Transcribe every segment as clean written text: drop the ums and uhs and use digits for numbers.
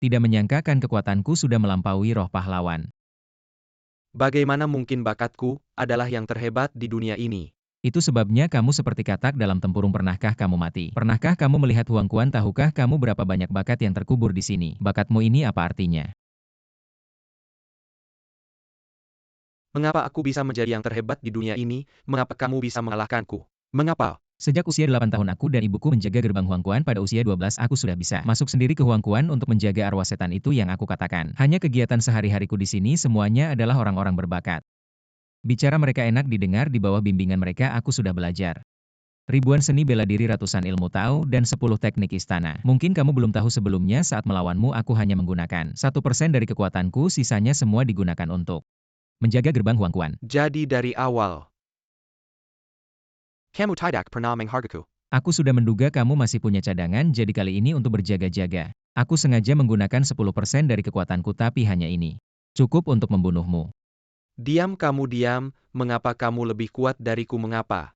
Tidak menyangkakan kekuatanku sudah melampaui roh pahlawan. Bagaimana mungkin bakatku adalah yang terhebat di dunia ini? Itu sebabnya kamu seperti katak dalam tempurung. Pernahkah kamu mati? Pernahkah kamu melihat Huang Quan? Tahukah kamu berapa banyak bakat yang terkubur di sini? Bakatmu ini apa artinya? Mengapa aku bisa menjadi yang terhebat di dunia ini? Mengapa kamu bisa mengalahkanku? Mengapa? Sejak usia 8 tahun aku dan ibuku menjaga gerbang Huang Quan. Pada usia 12 aku sudah bisa masuk sendiri ke Huang Quan untuk menjaga arwah setan itu yang aku katakan. Hanya kegiatan sehari-hariku di sini semuanya adalah orang-orang berbakat. Bicara mereka enak didengar, di bawah bimbingan mereka aku sudah belajar ribuan seni bela diri, ratusan ilmu Tao, dan 10 teknik istana. Mungkin kamu belum tahu, sebelumnya saat melawanmu aku hanya menggunakan 1% dari kekuatanku, sisanya semua digunakan untuk menjaga gerbang Huang Quan. Jadi dari awal, kamu tidak pernah menghargaiku. Aku sudah menduga kamu masih punya cadangan, jadi kali ini untuk berjaga-jaga. Aku sengaja menggunakan 10% dari kekuatanku, tapi hanya ini cukup untuk membunuhmu. Diam kamu, diam. Mengapa kamu lebih kuat dariku? Mengapa?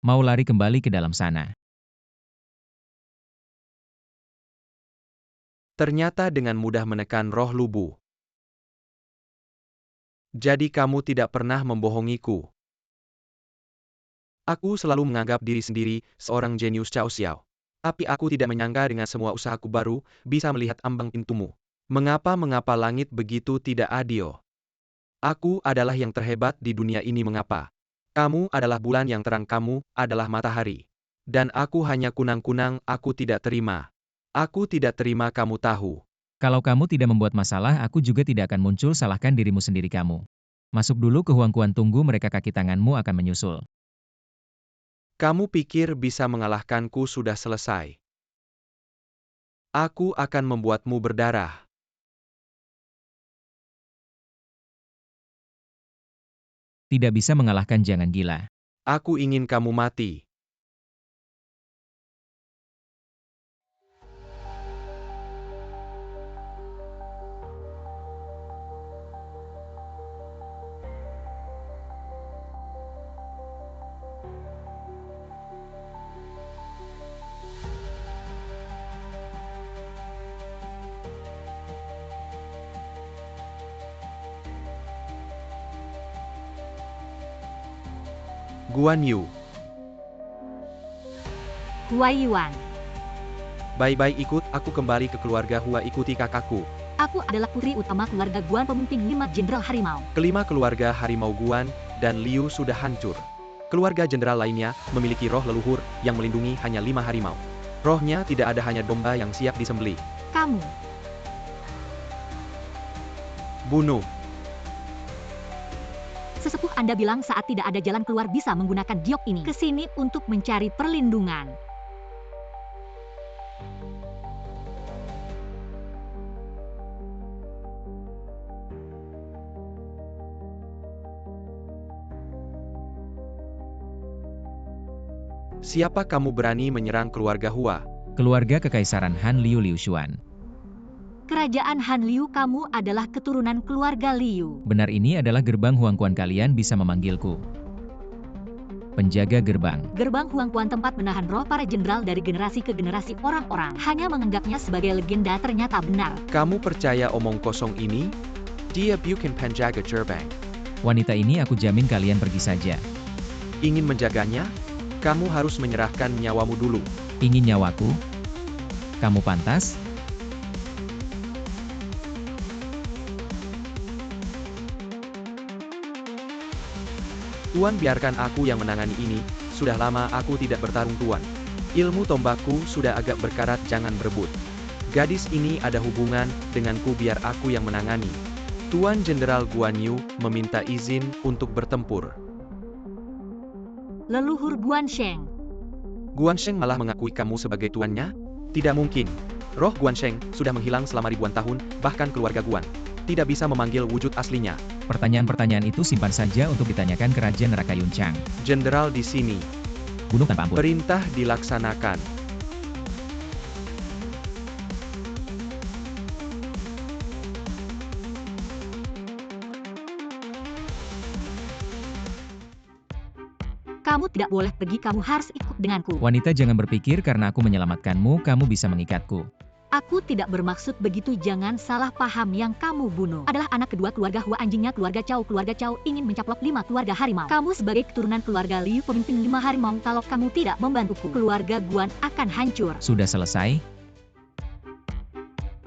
Mau lari kembali ke dalam sana? Ternyata dengan mudah menekan roh lubu. Jadi kamu tidak pernah membohongiku. Aku selalu menganggap diri sendiri seorang jenius Cao Xiao. Tapi aku tidak menyangka dengan semua usahaku baru, bisa melihat ambang pintumu. Mengapa langit begitu tidak adil? Aku adalah yang terhebat di dunia ini. Mengapa? Kamu adalah bulan yang terang, kamu adalah matahari. Dan aku hanya kunang-kunang. Aku tidak terima. Aku tidak terima, kamu tahu. Kalau kamu tidak membuat masalah, aku juga tidak akan muncul. Salahkan dirimu sendiri kamu. Masuk dulu ke Huang Quan, tunggu mereka, kaki tanganmu akan menyusul. Kamu pikir bisa mengalahkanku? Sudah selesai. Aku akan membuatmu berdarah. Tidak bisa mengalahkan, jangan gila. Aku ingin kamu mati. Guan Yu. Hua Yuan. Baik-baik, ikut aku kembali ke keluarga Hua, ikuti kakakku. Aku adalah putri utama keluarga Guan, pemimpin 5 Jenderal Harimau. Kelima keluarga harimau Guan dan Liu sudah hancur. Keluarga jenderal lainnya memiliki roh leluhur yang melindungi hanya 5 harimau. Rohnya tidak ada, hanya domba yang siap disembelih. Kamu. Bunuh. Sesepuh Anda bilang saat tidak ada jalan keluar bisa menggunakan giok ini. Kesini untuk mencari perlindungan. Siapa kamu berani menyerang keluarga Hua? Keluarga Kekaisaran Han Liu Xuan. Kerajaan Han Liu, kamu adalah keturunan keluarga Liu. Benar, ini adalah gerbang Huang Quan, kalian bisa memanggilku penjaga gerbang. Gerbang Huang Quan tempat menahan roh para jenderal dari generasi ke generasi. Orang-orang hanya menganggapnya sebagai legenda, ternyata benar. Kamu percaya omong kosong ini? Dia bukan penjaga gerbang. Wanita ini aku jamin kalian pergi saja. Ingin menjaganya? Kamu harus menyerahkan nyawamu dulu. Ingin nyawaku? Kamu pantas? Tuan, biarkan aku yang menangani ini. Sudah lama aku tidak bertarung, Tuan. Ilmu tombakku sudah agak berkarat, jangan berebut. Gadis ini ada hubungan denganku, biar aku yang menangani. Tuan Jenderal Guan Yu meminta izin untuk bertempur. Leluhur Guan Sheng. Guan Sheng malah mengakui kamu sebagai tuannya? Tidak mungkin. Roh Guan Sheng sudah menghilang selama ribuan tahun, bahkan keluarga Guan tidak bisa memanggil wujud aslinya. Pertanyaan-pertanyaan itu simpan saja untuk ditanyakan ke Raja Neraka Yuncang. Jenderal di sini. Bunuh tanpa ampun. Perintah dilaksanakan. Kamu tidak boleh pergi, kamu harus ikut denganku. Wanita, jangan berpikir karena aku menyelamatkanmu, kamu bisa mengikatku. Aku tidak bermaksud begitu, jangan salah paham. Yang kamu bunuh adalah anak kedua keluarga Hua, anjingnya keluarga Chow. Keluarga Chow ingin mencaplok 5 keluarga harimau. Kamu sebagai keturunan keluarga Liu pemimpin 5 harimau. Kalau kamu tidak membantuku, keluarga Guan akan hancur. Sudah selesai?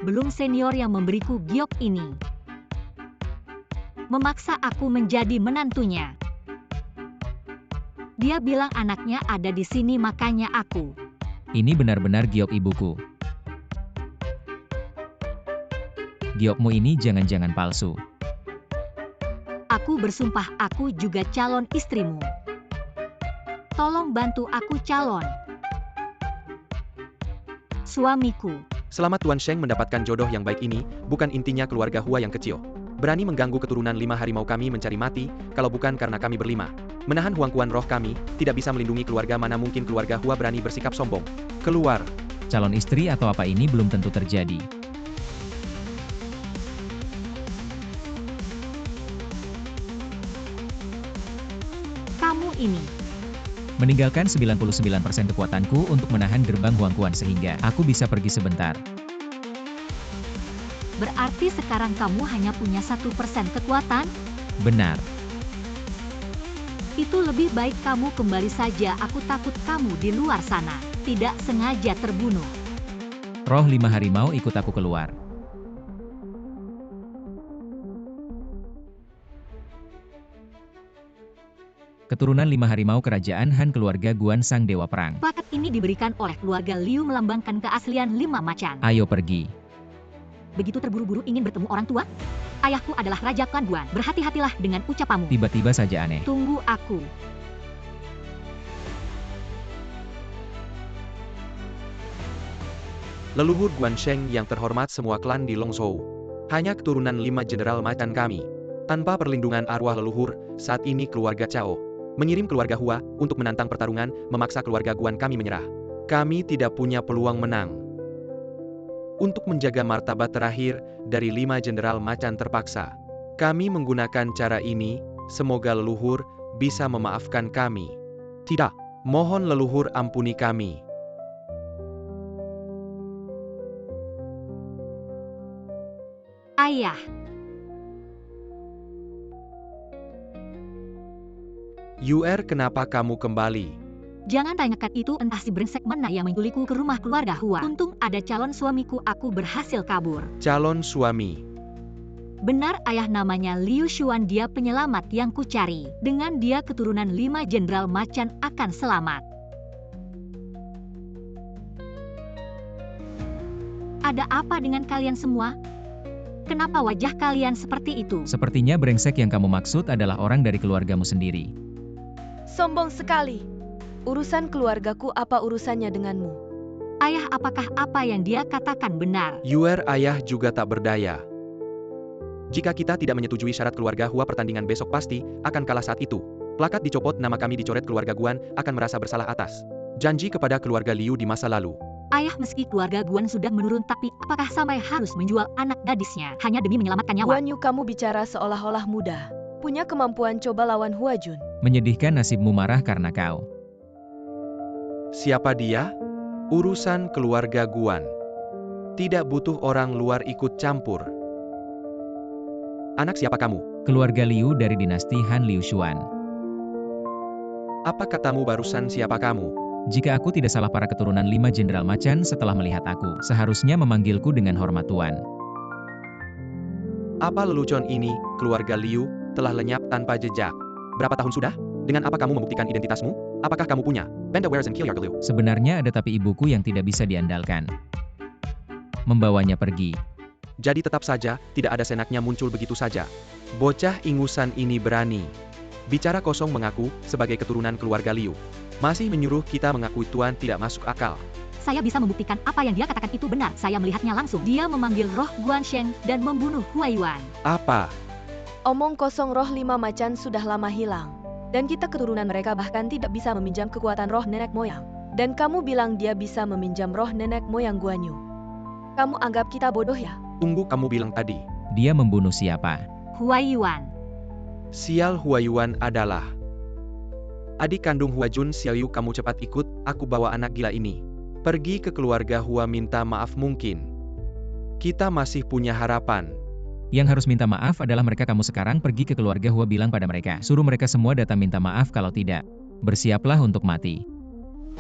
Belum. Senior yang memberiku giok ini memaksa aku menjadi menantunya. Dia bilang anaknya ada di sini, makanya aku. Ini benar-benar giok ibuku. Giokmu ini jangan-jangan palsu. Aku bersumpah aku juga calon istrimu. Tolong bantu aku calon suamiku. Selamat Tuan Sheng mendapatkan jodoh yang baik ini, bukan intinya keluarga Hua yang kecil. Berani mengganggu keturunan 5 harimau kami mencari mati, kalau bukan karena kami berlima. Menahan huangkuan roh kami, tidak bisa melindungi keluarga, mana mungkin keluarga Hua berani bersikap sombong. Keluar. Calon istri atau apa ini belum tentu terjadi. Kamu ini Meninggalkan 99% kekuatanku untuk menahan gerbang Huangquan sehingga aku bisa pergi sebentar. berarti sekarang kamu hanya punya 1% kekuatan? Benar. Itu lebih baik kamu kembali saja. Aku takut kamu di luar sana tidak sengaja terbunuh. Roh 5 harimau ikut aku keluar. Keturunan 5 harimau kerajaan Han keluarga Guan sang dewa perang. Plakat ini diberikan oleh keluarga Liu melambangkan keaslian 5 macan. Ayo pergi. Begitu terburu-buru ingin bertemu orang tua? Ayahku adalah Raja Klan Guan. Berhati-hatilah dengan ucapanmu. Tiba-tiba saja aneh. Tunggu aku. Leluhur Guan Sheng yang terhormat, semua klan di Longzhou. Hanya keturunan 5 jenderal macan kami. Tanpa perlindungan arwah leluhur, saat ini keluarga Chao mengirim keluarga Hua untuk menantang pertarungan, memaksa keluarga Guan kami menyerah. Kami tidak punya peluang menang. Untuk menjaga martabat terakhir dari 5 jenderal macan terpaksa, kami menggunakan cara ini, semoga leluhur bisa memaafkan kami. Tidak, mohon leluhur ampuni kami. Ayah. Yuer, kenapa kamu kembali? Jangan tanyakan itu, entah si brengsek mana yang menculikku ke rumah keluarga Hua. Untung ada calon suamiku, aku berhasil kabur. Calon suami. Benar ayah, namanya Liu Xuan, dia penyelamat yang kucari. Dengan dia keturunan 5 jenderal macan akan selamat. Ada apa dengan kalian semua? Kenapa wajah kalian seperti itu? Sepertinya brengsek yang kamu maksud adalah orang dari keluargamu sendiri. Sombong sekali. Urusan keluargaku apa urusannya denganmu? Ayah, apakah apa yang dia katakan benar? Yuer, ayah juga tak berdaya. Jika kita tidak menyetujui syarat keluarga Hua, pertandingan besok pasti akan kalah saat itu. Plakat dicopot, nama kami dicoret, keluarga Guan akan merasa bersalah atas janji kepada keluarga Liu di masa lalu. Ayah, meski keluarga Guan sudah menurun, tapi apakah sampai harus menjual anak gadisnya hanya demi menyelamatkan nyawa? Guan Yu, kamu bicara seolah-olah muda. Punya kemampuan, coba lawan Hua Jun. Menyedihkan nasibmu marah karena kau. Siapa dia? Urusan keluarga Guan. Tidak butuh orang luar ikut campur. Anak siapa kamu? Keluarga Liu dari dinasti Han Liu Xuan. Apa katamu barusan, siapa kamu? Jika aku tidak salah, para keturunan 5 jenderal macan setelah melihat aku, seharusnya memanggilku dengan hormat tuan. Apa lelucon ini, keluarga Liu, telah lenyap tanpa jejak. Berapa tahun sudah? Dengan apa kamu membuktikan identitasmu? Apakah kamu punya Benda Wares and Kilyar Liu? Sebenarnya ada, tapi ibuku yang tidak bisa diandalkan membawanya pergi. Jadi tetap saja, tidak ada senaknya muncul begitu saja. Bocah ingusan ini berani bicara kosong mengaku sebagai keturunan keluarga Liu. Masih menyuruh kita mengakui tuan, tidak masuk akal. Saya bisa membuktikan apa yang dia katakan itu benar. Saya melihatnya langsung. Dia memanggil roh Guan Sheng dan membunuh Hua Yuan. Apa? Omong kosong, roh 5 macan sudah lama hilang. Dan kita keturunan mereka bahkan tidak bisa meminjam kekuatan roh nenek moyang. Dan kamu bilang dia bisa meminjam roh nenek moyang Guan Yu. Kamu anggap kita bodoh ya? Tunggu, kamu bilang tadi Dia membunuh siapa? Hua Yuan. Sial, Hua Yuan adalah adik kandung Hua Jun. Sial Yu, kamu cepat ikut, aku bawa anak gila ini pergi ke keluarga Hua minta maaf. Mungkin Kita masih punya harapan. Yang harus minta maaf adalah mereka. Kamu sekarang pergi ke keluarga Hua, bilang pada mereka. Suruh mereka semua datang minta maaf, kalau tidak, bersiaplah untuk mati.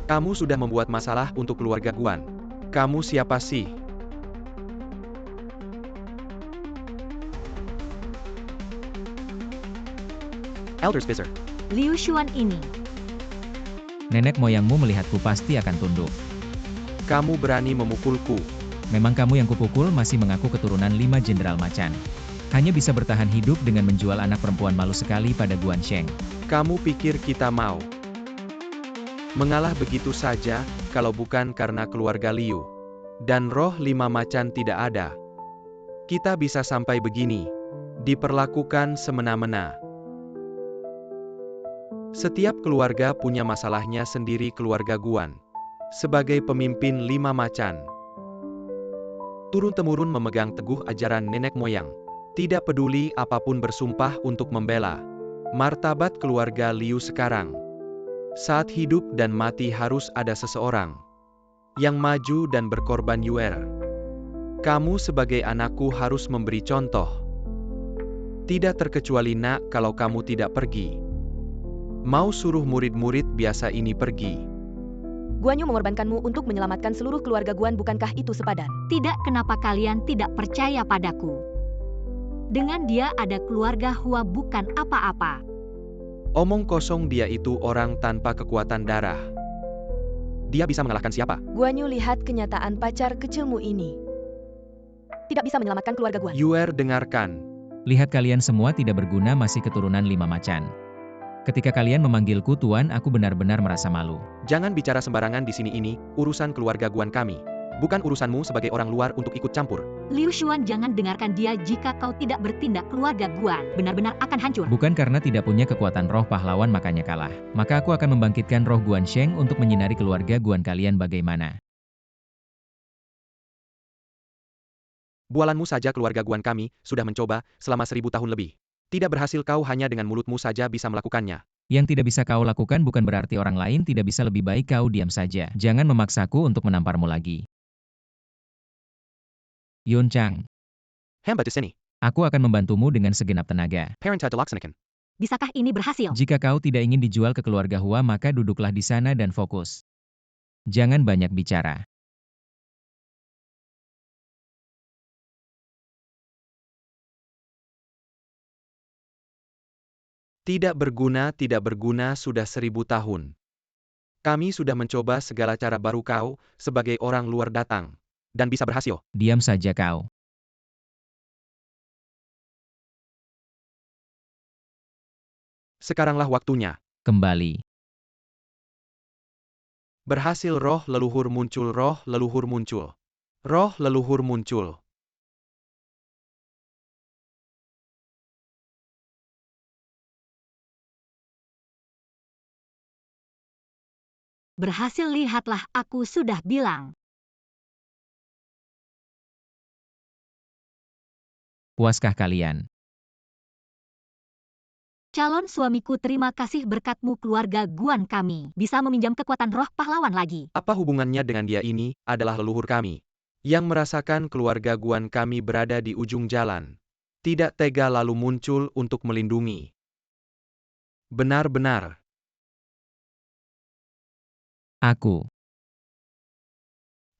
Kamu sudah membuat masalah untuk keluarga Guan. Kamu siapa sih? Elder Spicer. Liu Xuan ini. Nenek moyangmu melihatku pasti akan tunduk. Kamu berani memukulku. Memang kamu yang kupukul masih mengaku keturunan 5 Jenderal Macan. Hanya bisa bertahan hidup dengan menjual anak perempuan malu sekali pada Guan Sheng. Kamu pikir kita mau mengalah begitu saja, kalau bukan karena keluarga Liu dan roh 5 macan tidak ada? Kita bisa sampai begini, diperlakukan semena-mena. Setiap keluarga punya masalahnya sendiri. Keluarga Guan sebagai pemimpin 5 macan, turun-temurun memegang teguh ajaran nenek moyang. Tidak peduli apapun, bersumpah untuk membela martabat keluarga Liu sekarang. Saat hidup dan mati harus ada seseorang yang maju dan berkorban. Yuer, kamu sebagai anakku harus memberi contoh. Tidak terkecuali nak, kalau kamu tidak pergi, mau suruh murid-murid biasa ini pergi. Guan Yu mengorbankanmu untuk menyelamatkan seluruh keluarga Guan, bukankah itu sepadan? Tidak, kenapa kalian tidak percaya padaku? Dengan dia ada keluarga Hua bukan apa-apa. Omong kosong, dia itu orang tanpa kekuatan darah. Dia bisa mengalahkan siapa? Guan Yu lihat kenyataan, pacar kecilmu ini tidak bisa menyelamatkan keluarga Guan. Yuer, dengarkan. Lihat, kalian semua tidak berguna, masih keturunan 5 macan. Ketika kalian memanggilku Tuan, aku benar-benar merasa malu. Jangan bicara sembarangan di sini, ini urusan keluarga Guan kami. Bukan urusanmu sebagai orang luar untuk ikut campur. Liu Xuan, jangan dengarkan dia. Jika kau tidak bertindak, keluarga Guan benar-benar akan hancur. Bukan karena tidak punya kekuatan roh pahlawan makanya kalah. Maka aku akan membangkitkan roh Guan Sheng untuk menyinari keluarga Guan kalian. Bagaimana? Bualanmu saja keluarga Guan kami sudah mencoba selama 1000 tahun lebih. Tidak berhasil, kau hanya dengan mulutmu saja bisa melakukannya. Yang tidak bisa kau lakukan bukan berarti orang lain tidak bisa. Lebih baik kau diam saja. Jangan memaksaku untuk menamparmu lagi. Yun Chang, Hamba Deseni. aku akan membantumu dengan segenap tenaga. Parenta Delaksanakan. Bisakah ini berhasil? Jika kau tidak ingin dijual ke keluarga Hua, maka duduklah di sana dan fokus. Jangan banyak bicara. Tidak berguna sudah 1000 tahun. Kami sudah mencoba segala cara, baru kau sebagai orang luar datang dan bisa berhasil. Diam saja kau. Sekaranglah waktunya. Kembali. Berhasil, roh leluhur muncul, roh leluhur muncul. Roh leluhur muncul. Berhasil, lihatlah, aku sudah bilang. Puaskah kalian? Calon suamiku, terima kasih berkatmu keluarga Guan kami bisa meminjam kekuatan roh pahlawan lagi. Apa hubungannya dengan dia? Ini adalah leluhur kami yang merasakan keluarga Guan kami berada di ujung jalan. Tidak tega lalu muncul untuk melindungi. Benar-benar. Aku.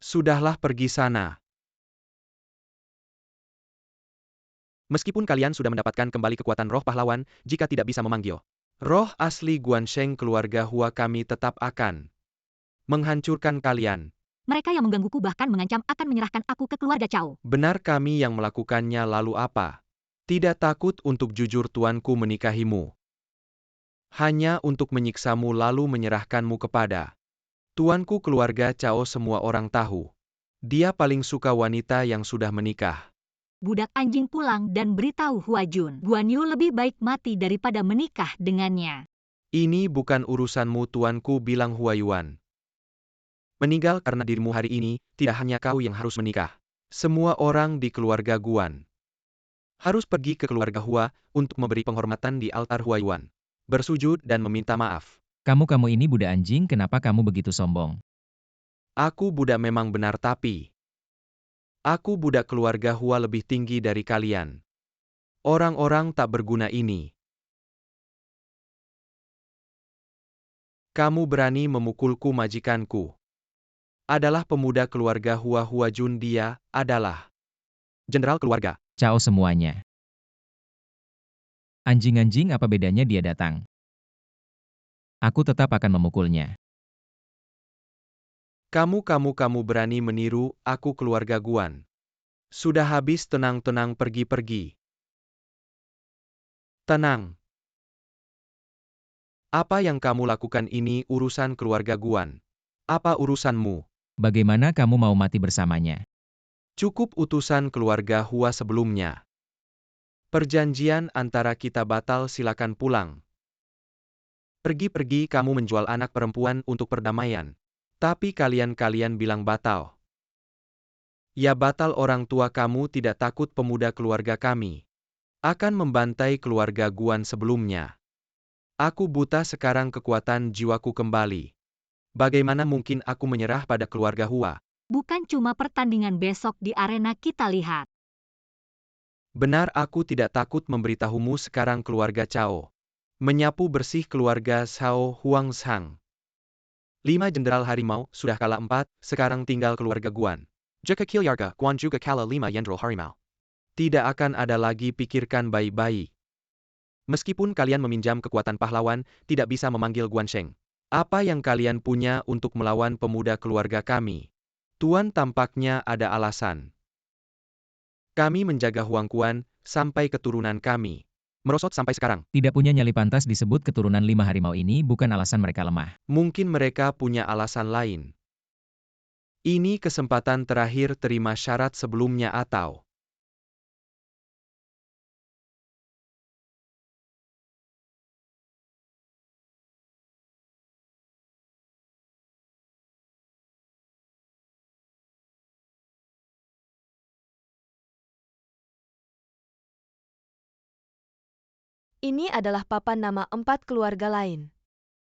Sudahlah, pergi sana. Meskipun kalian sudah mendapatkan kembali kekuatan roh pahlawan, jika tidak bisa memanggil roh asli Guan Sheng, keluarga Hua kami tetap akan menghancurkan kalian. Mereka yang menggangguku bahkan mengancam akan menyerahkan aku ke keluarga Cao. Benar, kami yang melakukannya, lalu apa? Tidak takut untuk jujur tuanku menikahimu. Hanya untuk menyiksamu lalu menyerahkanmu kepada tuanku. Keluarga Cao semua orang tahu. Dia paling suka wanita yang sudah menikah. Budak anjing, pulang dan beritahu Hua Jun. Guan Yu lebih baik mati daripada menikah dengannya. Ini bukan urusanmu, tuanku, bilang Hua Yuan. Meninggal karena dirimu hari ini, tidak hanya kau yang harus menikah. Semua orang di keluarga Guan harus pergi ke keluarga Hua untuk memberi penghormatan di altar Hua Yuan, bersujud dan meminta maaf. Kamu ini budak anjing, kenapa kamu begitu sombong? Aku budak memang benar, tapi Aku budak keluarga Hua lebih tinggi dari kalian. Orang-orang tak berguna ini. Kamu berani memukulku majikanku. Adalah pemuda keluarga Hua Jun, dia adalah jenderal keluarga. Cao semuanya. Anjing-anjing, apa bedanya dia datang? Aku tetap akan memukulnya. Kamu berani meniru aku keluarga Guan. Sudah habis, tenang-tenang, pergi-pergi. Tenang. Apa yang kamu lakukan ini urusan keluarga Guan. Apa urusanmu? Bagaimana kamu mau mati bersamanya? Cukup utusan keluarga Hua sebelumnya. Perjanjian antara kita batal, silakan pulang. Pergi-pergi, kamu menjual anak perempuan untuk perdamaian. Tapi kalian bilang batal. Ya batal, orang tua kamu tidak takut pemuda keluarga kami akan membantai keluarga Guan sebelumnya. Aku buta sekarang, kekuatan jiwaku kembali. Bagaimana mungkin aku menyerah pada keluarga Hua? Bukan cuma pertandingan besok di arena kita lihat. Benar, aku tidak takut memberitahumu sekarang, keluarga Cao. Menyapu bersih keluarga Cao Huang Shang. 5 jenderal harimau sudah kalah 4, sekarang tinggal keluarga Guan. Jika keluarga Guan juga kalah 5 jenderal harimau. Tidak akan ada lagi, pikirkan baik-baik. Meskipun kalian meminjam kekuatan pahlawan, tidak bisa memanggil Guan Sheng. Apa yang kalian punya untuk melawan pemuda keluarga kami? Tuan, tampaknya ada alasan. Kami menjaga Huang Quan sampai keturunan kami merosot sampai sekarang. Tidak punya nyali pantas disebut keturunan 5 harimau ini bukan alasan mereka lemah. Mungkin mereka punya alasan lain. Ini kesempatan terakhir, terima syarat sebelumnya atau Ini adalah papan nama 4 keluarga lain.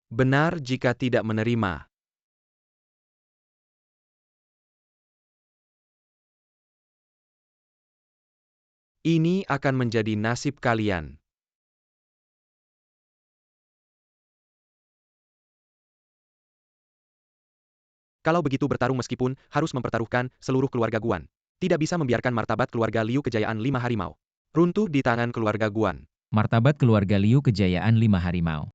benar. Jika tidak menerima, ini akan menjadi nasib kalian. Kalau begitu bertarung meskipun harus mempertaruhkan seluruh keluarga Guan. Tidak bisa membiarkan martabat keluarga Liu kejayaan 5 harimau runtuh di tangan keluarga Guan. Martabat keluarga Liu kejayaan 5 harimau.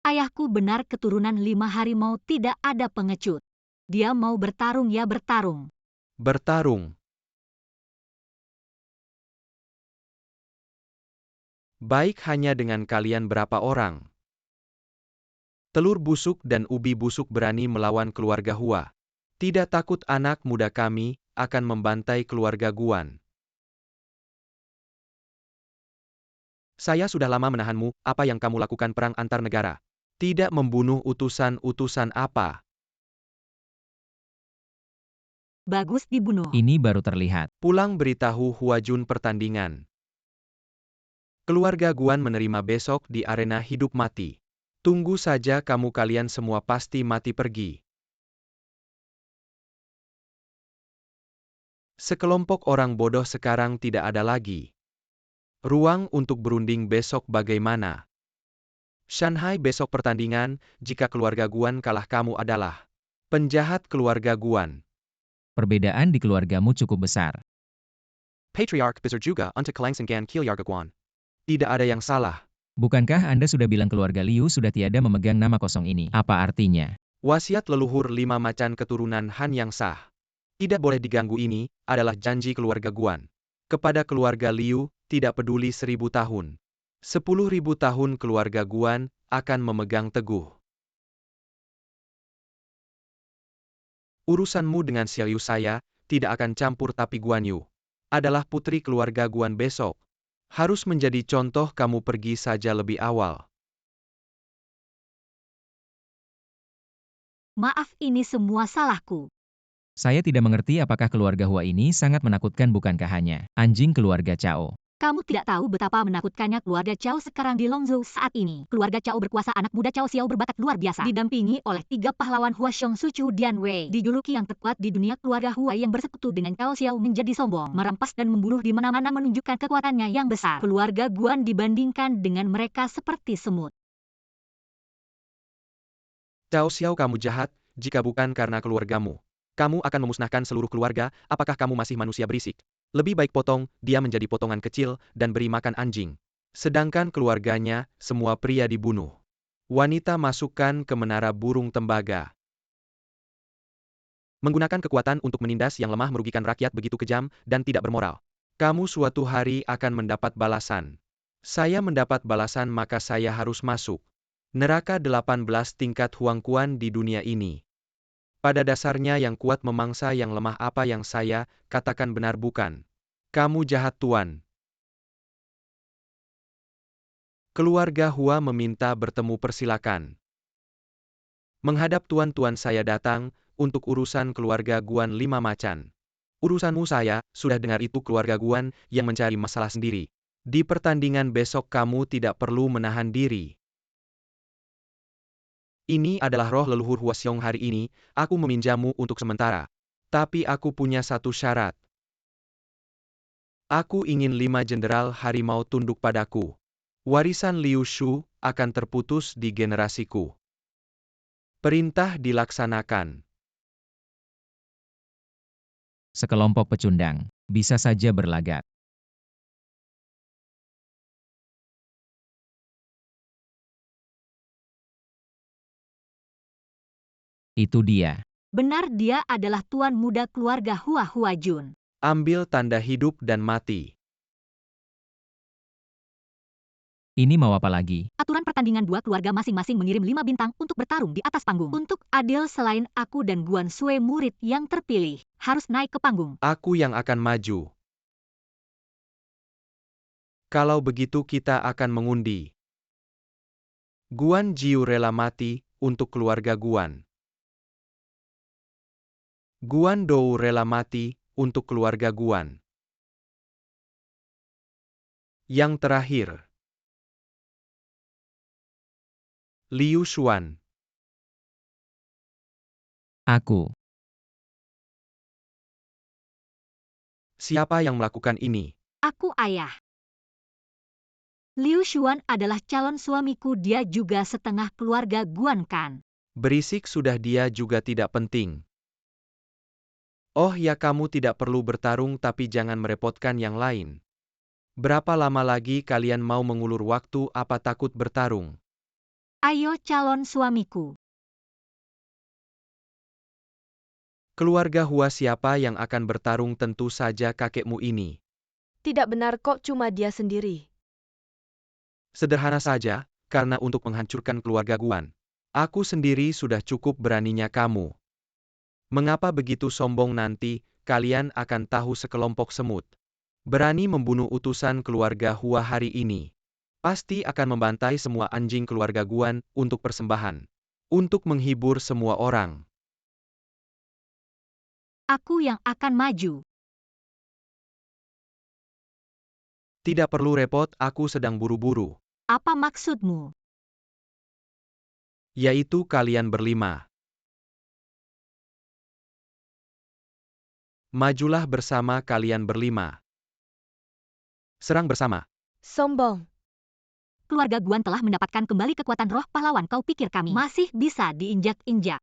Ayahku benar, keturunan 5 harimau tidak ada pengecut. Dia mau bertarung, ya bertarung. Bertarung. Baik, hanya dengan kalian berapa orang? Telur busuk dan ubi busuk berani melawan keluarga Hua. Tidak takut anak muda kami akan membantai keluarga Guan. Saya sudah lama menahanmu, apa yang kamu lakukan perang antar negara? Tidak membunuh utusan-utusan apa? Bagus dibunuh. Ini baru terlihat. Pulang beritahu Hua Jun pertandingan. Keluarga Guan menerima besok di arena hidup mati. Tunggu saja, kalian semua pasti mati pergi. Sekelompok orang bodoh sekarang tidak ada lagi ruang untuk berunding besok. Bagaimana? Shanghai besok pertandingan, jika keluarga Guan kalah kamu adalah penjahat keluarga Guan. Perbedaan di keluargamu cukup besar. Patriark besar juga untuk kelangsungan keluarga Guan. Tidak ada yang salah. Bukankah Anda sudah bilang keluarga Liu sudah tiada memegang nama kosong ini? Apa artinya? Wasiat leluhur 5 macan keturunan Han yang sah. Tidak boleh diganggu, ini adalah janji keluarga Guan. Kepada keluarga Liu, tidak peduli 1000 tahun. 10.000 tahun keluarga Guan akan memegang teguh. Urusanmu dengan Xiao Yu saya tidak akan campur, tapi Guan Yu adalah putri keluarga Guan besok. Harus menjadi contoh, kamu pergi saja lebih awal. Maaf, ini semua salahku. Saya tidak mengerti apakah keluarga Hua ini sangat menakutkan, bukankah hanya anjing keluarga Cao? Kamu tidak tahu betapa menakutkannya keluarga Chao sekarang di Longzhou saat ini. Keluarga Chao berkuasa, anak muda Chao Xiao berbakat luar biasa. Didampingi oleh 3 pahlawan Hua Xiong Sucu Dian Wei. Dijuluki yang terkuat di dunia, keluarga Hua yang bersekutu dengan Chao Xiao menjadi sombong, merampas dan membunuh di mana-mana, menunjukkan kekuatannya yang besar. Keluarga Guan dibandingkan dengan mereka seperti semut. Cao Xiao, kamu jahat, jika bukan karena keluargamu. Kamu akan memusnahkan seluruh keluarga. Apakah kamu masih manusia berisik? Lebih baik potong dia menjadi potongan kecil dan beri makan anjing. Sedangkan keluarganya, semua pria dibunuh. Wanita masukkan ke menara burung tembaga. Menggunakan kekuatan untuk menindas yang lemah merugikan rakyat begitu kejam dan tidak bermoral. Kamu suatu hari akan mendapat balasan. Saya mendapat balasan, maka saya harus masuk neraka 18 tingkat Huangquan di dunia ini. Pada dasarnya yang kuat memangsa yang lemah. Apa yang saya katakan benar bukan? Kamu jahat, Tuan. Keluarga Hua meminta bertemu, persilakan. Menghadap Tuan, saya datang untuk urusan keluarga Guan 5 macan. Urusanmu saya sudah dengar, itu keluarga Guan yang mencari masalah sendiri. Di pertandingan besok kamu tidak perlu menahan diri. Ini adalah roh leluhur Hua Xiong hari ini, aku meminjammu untuk sementara. Tapi aku punya satu syarat. Aku ingin 5 jenderal harimau tunduk padaku. Warisan Liu Shu akan terputus di generasiku. Perintah dilaksanakan. Sekelompok pecundang bisa saja berlagak. Itu dia. Benar, dia adalah tuan muda keluarga Hua Jun. Ambil tanda hidup dan mati. Ini mau apa lagi? Aturan pertandingan, 2 keluarga masing-masing mengirim 5 bintang untuk bertarung di atas panggung. Untuk adil, selain aku dan Guan Sui, murid yang terpilih, harus naik ke panggung. Aku yang akan maju. Kalau begitu kita akan mengundi. Guan Jiu rela mati untuk keluarga Guan. Guan Dou rela mati untuk keluarga Guan. Yang terakhir, Liu Xuan. Aku. Siapa yang melakukan ini? Aku, ayah. Liu Xuan adalah calon suamiku, dia juga setengah keluarga Guan kan. Berisik sudah, dia juga tidak penting. Oh ya, kamu tidak perlu bertarung, tapi jangan merepotkan yang lain. Berapa lama lagi kalian mau mengulur waktu? Apa takut bertarung? Ayo calon suamiku. Keluarga Hua, siapa yang akan bertarung? Tentu saja kakekmu ini. Tidak benar kok, cuma dia sendiri. Sederhana saja, karena untuk menghancurkan keluarga Guan. Aku sendiri sudah cukup beraninya kamu. Mengapa begitu sombong? Nanti, kalian akan tahu. Sekelompok semut berani membunuh utusan keluarga Hua hari ini. Pasti akan membantai semua anjing keluarga Guan untuk persembahan. Untuk menghibur semua orang. Aku yang akan maju. Tidak perlu repot, aku sedang buru-buru. Apa maksudmu? Yaitu kalian berlima. Majulah bersama kalian berlima. Serang bersama. Sombong. Keluarga Guan telah mendapatkan kembali kekuatan roh pahlawan. Kau pikir kami masih bisa diinjak-injak?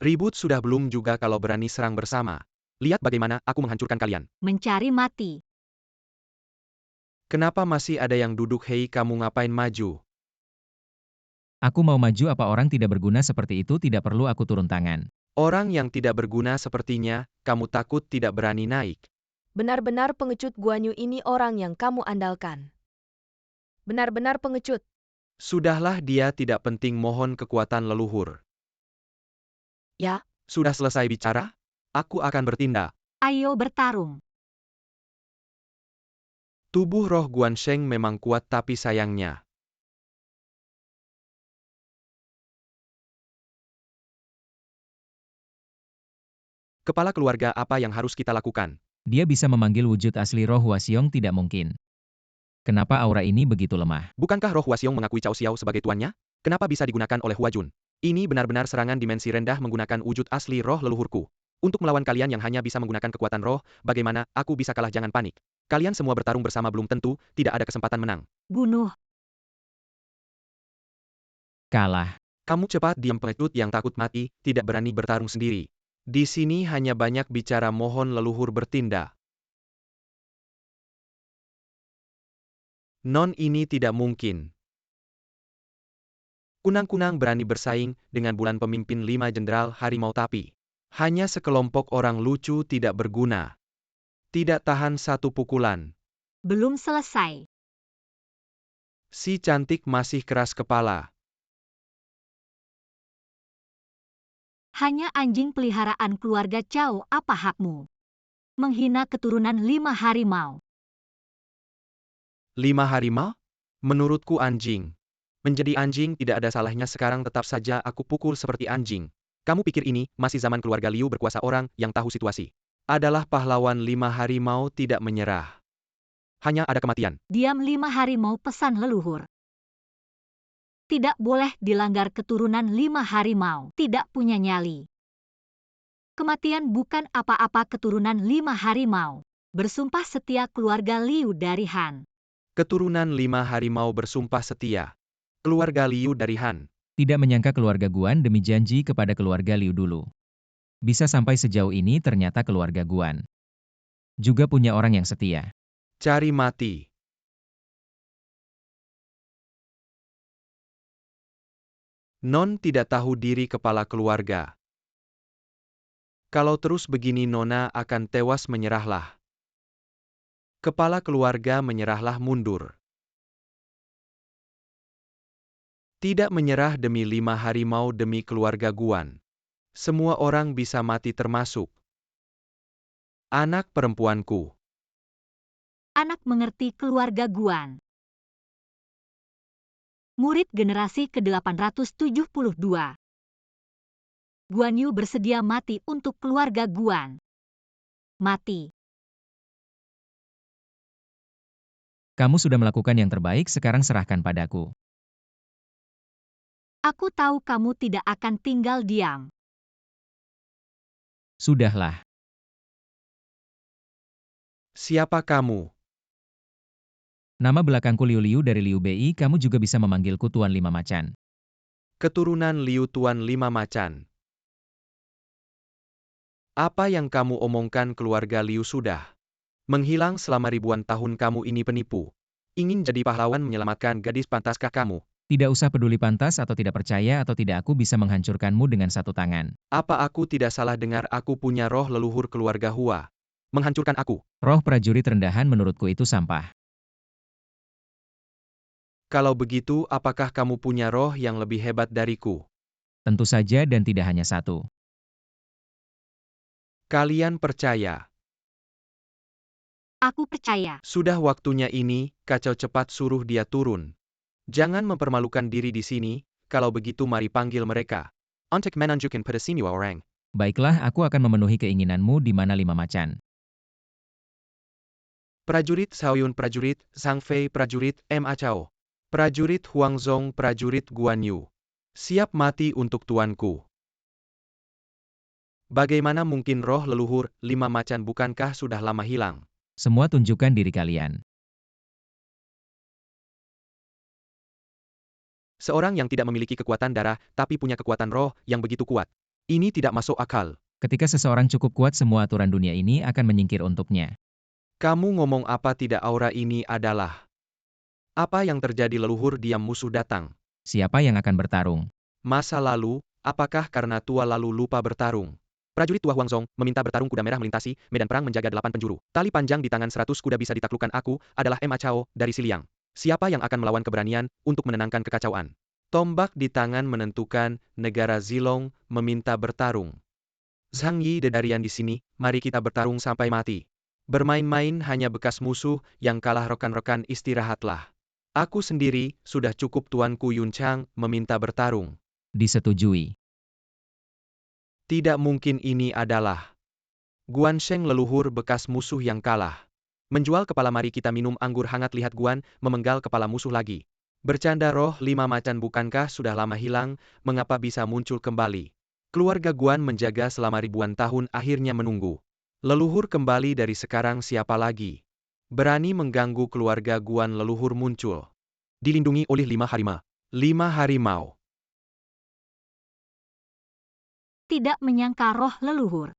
Ribut sudah belum juga kalau berani serang bersama. Lihat bagaimana aku menghancurkan kalian. Mencari mati. Kenapa masih ada yang duduk? Hei, kamu ngapain maju? Aku mau maju. Apa orang tidak berguna seperti itu tidak perlu aku turun tangan. Orang yang tidak berguna sepertinya, kamu takut tidak berani naik. Benar-benar pengecut. Guanyu ini orang yang kamu andalkan. Benar-benar pengecut. Sudahlah, dia tidak penting, mohon kekuatan leluhur. Ya. Sudah selesai bicara? Aku akan bertindak. Ayo bertarung. Tubuh roh Guan Sheng memang kuat, tapi sayangnya. Kepala keluarga, apa yang harus kita lakukan? Dia bisa memanggil wujud asli roh Hua Xiong, tidak mungkin. Kenapa aura ini begitu lemah? Bukankah roh Hua Xiong mengakui Cao Xiao sebagai tuannya? Kenapa bisa digunakan oleh Hua Jun? Ini benar-benar serangan dimensi rendah menggunakan wujud asli roh leluhurku. Untuk melawan kalian yang hanya bisa menggunakan kekuatan roh, bagaimana aku bisa kalah? Jangan panik. Kalian semua bertarung bersama belum tentu, tidak ada kesempatan menang. Bunuh. Kalah. Kamu cepat diam pengecut yang takut mati, tidak berani bertarung sendiri. Di sini hanya banyak bicara, mohon leluhur bertindak. Non, ini tidak mungkin. Kunang-kunang berani bersaing dengan bulan pemimpin 5 jenderal harimau, tapi hanya sekelompok orang lucu tidak berguna. Tidak tahan satu pukulan. Belum selesai. Si cantik masih keras kepala. Hanya anjing peliharaan keluarga Cao, apa hakmu? Menghina keturunan 5 harimau. 5 harimau? Menurutku anjing. Menjadi anjing tidak ada salahnya, sekarang tetap saja aku pukul seperti anjing. Kamu pikir ini masih zaman keluarga Liu berkuasa, orang yang tahu situasi adalah pahlawan 5 harimau tidak menyerah. Hanya ada kematian. Diam 5 harimau, pesan leluhur. Tidak boleh dilanggar, keturunan 5 harimau tidak punya nyali. Kematian bukan apa-apa, keturunan 5 harimau. Bersumpah setia keluarga Liu dari Han. Keturunan 5 harimau bersumpah setia. Keluarga Liu dari Han. Tidak menyangka keluarga Guan demi janji kepada keluarga Liu dulu. Bisa sampai sejauh ini, ternyata keluarga Guan juga punya orang yang setia. Cari mati. Non tidak tahu diri kepala keluarga. Kalau terus begini Nona akan tewas, menyerahlah. Kepala keluarga menyerahlah, mundur. Tidak menyerah demi 5 harimau, demi keluarga Guan. Semua orang bisa mati termasuk anak perempuanku. Anak mengerti keluarga Guan. Murid generasi ke-872. Guan Yu bersedia mati untuk keluarga Guan. Mati. Kamu sudah melakukan yang terbaik, sekarang serahkan padaku. Aku tahu kamu tidak akan tinggal diam. Sudahlah. Siapa kamu? Nama belakangku Liu Liu dari Liu Bei, kamu juga bisa memanggilku Tuan 5 Macan. Keturunan Liu, Tuan 5 Macan. Apa yang kamu omongkan? Keluarga Liu sudah menghilang selama ribuan tahun, kamu ini penipu. Ingin jadi pahlawan menyelamatkan gadis, pantaskah kamu? Tidak usah peduli pantas atau tidak percaya atau tidak, aku bisa menghancurkanmu dengan satu tangan. Apa aku tidak salah dengar aku punya roh leluhur keluarga Hua? Menghancurkan aku? Roh prajurit rendahan, menurutku itu sampah. Kalau begitu, apakah kamu punya roh yang lebih hebat dariku? Tentu saja, dan tidak hanya satu. Kalian percaya? Aku percaya. Sudah waktunya ini, kacau, cepat suruh dia turun. Jangan mempermalukan diri di sini, kalau begitu mari panggil mereka. Untuk menunjukkan pada semua orang. Baiklah, aku akan memenuhi keinginanmu. Di mana 5 Macan? Prajurit Xiaoyun, prajurit Zhang Fei, prajurit Ma Chao. Prajurit Huangzong, prajurit Guan Yu. Siap mati untuk tuanku. Bagaimana mungkin roh leluhur 5 Macan, bukankah sudah lama hilang? Semua tunjukkan diri kalian. Seorang yang tidak memiliki kekuatan darah, tapi punya kekuatan roh yang begitu kuat. Ini tidak masuk akal. Ketika seseorang cukup kuat, semua aturan dunia ini akan menyingkir untuknya. Kamu ngomong apa? Tidak, aura ini adalah... Apa yang terjadi? Leluhur diam, musuh datang. Siapa yang akan bertarung? Masa lalu, apakah karena tua lalu lupa bertarung? Prajurit tua Huangzong meminta bertarung. Kuda merah melintasi medan perang menjaga 8 penjuru. Tali panjang di tangan 100 kuda bisa ditaklukkan. Aku adalah Ma Chao dari Siliang. Siapa yang akan melawan keberanian untuk menenangkan kekacauan? Tombak di tangan menentukan. Negara Zilong meminta bertarung. Zhang Yi Dedarian di sini, mari kita bertarung sampai mati. Bermain-main hanya bekas musuh, yang kalah rekan-rekan istirahatlah. Aku sendiri, sudah cukup. Tuanku Yun Chang meminta bertarung. Disetujui. Tidak mungkin, ini adalah Guan Sheng, leluhur bekas musuh yang kalah. Menjual kepala, mari kita minum anggur hangat. Lihat Guan memenggal kepala musuh lagi. Bercanda, roh 5 macan bukankah sudah lama hilang, mengapa bisa muncul kembali? Keluarga Guan menjaga selama ribuan tahun akhirnya menunggu. Leluhur kembali, dari sekarang siapa lagi berani mengganggu keluarga Guan? Leluhur muncul. Dilindungi oleh 5 harimau. 5 harimau. Tidak menyangka roh leluhur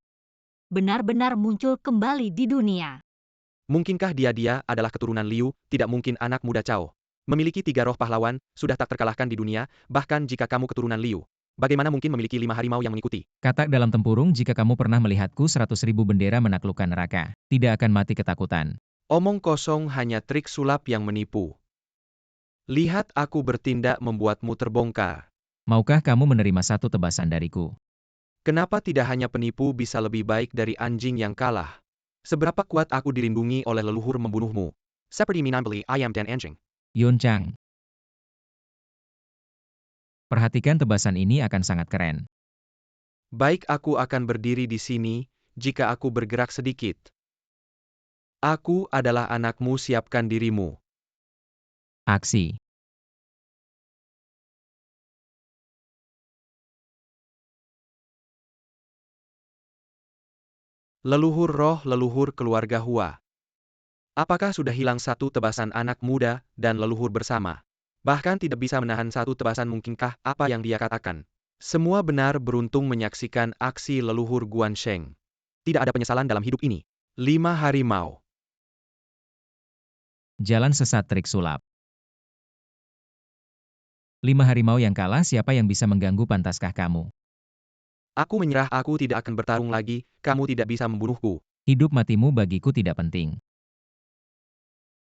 benar-benar muncul kembali di dunia. Mungkinkah dia adalah keturunan Liu? Tidak mungkin, anak muda Cao. Memiliki 3 roh pahlawan, sudah tak terkalahkan di dunia, bahkan jika kamu keturunan Liu. Bagaimana mungkin memiliki 5 harimau yang mengikuti? Kata dalam tempurung, jika kamu pernah melihatku 100.000 bendera menaklukkan neraka, tidak akan mati ketakutan. Omong kosong, hanya trik sulap yang menipu. Lihat aku bertindak membuatmu terbongkar. Maukah kamu menerima satu tebasan dariku? Kenapa tidak hanya penipu bisa lebih baik dari anjing yang kalah? Seberapa kuat aku dilindungi oleh leluhur membunuhmu? Seperti minambeli ayam dan anjing. Yun Chang. Perhatikan, tebasan ini akan sangat keren. Baik, aku akan berdiri di sini, jika aku bergerak sedikit. Aku adalah anakmu, siapkan dirimu. Aksi. Leluhur roh, leluhur keluarga Hua. Apakah sudah hilang satu tebasan anak muda dan leluhur bersama? Bahkan tidak bisa menahan satu tebasan. Mungkinkah apa yang dia katakan? Semua benar. Beruntung menyaksikan aksi leluhur Guan Sheng. Tidak ada penyesalan dalam hidup ini. 5 harimau. Jalan sesat, trik sulap. 5 harimau yang kalah, siapa yang bisa mengganggu, pantaskah kamu? Aku menyerah, aku tidak akan bertarung lagi, kamu tidak bisa membunuhku. Hidup matimu bagiku tidak penting.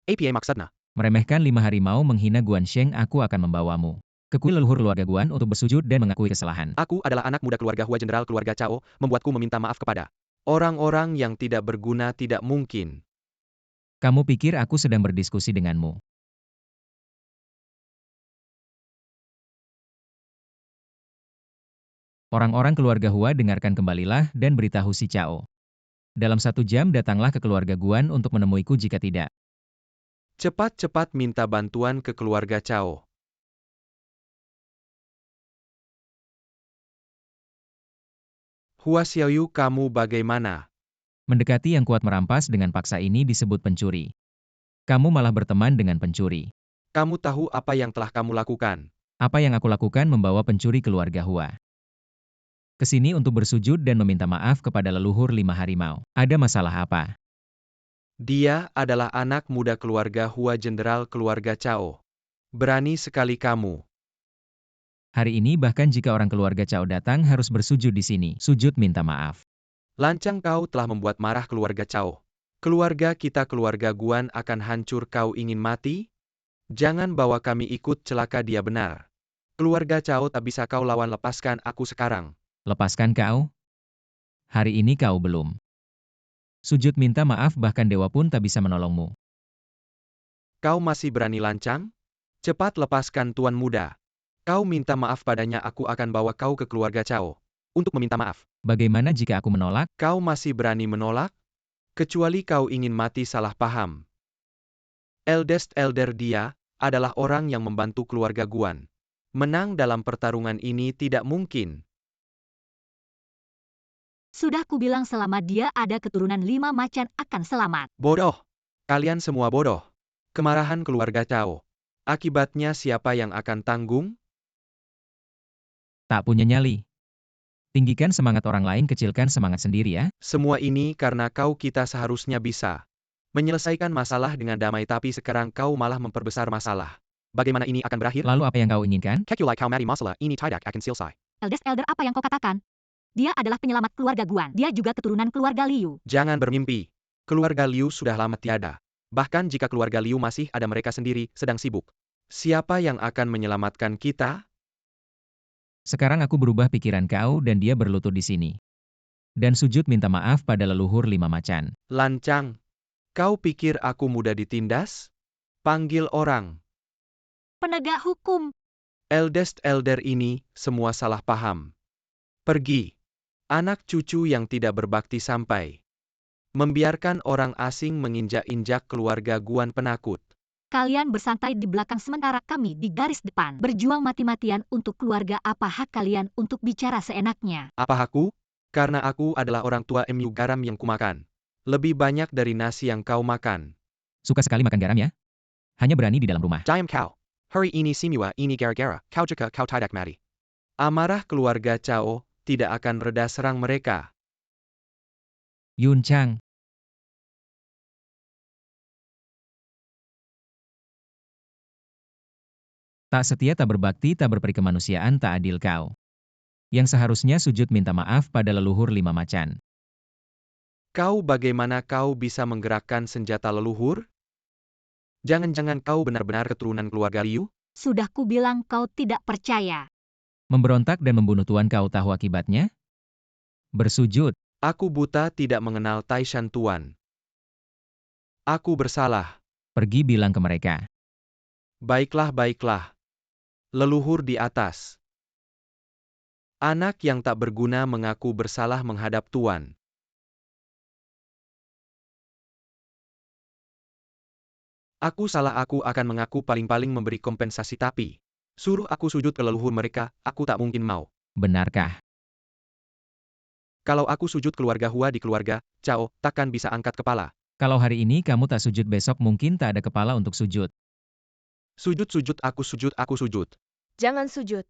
Apa maksudnya? Meremehkan 5 harimau, menghina Guan Sheng, aku akan membawamu ke kuil leluhur keluarga Guan untuk bersujud dan mengakui kesalahan. Aku adalah anak muda keluarga Hua, jenderal keluarga Cao, membuatku meminta maaf kepada orang-orang yang tidak berguna. Tidak mungkin. Kamu pikir aku sedang berdiskusi denganmu? Orang-orang keluarga Hua, dengarkan, kembalilah dan beritahu si Cao. Dalam 1 jam datanglah ke keluarga Guan untuk menemuiku, jika tidak, Cepat-cepat minta bantuan ke keluarga Cao. Hua Xiaoyu, kamu bagaimana? mendekati yang kuat merampas dengan paksa ini disebut pencuri. Kamu malah berteman dengan pencuri. Kamu tahu apa yang telah kamu lakukan? Apa yang aku lakukan? Membawa pencuri keluarga Hua ke sini untuk bersujud dan meminta maaf kepada leluhur 5 harimau. Ada masalah apa? Dia adalah anak muda keluarga Hua, jenderal keluarga Cao. Berani sekali kamu. Hari ini bahkan jika orang keluarga Cao datang harus bersujud di sini, sujud minta maaf. Lancang, kau telah membuat marah keluarga Cao. Keluarga kita, keluarga Guan, akan hancur. Kau ingin mati? Jangan bawa kami ikut celaka. Dia benar. Keluarga Cao tak bisa kau lawan. Lepaskan aku sekarang. Lepaskan kau? Hari ini kau belum. Sujud minta maaf, bahkan dewa pun tak bisa menolongmu. Kau masih berani, Lancang? Cepat lepaskan tuan muda. Kau minta maaf padanya, aku akan bawa kau ke keluarga Cao untuk meminta maaf. Bagaimana jika aku menolak? Kau masih berani menolak? Kecuali kau ingin mati. Salah paham. Eldest Elder, dia adalah orang yang membantu keluarga Guan. Menang dalam pertarungan ini tidak mungkin. Sudah kubilang selama dia ada keturunan 5 macan akan selamat. Bodoh. Kalian semua bodoh. Kemarahan keluarga Cao. Akibatnya siapa yang akan tanggung? Tak punya nyali. Tinggikan semangat orang lain, kecilkan semangat sendiri ya. Semua ini karena kau. Kita seharusnya bisa menyelesaikan masalah dengan damai, tapi sekarang kau malah memperbesar masalah. Bagaimana ini akan berakhir? Lalu apa yang kau inginkan? Kekulai kau mati masalah ini tidak akan selesai. Eldest Elder, apa yang kau katakan? Dia adalah penyelamat keluarga Guan. Dia juga keturunan keluarga Liu. Jangan bermimpi. Keluarga Liu sudah lama tiada. Bahkan jika keluarga Liu masih ada, mereka sendiri sedang sibuk. Siapa yang akan menyelamatkan kita? Sekarang aku berubah pikiran kau dan dia berlutut di sini. Dan sujud minta maaf pada leluhur 5 macan. Lancang. Kau pikir aku mudah ditindas? Panggil orang. Penegak hukum. Eldest Elder ini semua salah paham. Pergi. Anak cucu yang tidak berbakti sampai. Membiarkan orang asing menginjak-injak keluarga Guan penakut. Kalian bersantai di belakang sementara kami di garis depan. Berjuang mati-matian untuk keluarga. Apa hak kalian untuk bicara seenaknya? Apa hakku? Karena aku adalah orang tua MU garam yang kumakan. Lebih banyak dari nasi yang kau makan. Suka sekali makan garam ya? Hanya berani di dalam rumah. Diam kau. Hari ini simua ini gara-gara kau juga kau tidak mati. Amarah keluarga Cao tidak akan reda serang mereka. Yun Chang, tak setia, tak berbakti, tak berperi kemanusiaan, tak adil kau. Yang seharusnya sujud minta maaf pada leluhur 5 macan. Kau bagaimana kau bisa menggerakkan senjata leluhur? Jangan-jangan kau benar-benar keturunan keluarga Liu? Sudah kubilang kau tidak percaya. Memberontak dan membunuh tuan, kau tahu akibatnya? Bersujud. Aku buta tidak mengenal Taishan Tuan. Aku bersalah. Pergi bilang ke mereka. Baiklah, baiklah. Leluhur di atas. Anak yang tak berguna mengaku bersalah menghadap Tuan. Aku salah, aku akan mengaku, paling-paling memberi kompensasi, tapi suruh aku sujud ke leluhur mereka, aku tak mungkin mau. Benarkah? Kalau aku sujud keluarga Hua di keluarga Cao, takkan bisa angkat kepala. Kalau hari ini kamu tak sujud, besok mungkin tak ada kepala untuk sujud. Sujud, aku sujud, aku sujud. Jangan sujud.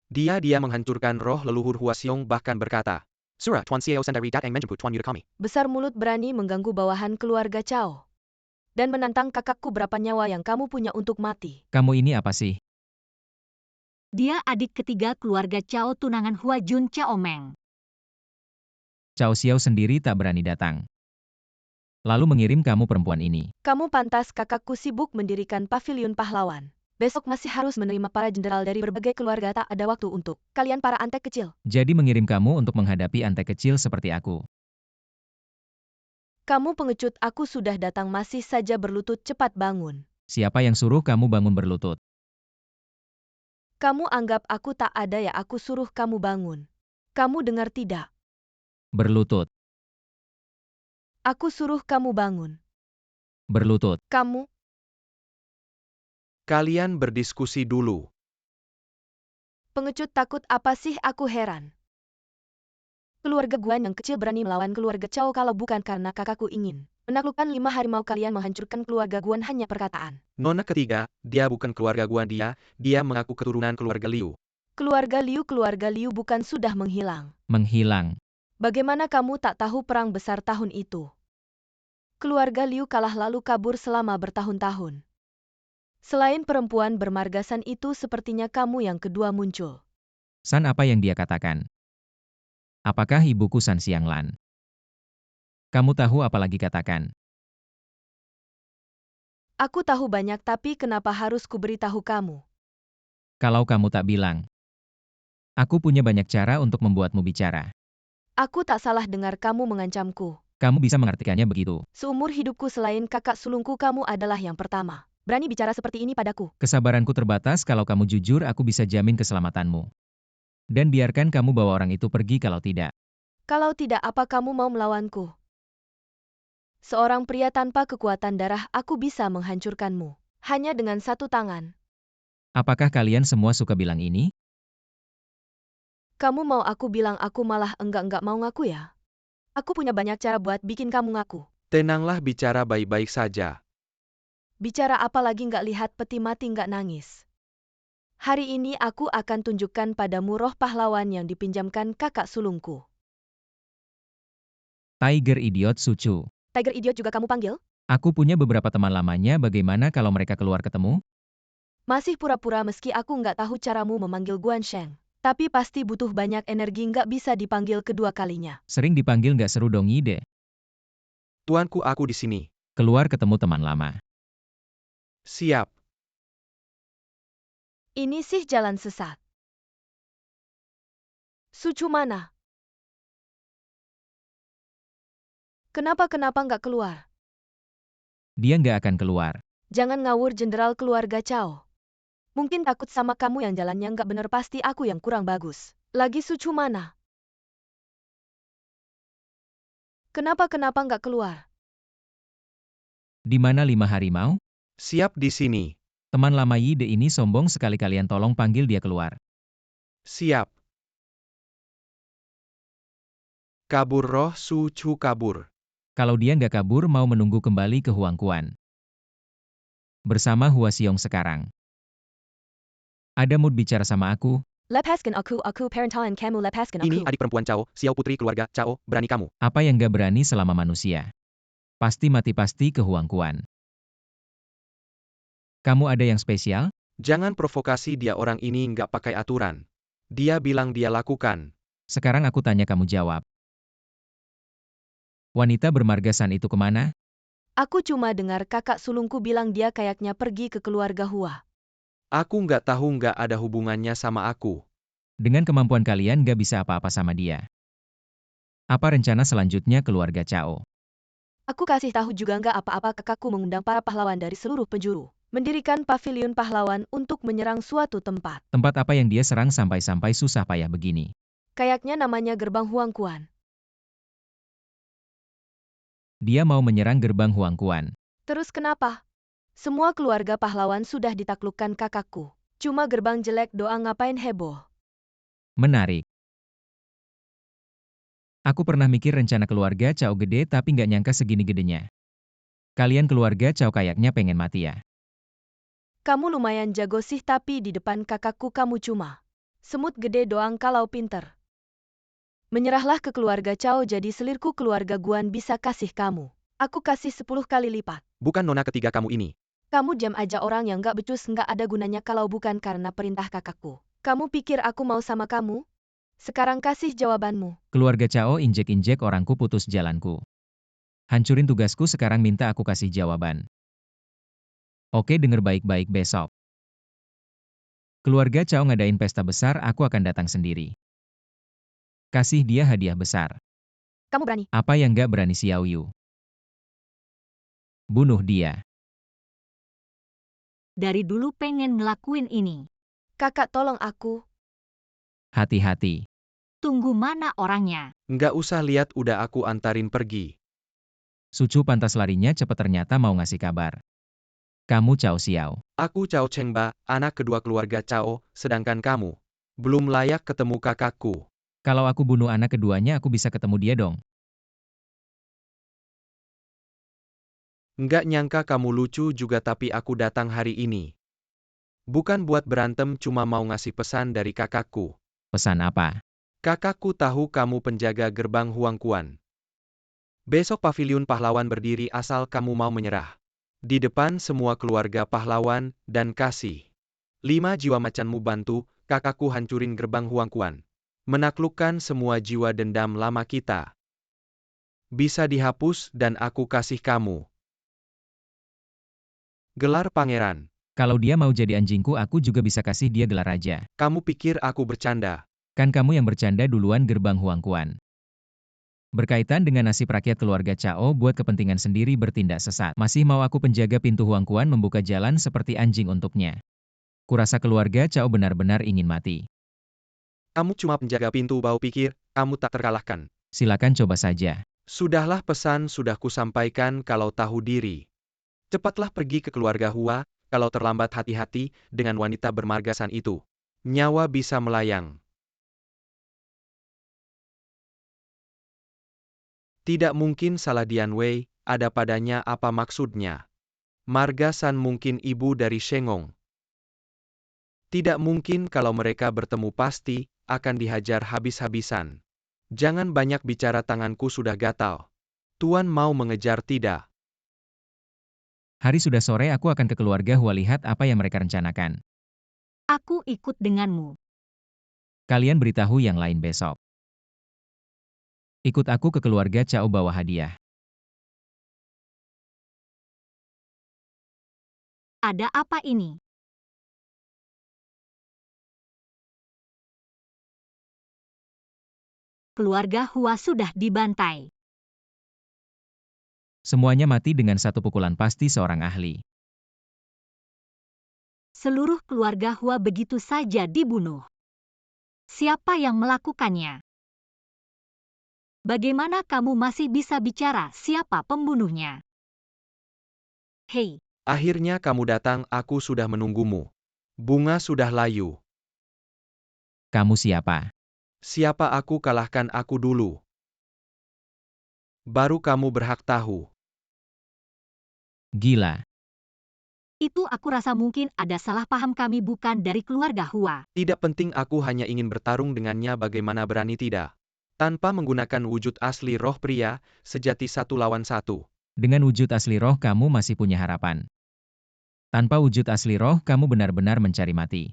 Dia menghancurkan roh leluhur Hua Xiong, bahkan berkata, Surah Tuan Xiao sendiri datang menjemput Tuan Yuda kami. Besar mulut berani mengganggu bawahan keluarga Cao. Dan menantang kakakku, berapa nyawa yang kamu punya untuk mati. Kamu ini apa sih? Dia adik ketiga keluarga Cao, tunangan Hua Jun Chaomeng. Cao Xiao sendiri tak berani datang. Lalu mengirim kamu perempuan ini. Kamu pantas, kakakku sibuk mendirikan pavilion pahlawan. Besok masih harus menerima para jenderal dari berbagai keluarga, tak ada waktu untuk kalian para antek kecil. Jadi mengirim kamu untuk menghadapi antek kecil seperti aku. Kamu pengecut, aku sudah datang masih saja berlutut, cepat bangun. Siapa yang suruh kamu bangun berlutut? Kamu anggap aku tak ada ya, aku suruh kamu bangun. Kamu dengar tidak? Berlutut. Aku suruh kamu bangun. Berlutut. Kamu, Kalian berdiskusi dulu. pengecut takut apa sih, aku heran. Keluarga Guan yang kecil berani melawan keluarga Cao, kalau bukan karena kakakku ingin menaklukkan 5 harimau, kalian menghancurkan keluarga Guan hanya perkataan. Nona ketiga, dia bukan keluarga Guan, dia mengaku keturunan keluarga Liu. Keluarga Liu bukan sudah menghilang. Menghilang. Bagaimana kamu tak tahu perang besar tahun itu? Keluarga Liu kalah lalu kabur selama bertahun-tahun. Selain perempuan bermargasan itu, sepertinya kamu yang kedua muncul. San, apa yang dia katakan? Apakah ibuku San Xianglan? Kamu tahu apa lagi katakan? Aku tahu banyak, tapi kenapa harus kuberitahu kamu? Kalau kamu tak bilang. Aku punya banyak cara untuk membuatmu bicara. Aku tak salah dengar kamu mengancamku. Kamu bisa mengartikannya begitu. Seumur hidupku selain kakak sulungku, kamu adalah yang pertama berani bicara seperti ini padaku. Kesabaranku terbatas, kalau kamu jujur aku bisa jamin keselamatanmu. Dan biarkan kamu bawa orang itu pergi kalau tidak. Kalau tidak, apa kamu mau melawanku? Seorang pria tanpa kekuatan darah, aku bisa menghancurkanmu. Hanya dengan satu tangan. Apakah kalian semua suka bilang ini? Kamu mau aku bilang aku malah enggak mau ngaku ya? Aku punya banyak cara buat bikin kamu ngaku. Tenanglah, bicara baik-baik saja. Bicara apa lagi, nggak lihat peti mati nggak nangis. Hari ini aku akan tunjukkan padamu roh pahlawan yang dipinjamkan kakak sulungku. Tiger idiot Sucu. Tiger idiot juga kamu panggil? Aku punya beberapa teman lamanya, bagaimana kalau mereka keluar ketemu? Masih pura-pura, meski aku nggak tahu caramu memanggil Guan Sheng. Tapi pasti butuh banyak energi, nggak bisa dipanggil kedua kalinya. Sering dipanggil nggak seru dong, ide. Tuanku, aku di sini. Keluar ketemu teman lama. Siap. Ini sih jalan sesat. Sucu mana? Kenapa nggak keluar? Dia nggak akan keluar. Jangan ngawur, jenderal keluarga Cao. Mungkin takut sama kamu yang jalannya nggak bener, pasti aku yang kurang bagus. Lagi Sucu mana? Kenapa nggak keluar? Di mana 5 harimau? Siap di sini. Teman lama Yide ini sombong sekali, kalian tolong panggil dia keluar. Siap. Kabur roh Sucu kabur. Kalau dia nggak kabur mau menunggu kembali ke Huangquan. Bersama Hua Xiong sekarang. Ada mood bicara sama aku? Lepaskan aku perintahan kamu, lepaskan aku. Ini adik perempuan Cao, Xiao putri keluarga Cao, berani kamu. Apa yang nggak berani selama manusia? Pasti mati ke Huangquan. Kamu ada yang spesial? Jangan provokasi dia, orang ini nggak pakai aturan. Dia bilang dia lakukan. Sekarang aku tanya kamu jawab. Wanita bermarga San itu kemana? Aku cuma dengar kakak sulungku bilang dia kayaknya pergi ke keluarga Hua. Aku nggak tahu, nggak ada hubungannya sama aku. Dengan kemampuan kalian nggak bisa apa-apa sama dia. Apa rencana selanjutnya keluarga Cao? Aku kasih tahu juga nggak apa-apa, kakakku mengundang para pahlawan dari seluruh penjuru. Mendirikan pavilion pahlawan untuk menyerang suatu tempat. Tempat apa yang dia serang sampai-sampai susah payah begini? Kayaknya namanya Gerbang Huangquan. Dia mau menyerang gerbang Huangquan. Terus kenapa? Semua keluarga pahlawan sudah ditaklukkan kakakku. Cuma gerbang jelek doang, ngapain heboh? Menarik. Aku pernah mikir rencana keluarga Cao gede tapi nggak nyangka segini gedenya. Kalian keluarga Cao kayaknya pengen mati ya. Kamu lumayan jago sih, tapi di depan kakakku kamu cuma semut gede doang kalau pinter. Menyerahlah ke keluarga Cao, jadi selirku keluarga Guan bisa kasih kamu. Aku kasih 10 kali lipat. Bukan nona ketiga kamu ini. Kamu diam aja, orang yang gak becus nggak ada gunanya kalau bukan karena perintah kakakku. Kamu pikir aku mau sama kamu? Sekarang kasih jawabanmu. Keluarga Cao injek-injek orangku, putus jalanku. Hancurin tugasku, sekarang minta aku kasih jawaban. Oke, denger baik-baik besok. Keluarga Cao ngadain pesta besar, aku akan datang sendiri. Kasih dia hadiah besar. Kamu berani? Apa yang gak berani Xiao Yu? Bunuh dia. Dari dulu pengen ngelakuin ini. Kakak tolong aku. Hati-hati. Tunggu, mana orangnya? Nggak usah lihat, udah aku antarin pergi. Sucu pantas larinya cepet, ternyata mau ngasih kabar. Kamu Cao Xiao. Aku Cao Chengba, anak kedua keluarga Cao, sedangkan kamu belum layak ketemu kakakku. Kalau aku bunuh anak keduanya, aku bisa ketemu dia dong. Nggak nyangka kamu lucu juga, tapi aku datang hari ini bukan buat berantem, cuma mau ngasih pesan dari kakakku. Pesan apa? Kakakku tahu kamu penjaga gerbang Huangquan. Besok pavilion pahlawan berdiri asal kamu mau menyerah. Di depan semua keluarga pahlawan, dan kasih 5 jiwa macanmu bantu kakakku hancurin gerbang Huangquan. Menaklukkan semua jiwa dendam lama kita. Bisa dihapus dan aku kasih kamu gelar pangeran. Kalau dia mau jadi anjingku, aku juga bisa kasih dia gelar raja. Kamu pikir aku bercanda? Kan kamu yang bercanda duluan, gerbang Huangquan. Berkaitan dengan nasib rakyat keluarga Cao, buat kepentingan sendiri bertindak sesat. Masih mau aku penjaga pintu Huangquan membuka jalan seperti anjing untuknya. Kurasa keluarga Cao benar-benar ingin mati. Kamu cuma penjaga pintu, bau pikir kamu tak terkalahkan. Silakan coba saja. Sudahlah, pesan sudah kusampaikan, kalau tahu diri. Cepatlah pergi ke keluarga Hua, kalau terlambat hati-hati dengan wanita bermarga San itu. Nyawa bisa melayang. Tidak mungkin salah Dian Wei, ada padanya apa maksudnya? Marga San mungkin ibu dari Shengong. Tidak mungkin, kalau mereka bertemu pasti akan dihajar habis-habisan. Jangan banyak bicara, tanganku sudah gatal. Tuan mau mengejar tidak? Hari sudah sore, aku akan ke keluarga Hua, lihat apa yang mereka rencanakan. Aku ikut denganmu. Kalian beritahu yang lain besok. Ikut aku ke keluarga Cao, bawa hadiah. Ada apa ini? Keluarga Hua sudah dibantai. Semuanya mati dengan satu pukulan, pasti seorang ahli. Seluruh keluarga Hua begitu saja dibunuh. Siapa yang melakukannya? Bagaimana kamu masih bisa bicara siapa pembunuhnya? Hei, Akhirnya kamu datang, aku sudah menunggumu. Bunga sudah layu. Kamu siapa? Siapa aku, kalahkan aku dulu. Baru kamu berhak tahu. Gila. itu aku rasa mungkin ada salah paham kami bukan dari keluarga Hua. Tidak penting, aku hanya ingin bertarung dengannya, bagaimana berani tidak. Tanpa menggunakan wujud asli roh pria, sejati 1 lawan 1. Dengan wujud asli roh kamu masih punya harapan. Tanpa wujud asli roh kamu benar-benar mencari mati.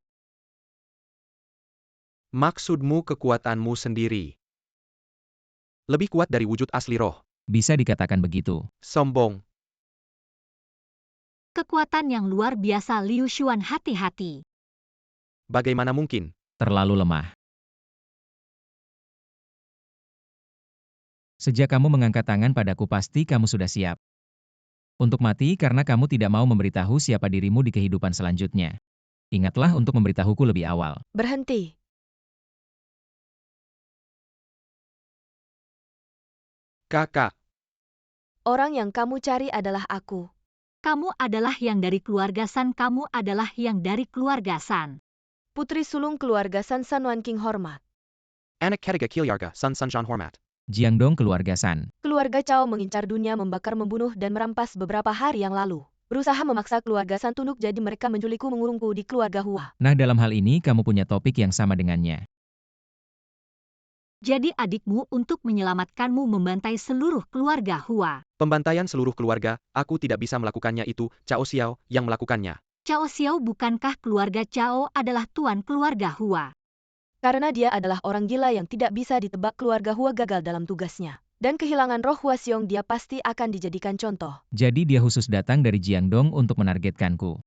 Maksudmu kekuatanmu sendiri. Lebih kuat dari wujud asli roh. Bisa dikatakan begitu. Sombong. Kekuatan yang luar biasa Liu Xuan, hati-hati. Bagaimana mungkin? Terlalu lemah. Sejak kamu mengangkat tangan padaku pasti kamu sudah siap. Untuk mati karena kamu tidak mau memberitahu siapa dirimu di kehidupan selanjutnya. Ingatlah untuk memberitahuku lebih awal. Berhenti. Kakak. Orang yang kamu cari adalah aku. Kamu adalah yang dari keluarga San, kamu adalah yang dari keluarga San. Putri sulung keluarga San Sanuan King hormat. Anak ketiga Kilyarga, Sun Sunjan Hormat. Jiangdong keluarga San. Keluarga Cao mengincar dunia, membakar, membunuh, dan merampas beberapa hari yang lalu. Berusaha memaksa keluarga San tunduk, jadi mereka menculikku, mengurungku di keluarga Hua. Nah, dalam hal ini kamu punya topik yang sama dengannya. Jadi adikmu untuk menyelamatkanmu membantai seluruh keluarga Hua. Pembantaian seluruh keluarga, aku tidak bisa melakukannya, itu Cao Xiao yang melakukannya. Cao Xiao, bukankah keluarga Cao adalah tuan keluarga Hua? Karena dia adalah orang gila yang tidak bisa ditebak, keluarga Hua gagal dalam tugasnya. Dan kehilangan roh Hua Xiong, dia pasti akan dijadikan contoh. Jadi dia khusus datang dari Jiangdong untuk menargetkanku.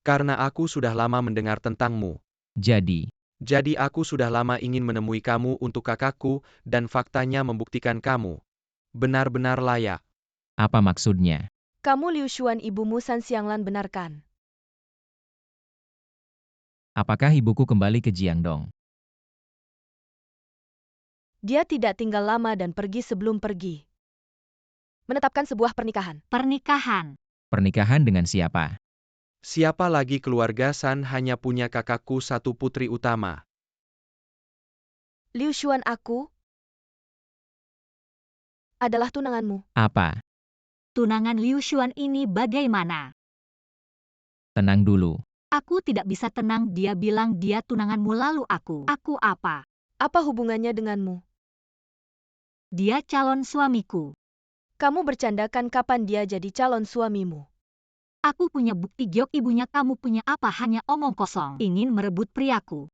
Karena aku sudah lama mendengar tentangmu. Jadi aku sudah lama ingin menemui kamu untuk kakakku, dan faktanya membuktikan kamu benar-benar layak. apa maksudnya? Kamu Liu Xuan, ibumu San Xianglan, benarkan? Apakah ibuku kembali ke Jiangdong? Dia tidak tinggal lama dan pergi sebelum pergi. Menetapkan sebuah pernikahan. Pernikahan. Pernikahan dengan siapa? Siapa lagi, keluarga San hanya punya kakakku satu, putri utama. Liu Xuan, aku adalah tunanganmu. Apa? Tunangan Liu Xuan ini bagaimana? Tenang dulu. Aku tidak bisa tenang, dia bilang dia tunanganmu, lalu aku apa? Apa hubungannya denganmu? Dia calon suamiku. Kamu bercandakan, kapan dia jadi calon suamimu? Aku punya bukti, giok ibunya. Kamu punya apa? Hanya omong kosong. Ingin merebut priaku.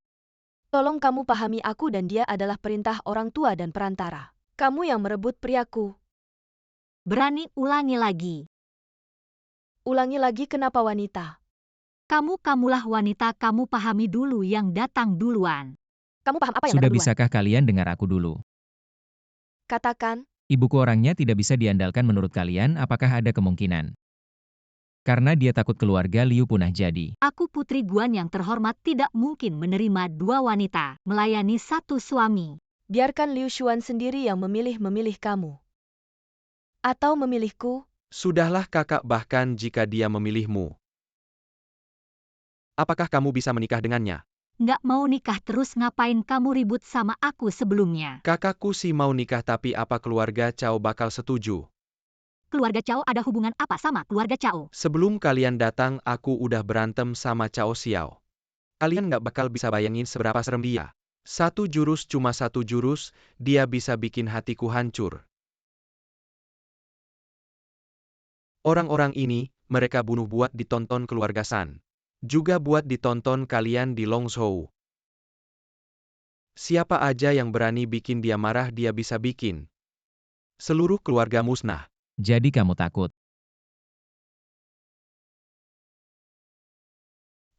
Tolong kamu pahami, aku dan dia adalah perintah orang tua dan perantara. Kamu yang merebut priaku. Berani ulangi lagi. Ulangi lagi, kenapa wanita? Kamulah wanita, kamu pahami dulu yang datang duluan. Kamu paham apa yang Sudah datang duluan? bisakah kalian dengar aku dulu? Katakan. Ibuku orangnya tidak bisa diandalkan menurut kalian, apakah ada kemungkinan? Karena dia takut keluarga Liu punah jadi. Aku putri Guan yang terhormat, tidak mungkin menerima dua wanita, melayani satu suami. Biarkan Liu Xuan sendiri yang memilih kamu. Atau memilihku. Sudahlah kakak, bahkan jika dia memilihmu, apakah kamu bisa menikah dengannya? Nggak mau nikah, terus ngapain kamu ribut sama aku sebelumnya? Kakakku sih mau nikah, tapi apa keluarga Cao bakal setuju? Keluarga Cao ada hubungan apa sama keluarga Cao? Sebelum kalian datang, aku udah berantem sama Cao Xiao. Kalian nggak bakal bisa bayangin seberapa serem dia. Cuma satu jurus, dia bisa bikin hatiku hancur. Orang-orang ini, mereka bunuh buat ditonton keluarga San. Juga buat ditonton kalian di Longzhou. Siapa aja yang berani bikin dia marah, dia bisa bikin seluruh keluarga musnah. Jadi kamu takut?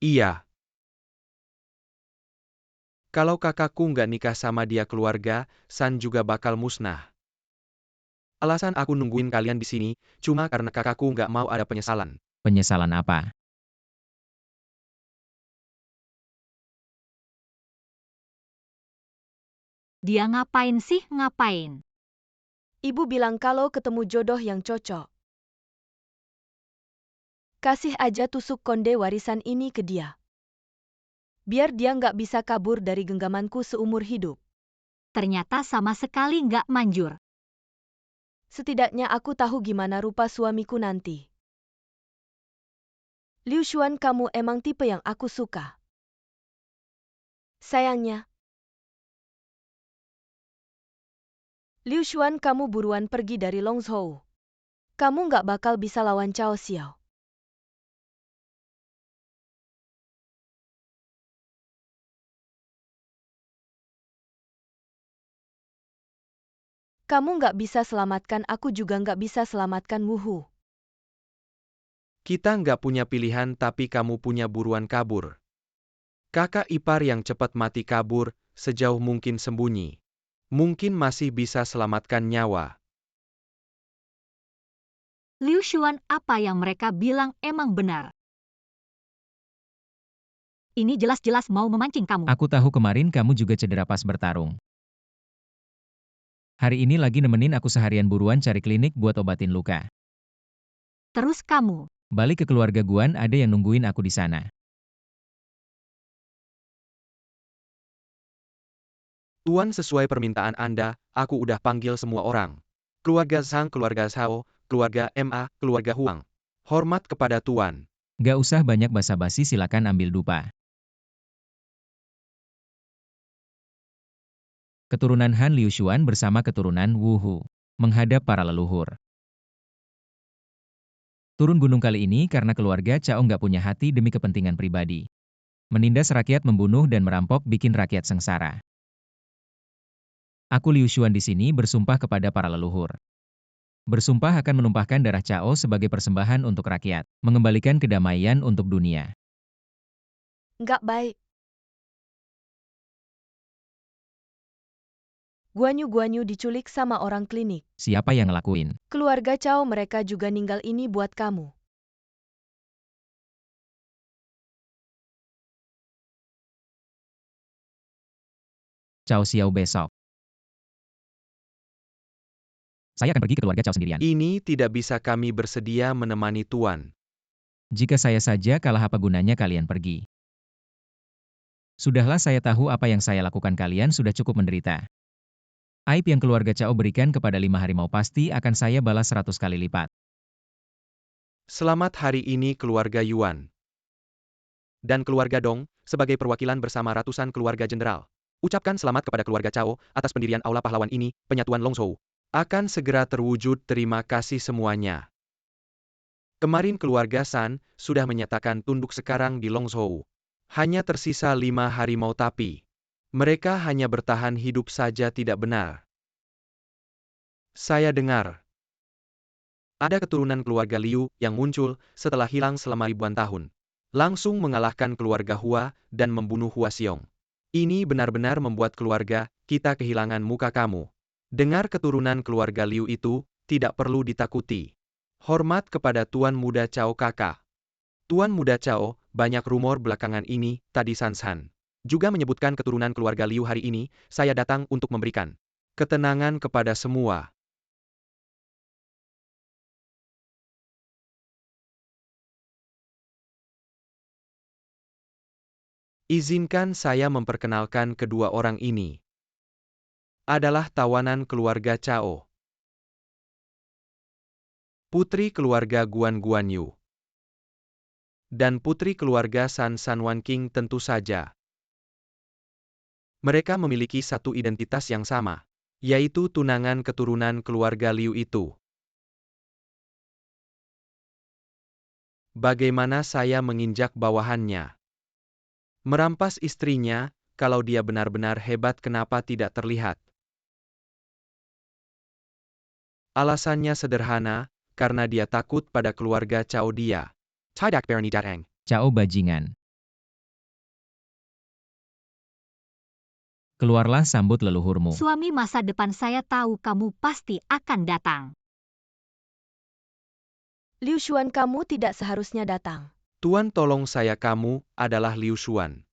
Iya. Kalau kakakku nggak nikah sama dia, keluarga San juga bakal musnah. Alasan aku nungguin kalian di sini, cuma karena kakakku nggak mau ada penyesalan. Penyesalan apa? Dia ngapain sih, ngapain? Ibu bilang kalau ketemu jodoh yang cocok. Kasih aja tusuk konde warisan ini ke dia. Biar dia nggak bisa kabur dari genggamanku seumur hidup. Ternyata sama sekali nggak manjur. Setidaknya aku tahu gimana rupa suamiku nanti. Liu Xuan, kamu emang tipe yang aku suka. Sayangnya, Liu Xuan, kamu buruan pergi dari Longzhou. Kamu nggak bakal bisa lawan Cao Xiao. Kamu nggak bisa selamatkan aku juga nggak bisa selamatkan Wuhu. Kita nggak punya pilihan tapi kamu punya buruan kabur. Kakak ipar yang cepat mati kabur, sejauh mungkin sembunyi. Mungkin masih bisa selamatkan nyawa. Liu Xuan, apa yang mereka bilang emang benar. Ini jelas-jelas mau memancing kamu. Aku tahu kemarin kamu juga cedera pas bertarung. Hari ini lagi nemenin aku seharian buruan cari klinik buat obatin luka. Terus kamu, Balik ke keluarga Guan, ada yang nungguin aku di sana. Tuan, sesuai permintaan Anda, aku udah panggil semua orang. Keluarga Zhang, keluarga Zhao, keluarga Ma, keluarga Huang. Hormat kepada Tuan. Gak usah banyak basa-basi, silakan ambil dupa. Keturunan Han Liu Xuan bersama keturunan Wu Hu menghadap para leluhur. Turun gunung kali ini karena keluarga Cao nggak punya hati demi kepentingan pribadi. Menindas rakyat, membunuh dan merampok bikin rakyat sengsara. Aku Liu Xuan di sini bersumpah kepada para leluhur. Bersumpah akan menumpahkan darah Cao sebagai persembahan untuk rakyat, mengembalikan kedamaian untuk dunia. Nggak baik. Guanyu diculik sama orang klinik. Siapa yang ngelakuin? Keluarga Cao, mereka juga ninggal ini buat kamu. Cao Xiao besok. Saya akan pergi ke keluarga Cao sendirian. Ini tidak bisa, kami bersedia menemani Tuan. Jika saya saja kalah, apa gunanya kalian pergi? Sudahlah, saya tahu apa yang saya lakukan, kalian sudah cukup menderita. Aib yang keluarga Cao berikan kepada 5 harimau pasti akan saya balas 100 kali lipat. Selamat hari ini keluarga Yuan. Dan keluarga Dong, sebagai perwakilan bersama ratusan keluarga jenderal. Ucapkan selamat kepada keluarga Cao atas pendirian Aula Pahlawan ini, penyatuan Longzhou. Akan segera terwujud, terima kasih semuanya. Kemarin keluarga San sudah menyatakan tunduk sekarang di Longzhou. Hanya tersisa 5 harimau tapi mereka hanya bertahan hidup saja, tidak benar. Saya dengar ada keturunan keluarga Liu yang muncul setelah hilang selama ribuan tahun. Langsung mengalahkan keluarga Hua dan membunuh Hua Xiong. Ini benar-benar membuat keluarga kita kehilangan muka kamu. Dengar keturunan keluarga Liu itu tidak perlu ditakuti. Hormat kepada Tuan Muda Cao kakak. Tuan Muda Cao, banyak rumor belakangan ini, tadi San juga menyebutkan keturunan keluarga Liu. Hari ini, saya datang untuk memberikan ketenangan kepada semua. Izinkan saya memperkenalkan kedua orang ini. Adalah tawanan keluarga Cao. Putri keluarga Guanyu. Dan putri keluarga San Wan King tentu saja. Mereka memiliki satu identitas yang sama, yaitu tunangan keturunan keluarga Liu itu. Bagaimana saya menginjak bawahannya? Merampas istrinya, kalau dia benar-benar hebat kenapa tidak terlihat? Alasannya sederhana, karena dia takut pada keluarga Cao dia. Tidak berani datang. Cao bajingan. Keluarlah, sambut leluhurmu. suami masa depan, saya tahu kamu pasti akan datang. Liu Xuan, kamu tidak seharusnya datang. Tuan, tolong saya, kamu adalah Liu Xuan.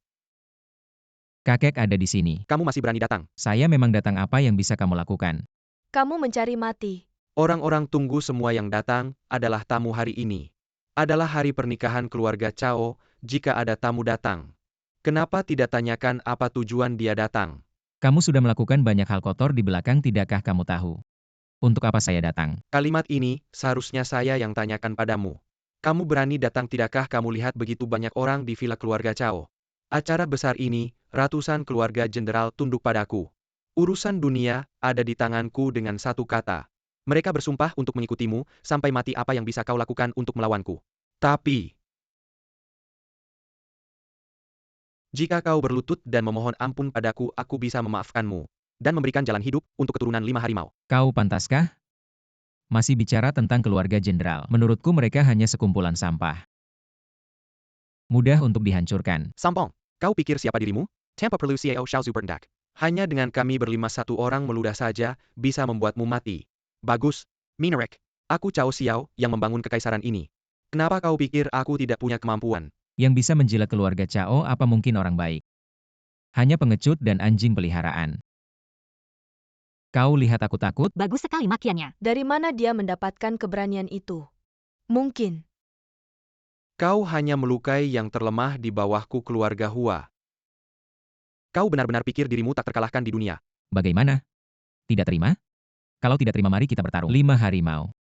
Kakek ada di sini. Kamu masih berani datang. Saya memang datang, apa yang bisa kamu lakukan? Kamu mencari mati. Orang-orang tunggu semua yang datang adalah tamu hari ini. Adalah hari pernikahan keluarga Chao, jika ada tamu datang. Kenapa tidak tanyakan apa tujuan dia datang? Kamu sudah melakukan banyak hal kotor di belakang, tidakkah kamu tahu? Untuk apa saya datang? Kalimat ini, seharusnya saya yang tanyakan padamu. Kamu berani datang, tidakkah kamu lihat begitu banyak orang di villa keluarga Chao? Acara besar ini, ratusan keluarga jenderal tunduk padaku. Urusan dunia, ada di tanganku dengan satu kata. Mereka bersumpah untuk mengikutimu, sampai mati. Apa yang bisa kau lakukan untuk melawanku? Tapi, jika kau berlutut dan memohon ampun padaku, aku bisa memaafkanmu. Dan memberikan jalan hidup untuk keturunan 5 harimau. Kau pantaskah? Masih bicara tentang keluarga jenderal. Menurutku mereka hanya sekumpulan sampah. Mudah untuk dihancurkan. Sampong, kau pikir siapa dirimu? Tanpa perlu CEO Xiao Zubernak. Hanya dengan kami berlima, satu orang meludah saja, bisa membuatmu mati. Bagus, Minarek. Aku Cao Xiao, yang membangun kekaisaran ini. Kenapa kau pikir aku tidak punya kemampuan? Yang bisa menjilat keluarga Chao apa mungkin orang baik? Hanya pengecut dan anjing peliharaan. Kau lihat aku takut? Bagus sekali makiannya. Dari mana dia mendapatkan keberanian itu? Mungkin. Kau hanya melukai yang terlemah di bawahku, keluarga Hua. Kau benar-benar pikir dirimu tak terkalahkan di dunia. Bagaimana? Tidak terima? Kalau tidak terima, mari kita bertarung. 5 harimau.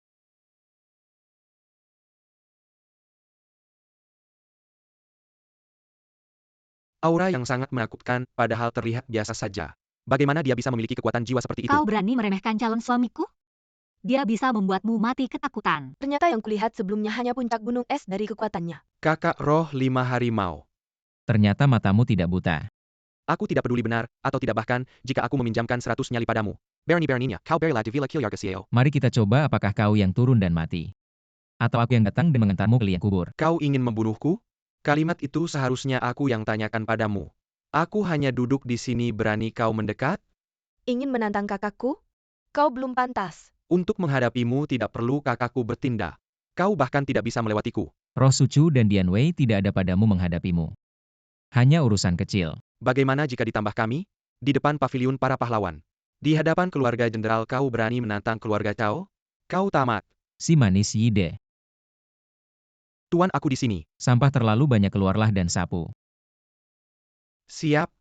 Aura yang sangat menakutkan, padahal terlihat biasa saja. Bagaimana dia bisa memiliki kekuatan jiwa seperti itu? Kau berani meremehkan calon suamiku? Dia bisa membuatmu mati ketakutan. Ternyata yang kulihat sebelumnya hanya puncak gunung es dari kekuatannya. Kakak roh 5 harimau. Ternyata matamu tidak buta. Aku tidak peduli benar, atau tidak, bahkan, jika aku meminjamkan 100 nyali padamu. Berani-beraninya, kau berilah di Villa Kilyarga. Mari kita coba, apakah kau yang turun dan mati? Atau aku yang datang dan mengantarmu ke liang kubur? Kau ingin membunuhku? Kalimat itu seharusnya aku yang tanyakan padamu. Aku hanya duduk di sini, berani kau mendekat? Ingin menantang kakakku? Kau belum pantas. Untuk menghadapimu tidak perlu kakakku bertindak. Kau bahkan tidak bisa melewatiku. Roh Sucu dan Dian Wei tidak ada padamu menghadapimu. Hanya urusan kecil. Bagaimana jika ditambah kami? Di depan paviliun para pahlawan. Di hadapan keluarga jenderal kau berani menantang keluarga Chao? Kau tamat. Si manis Yide. Tuan, aku di sini. Sampah terlalu banyak, keluarlah dan sapu. Siap.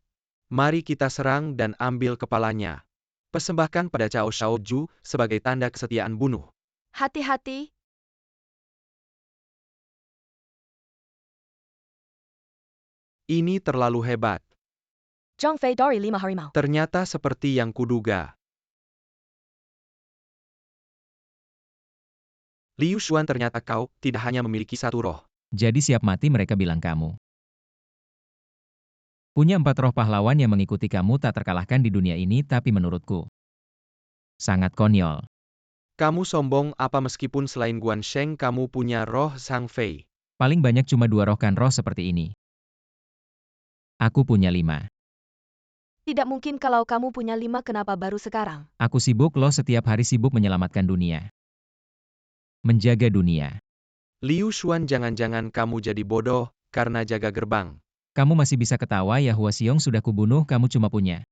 Mari kita serang dan ambil kepalanya. Persembahkan pada Cao Shaoju sebagai tanda kesetiaan bunuh. Hati-hati. Ini terlalu hebat. Zhang Fei dari 5 harimau. Ternyata seperti yang kuduga. Liu Xuan, ternyata kau tidak hanya memiliki satu roh. Jadi siap mati, mereka bilang kamu. Punya 4 roh pahlawan yang mengikuti kamu, tak terkalahkan di dunia ini, tapi menurutku sangat konyol. Kamu sombong apa? Meskipun selain Guan Sheng kamu punya roh Zhang Fei? Paling banyak cuma 2 roh, kan roh seperti ini. Aku punya 5. Tidak mungkin kalau kamu punya 5, kenapa baru sekarang? Aku sibuk loh, setiap hari sibuk menyelamatkan dunia. Menjaga dunia. Liu Xuan, jangan-jangan kamu jadi bodoh karena jaga gerbang. Kamu masih bisa ketawa ya? Hua Xiong sudah kubunuh, kamu cuma punya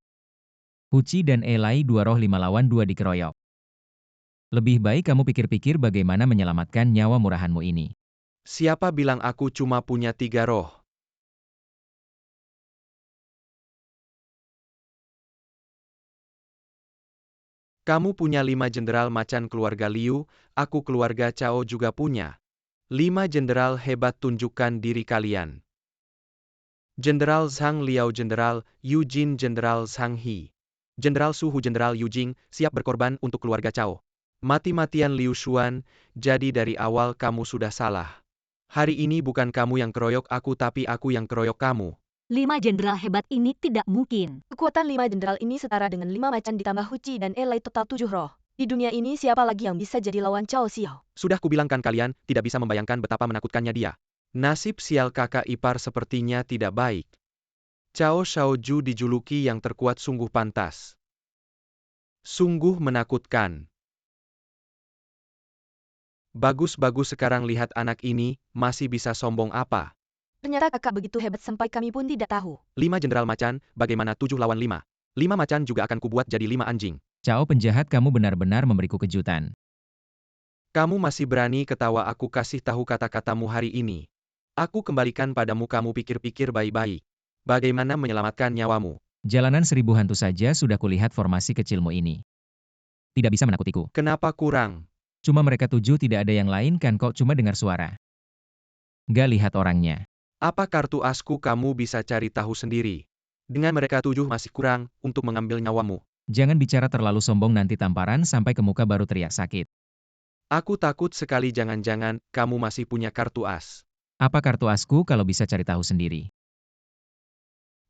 Huci dan Elai, 2 roh 5 lawan 2 dikeroyok. Lebih baik kamu pikir-pikir bagaimana menyelamatkan nyawa murahanmu ini. Siapa bilang aku cuma punya 3 roh? Kamu punya 5 jenderal macan keluarga Liu, aku keluarga Chao juga punya 5 jenderal hebat, tunjukkan diri kalian. Jenderal Zhang Liao, Jenderal Yu Jin, Jenderal Zhang He, Jenderal Su Hu, Jenderal Yu Jing, siap berkorban untuk keluarga Chao. Mati-matian Liu Xuan, jadi dari awal kamu sudah salah. Hari ini bukan kamu yang keroyok aku, tapi aku yang keroyok kamu. 5 jenderal hebat ini tidak mungkin. Kekuatan 5 jenderal ini setara dengan 5 macan ditambah Huci dan Elai, total 7 roh. Di dunia ini siapa lagi yang bisa jadi lawan Cao Xiao? Sudah kubilangkan kalian, tidak bisa membayangkan betapa menakutkannya dia. Nasib sial kakak ipar sepertinya tidak baik. Cao Shaoju dijuluki yang terkuat, sungguh pantas. Sungguh menakutkan. Bagus-bagus, sekarang lihat anak ini, masih bisa sombong apa? Ternyata kakak begitu hebat sampai kami pun tidak tahu. 5 Jenderal Macan, bagaimana 7 lawan 5? 5 macan juga akan kubuat jadi 5 anjing. Cao penjahat, kamu benar-benar memberiku kejutan. Kamu masih berani ketawa, aku kasih tahu kata-katamu hari ini. Aku kembalikan padamu, kamu pikir-pikir baik-baik. Bagaimana menyelamatkan nyawamu? Jalanan 1000 hantu saja sudah kulihat formasi kecilmu ini. Tidak bisa menakutiku. Kenapa kurang? Cuma mereka 7, tidak ada yang lain kan, kok cuma dengar suara. Gak lihat orangnya. Apa kartu asku kamu bisa cari tahu sendiri. Dengan mereka 7 masih kurang untuk mengambil nyawamu. Jangan bicara terlalu sombong, nanti tamparan sampai ke muka baru teriak sakit. Aku takut sekali, jangan-jangan kamu masih punya kartu as. Apa kartu asku kalau bisa cari tahu sendiri?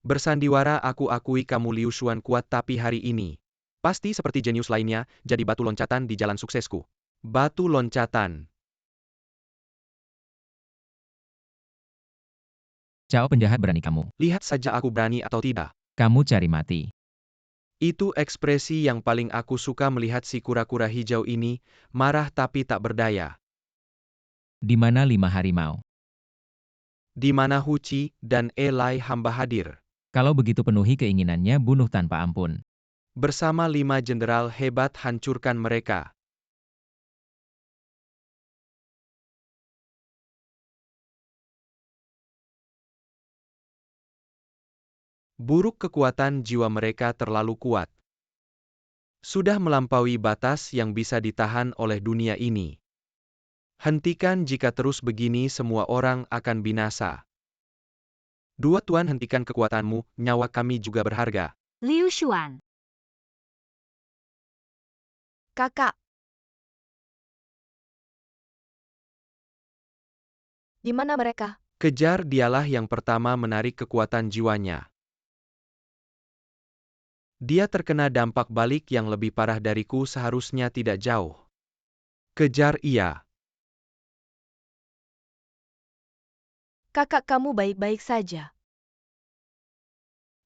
Bersandiwara, aku akui kamu Liu Xuan kuat, tapi hari ini pasti seperti jenius lainnya, jadi batu loncatan di jalan suksesku. Batu loncatan. Cao penjahat, berani kamu. Lihat saja aku berani atau tidak. Kamu cari mati. Itu ekspresi yang paling aku suka melihat si kura-kura hijau ini, marah tapi tak berdaya. Di mana 5 harimau? Di mana Huci dan Elai hamba hadir? Kalau begitu penuhi keinginannya, bunuh tanpa ampun. Bersama 5 jenderal hebat, hancurkan mereka. Buruk, kekuatan jiwa mereka terlalu kuat. Sudah melampaui batas yang bisa ditahan oleh dunia ini. Hentikan, jika terus begini semua orang akan binasa. Dua Tuan, hentikan kekuatanmu, nyawa kami juga berharga. Liu Xuan. Kakak. Di mana mereka? Kejar, dialah yang pertama menarik kekuatan jiwanya. Dia terkena dampak balik yang lebih parah dariku, seharusnya tidak jauh. Kejar ia. Kakak, kamu baik-baik saja.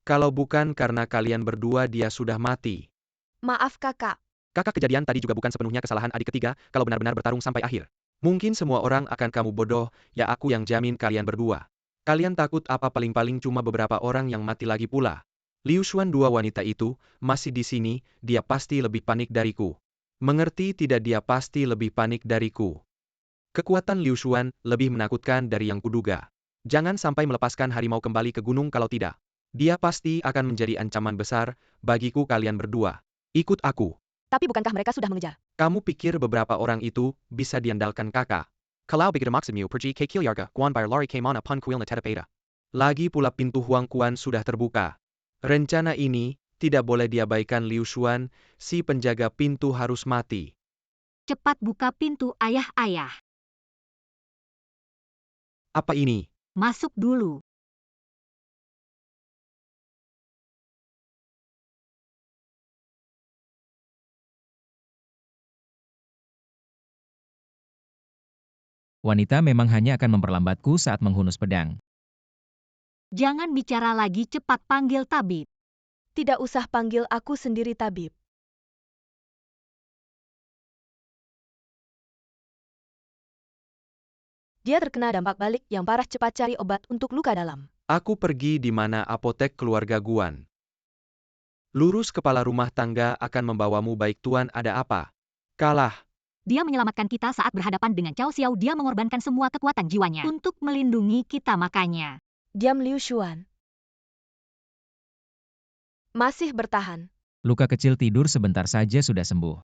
Kalau bukan karena kalian berdua, dia sudah mati. Maaf kakak. Kakak, kejadian tadi juga bukan sepenuhnya kesalahan adik ketiga, kalau benar-benar bertarung sampai akhir. Mungkin semua orang akan kamu bodoh, ya aku yang jamin kalian berdua. Kalian takut apa, paling-paling cuma beberapa orang yang mati lagi pula. Liu Xuan, dua wanita itu masih di sini, dia pasti lebih panik dariku. Mengerti tidak, dia pasti lebih panik dariku. Kekuatan Liu Xuan lebih menakutkan dari yang kuduga. Jangan sampai melepaskan harimau kembali ke gunung, kalau tidak, dia pasti akan menjadi ancaman besar bagiku. Kalian berdua, ikut aku. Tapi bukankah mereka sudah mengejar? Kamu pikir beberapa orang itu bisa diandalkan kakak? Kalau begitu maksudmu pergi ke Kilyarga, Guan Bayar lari ke mana pun kuil na tetapeda. Lagi pula pintu Huang Kuan sudah terbuka. Rencana ini tidak boleh diabaikan. Liu Xuan, si penjaga pintu harus mati. Cepat buka pintu, ayah-ayah. Apa ini? Masuk dulu. Wanita memang hanya akan memperlambatku saat menghunus pedang. Jangan bicara lagi, cepat panggil tabib. Tidak usah panggil, aku sendiri tabib. Dia terkena dampak balik yang parah, cepat cari obat untuk luka dalam. Aku pergi di mana apotek keluarga Guan. Lurus, kepala rumah tangga akan membawamu. Baik Tuan, ada apa? Kalah. Dia menyelamatkan kita saat berhadapan dengan Cao Xiao. Dia mengorbankan semua kekuatan jiwanya untuk melindungi kita, makanya. Diam, Liu Xuan. Masih bertahan. Luka kecil, tidur sebentar saja sudah sembuh.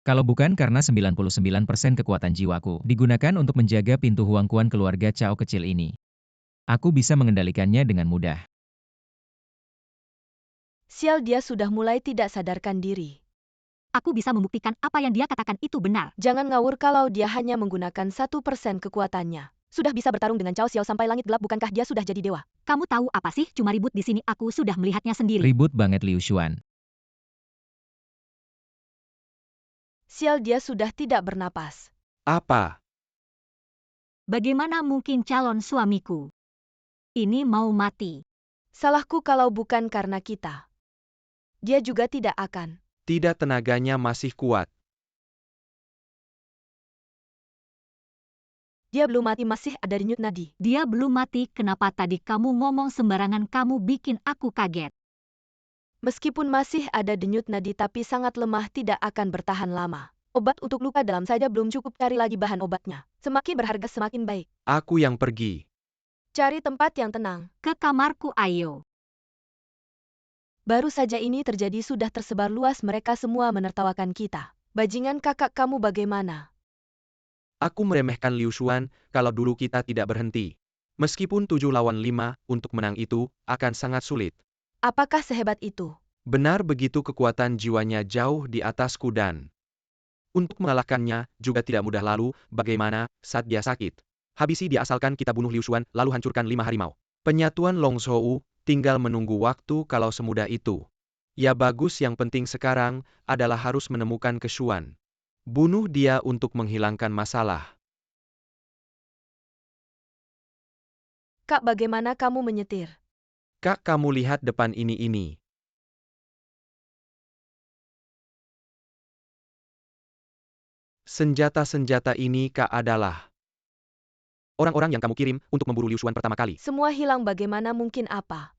Kalau bukan karena 99% kekuatan jiwaku digunakan untuk menjaga pintu Huang Kuan keluarga Cao kecil ini, aku bisa mengendalikannya dengan mudah. Sial, dia sudah mulai tidak sadarkan diri. Aku bisa membuktikan apa yang dia katakan itu benar. Jangan ngawur, kalau dia hanya menggunakan 1% kekuatannya. Sudah bisa bertarung dengan Cao Xiao sampai langit gelap, bukankah dia sudah jadi dewa? Kamu tahu apa sih? Cuma ribut di sini, aku sudah melihatnya sendiri. Ribut banget Liu Xuan. Sial, dia sudah tidak bernapas. Apa? Bagaimana mungkin calon suamiku ini mau mati? Salahku kalau bukan karena kita. Dia juga tidak akan. Tidak, tenaganya masih kuat. Dia belum mati, masih ada denyut nadi. Dia belum mati, kenapa tadi kamu ngomong sembarangan, kamu bikin aku kaget. Meskipun masih ada denyut nadi tapi sangat lemah, tidak akan bertahan lama. Obat untuk luka dalam saja belum cukup, cari lagi bahan obatnya. Semakin berharga semakin baik. Aku yang pergi. Cari tempat yang tenang. Ke kamarku, ayo. Baru saja ini terjadi sudah tersebar luas, mereka semua menertawakan kita. Bajingan kakak kamu bagaimana? Aku meremehkan Liu Xuan kalau dulu kita tidak berhenti. Meskipun 7 lawan 5, untuk menang itu akan sangat sulit. Apakah sehebat itu? Benar begitu, kekuatan jiwanya jauh di atasku dan untuk mengalahkannya juga tidak mudah. Lalu, bagaimana saat dia sakit? Habisi dia, asalkan kita bunuh Liu Xuan lalu hancurkan 5 harimau. Penyatuan Long Zhou tinggal menunggu waktu kalau semudah itu. Ya bagus, yang penting sekarang adalah harus menemukan ke Xuan. Bunuh dia untuk menghilangkan masalah. Kak, bagaimana kamu menyetir? Kak, kamu lihat depan ini. Senjata-senjata ini Kak adalah orang-orang yang kamu kirim untuk memburu Liu Xuan pertama kali. Semua hilang, bagaimana mungkin apa?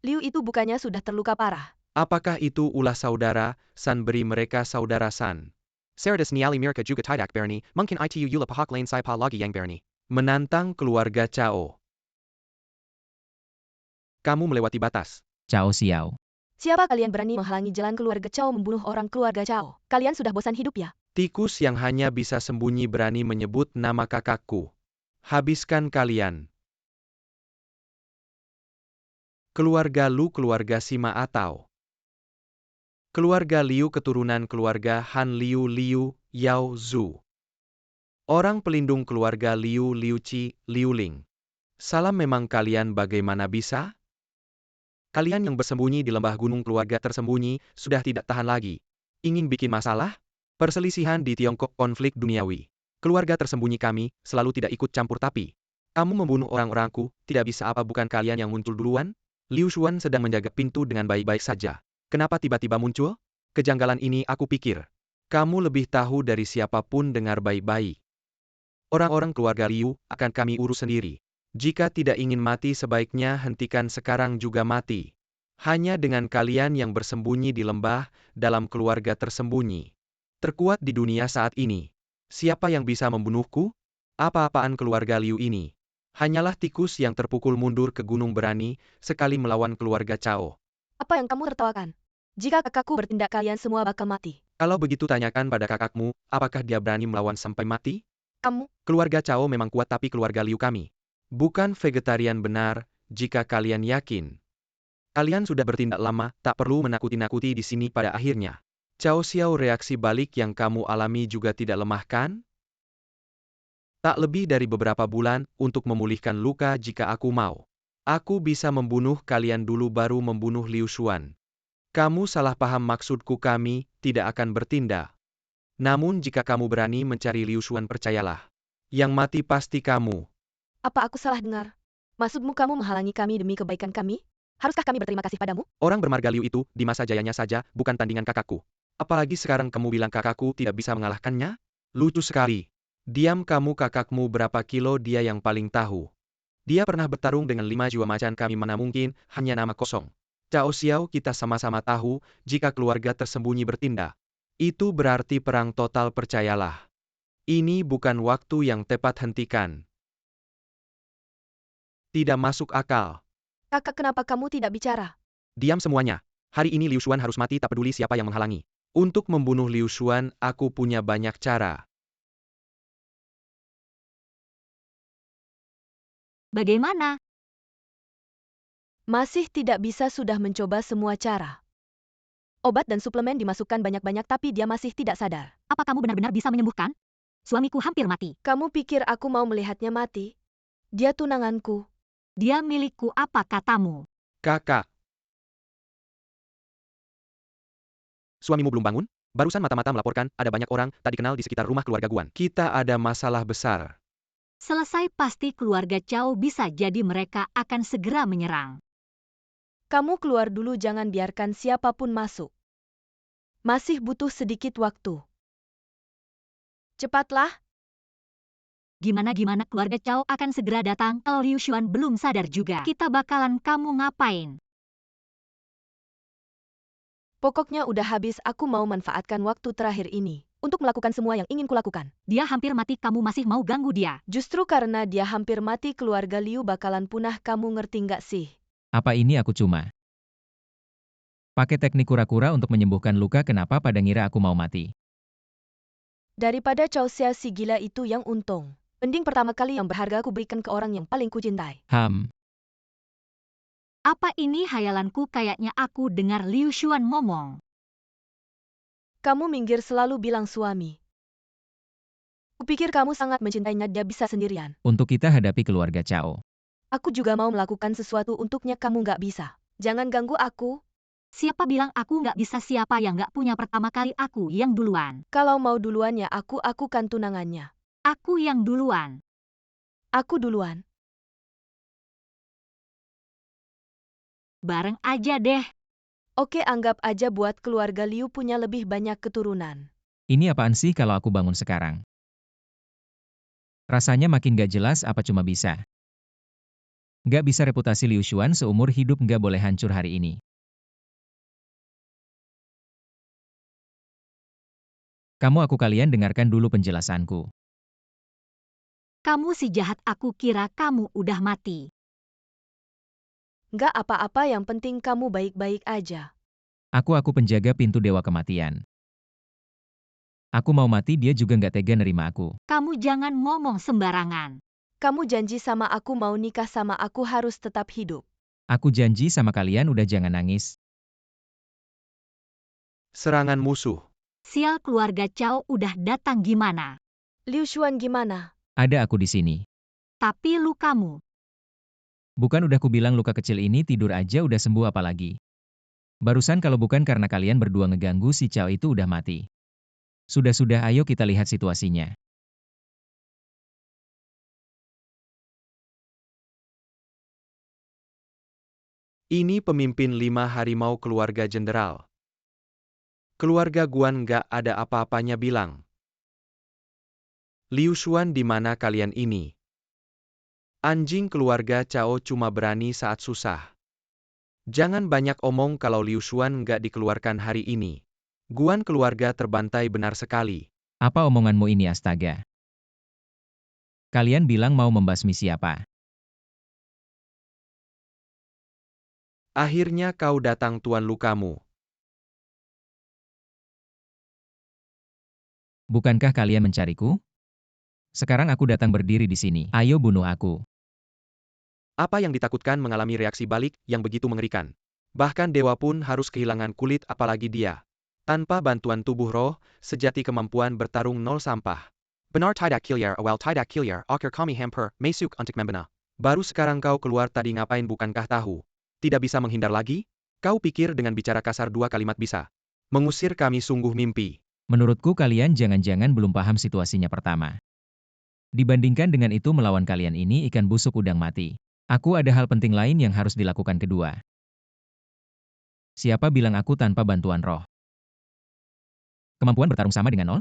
Liu itu bukannya sudah terluka parah. Apakah itu ulah saudara San? Beri mereka saudara San. Saradas niali mirka juga tidak berani, mungkin itu yula pahak lain sai pa lagi yang berani. Menantang keluarga Cao. Kamu melewati batas. Cao Xiao. Siapa kalian berani menghalangi jalan keluarga Cao membunuh orang keluarga Cao? Kalian sudah bosan hidup ya? Tikus yang hanya bisa sembunyi berani menyebut nama kakakku. Habiskan kalian. Keluarga Lu, keluarga Sima atau keluarga Liu, keturunan keluarga Han Liu Yao Zhu. Orang pelindung keluarga Liu Qi, Liu Ling. Salam, memang kalian bagaimana bisa? Kalian yang bersembunyi di lembah gunung, keluarga tersembunyi, sudah tidak tahan lagi. Ingin bikin masalah? Perselisihan di Tiongkok, konflik duniawi. Keluarga tersembunyi kami, selalu tidak ikut campur, tapi kamu membunuh orang-orangku, tidak bisa apa, bukan kalian yang muncul duluan? Liu Xuan sedang menjaga pintu dengan baik-baik saja. Kenapa tiba-tiba muncul? Kejanggalan ini, aku pikir. Kamu lebih tahu dari siapapun, dengar baik-baik. Orang-orang keluarga Liu akan kami urus sendiri. Jika tidak ingin mati, sebaiknya hentikan sekarang juga mati. Hanya dengan kalian yang bersembunyi di lembah, dalam keluarga tersembunyi terkuat di dunia saat ini. Siapa yang bisa membunuhku? Apa-apaan keluarga Liu ini? Hanyalah tikus yang terpukul mundur ke gunung, berani sekali melawan keluarga Cao. Apa yang kamu tertawakan? Jika kakakku bertindak, kalian semua bakal mati. Kalau begitu tanyakan pada kakakmu, apakah dia berani melawan sampai mati? Kamu? Keluarga Cao memang kuat, tapi keluarga Liu kami bukan vegetarian benar. Jika kalian yakin kalian sudah bertindak lama, tak perlu menakuti-nakuti di sini. Pada akhirnya, Cao Xiao, reaksi balik yang kamu alami juga tidak lemah kan? Tak lebih dari beberapa bulan untuk memulihkan luka. Jika aku mau, aku bisa membunuh kalian dulu baru membunuh Liu Xuan. Kamu salah paham maksudku, kami tidak akan bertindak. Namun jika kamu berani mencari Liu Xuan, percayalah, yang mati pasti kamu. Apa aku salah dengar? Maksudmu kamu menghalangi kami demi kebaikan kami? Haruskah kami berterima kasih padamu? Orang bermarga Liu itu, di masa jayanya saja, bukan tandingan kakakku. Apalagi sekarang kamu bilang kakakku tidak bisa mengalahkannya? Lucu sekali. Diam kamu, kakakmu berapa kilo dia yang paling tahu. Dia pernah bertarung dengan 5 jiwa macan kami, mana mungkin hanya nama kosong. Cao Xiao, kita sama-sama tahu, jika keluarga tersembunyi bertindak, itu berarti perang total, percayalah. Ini bukan waktu yang tepat, hentikan. Tidak masuk akal. Kakak, kenapa kamu tidak bicara? Diam semuanya. Hari ini Liu Xuan harus mati, tak peduli siapa yang menghalangi. Untuk membunuh Liu Xuan, aku punya banyak cara. Bagaimana? Masih tidak bisa, sudah mencoba semua cara. Obat dan suplemen dimasukkan banyak-banyak tapi dia masih tidak sadar. Apa kamu benar-benar bisa menyembuhkan? Suamiku hampir mati. Kamu pikir aku mau melihatnya mati? Dia tunanganku. Dia milikku, apa katamu? Kakak. Suamimu belum bangun? Barusan mata-mata melaporkan, ada banyak orang tak dikenal di sekitar rumah keluarga Guan. Kita ada masalah besar. Selesai pasti keluarga Cao bisa jadi mereka akan segera menyerang. Kamu keluar dulu, jangan biarkan siapapun masuk. Masih butuh sedikit waktu. Cepatlah. Gimana-gimana keluarga Chow akan segera datang kalau Liu Xuan belum sadar juga. Kita bakalan kamu ngapain? Pokoknya udah habis, aku mau manfaatkan waktu terakhir ini untuk melakukan semua yang ingin kulakukan. Dia hampir mati, kamu masih mau ganggu dia. Justru karena dia hampir mati, keluarga Liu bakalan punah, kamu ngerti nggak sih? Apa ini aku cuma pakai teknik kura-kura untuk menyembuhkan luka? Kenapa pada ngira aku mau mati? Daripada Chow Xia si gila itu yang untung. Mending pertama kali yang berharga aku berikan ke orang yang paling kucintai. Apa ini hayalanku? Kayaknya aku dengar Liu Xuan ngomong. Kamu minggir, selalu bilang suami. Kupikir kamu sangat mencintainya, dia bisa sendirian. Untuk kita hadapi keluarga Chow. Aku juga mau melakukan sesuatu untuknya, kamu nggak bisa. Jangan ganggu aku. Siapa bilang aku nggak bisa? Siapa yang nggak punya? Pertama kali aku yang duluan. Kalau mau duluan ya aku kan tunangannya. Aku yang duluan. Aku duluan. Bareng aja deh. Oke, anggap aja buat keluarga Liu punya lebih banyak keturunan. Ini apaan sih kalau aku bangun sekarang? Rasanya makin gak jelas. Apa cuma bisa? Gak bisa, reputasi Liu Xuan seumur hidup gak boleh hancur hari ini. Kalian dengarkan dulu penjelasanku. Kamu si jahat, aku kira kamu udah mati. Nggak apa-apa, yang penting kamu baik-baik aja. Aku penjaga pintu dewa kematian. Aku mau mati, dia juga gak tega nerima aku. Kamu jangan ngomong sembarangan. Kamu janji sama aku mau nikah sama aku, harus tetap hidup. Aku janji sama kalian, udah jangan nangis. Serangan musuh. Sial, keluarga Chow udah datang. Gimana? Liu Xuan gimana? Ada aku di sini. Tapi lukamu. Bukan udah kubilang luka kecil ini tidur aja udah sembuh, apalagi. Barusan kalau bukan karena kalian berdua ngeganggu, si Chow itu udah mati. Sudah, ayo kita lihat situasinya. Ini pemimpin 5 harimau keluarga jenderal. Keluarga Guan nggak ada apa-apanya bilang. Liu Xuan, di mana kalian ini? Anjing, keluarga Chow cuma berani saat susah. Jangan banyak omong, kalau Liu Xuan nggak dikeluarkan hari ini. Guan keluarga terbantai benar sekali. Apa omonganmu ini, astaga? Kalian bilang mau membasmi siapa? Akhirnya kau datang, tuan lukamu. Bukankah kalian mencariku? Sekarang aku datang berdiri di sini. Ayo bunuh aku. Apa yang ditakutkan mengalami reaksi balik yang begitu mengerikan. Bahkan dewa pun harus kehilangan kulit, apalagi dia. Tanpa bantuan tubuh roh, sejati kemampuan bertarung nol sampah. Benar tidak kiliar awal tidak kiliar akhir kami hampir masuk untuk membina. Baru sekarang kau keluar, tadi ngapain? Bukankah tahu? Tidak bisa menghindar lagi? Kau pikir dengan bicara kasar 2 kalimat bisa mengusir kami? Sungguh mimpi. Menurutku kalian jangan-jangan belum paham situasinya pertama. Dibandingkan dengan itu, melawan kalian ini ikan busuk udang mati. Aku ada hal penting lain yang harus dilakukan kedua. Siapa bilang aku tanpa bantuan roh? Kemampuan bertarung sama dengan nol?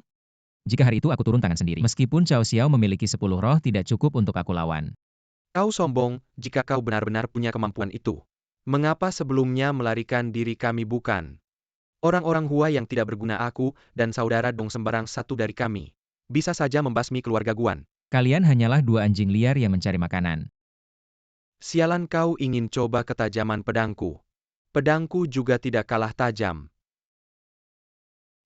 Jika hari itu aku turun tangan sendiri. Meskipun Cao Xiao memiliki 10 roh, tidak cukup untuk aku lawan. Kau sombong, jika kau benar-benar punya kemampuan itu. Mengapa sebelumnya melarikan diri? Kami bukan orang-orang Hua yang tidak berguna. Aku dan saudara Dong sembarang satu dari kami bisa saja membasmi keluarga Guan. Kalian hanyalah 2 anjing liar yang mencari makanan. Sialan, kau ingin coba ketajaman pedangku. Pedangku juga tidak kalah tajam.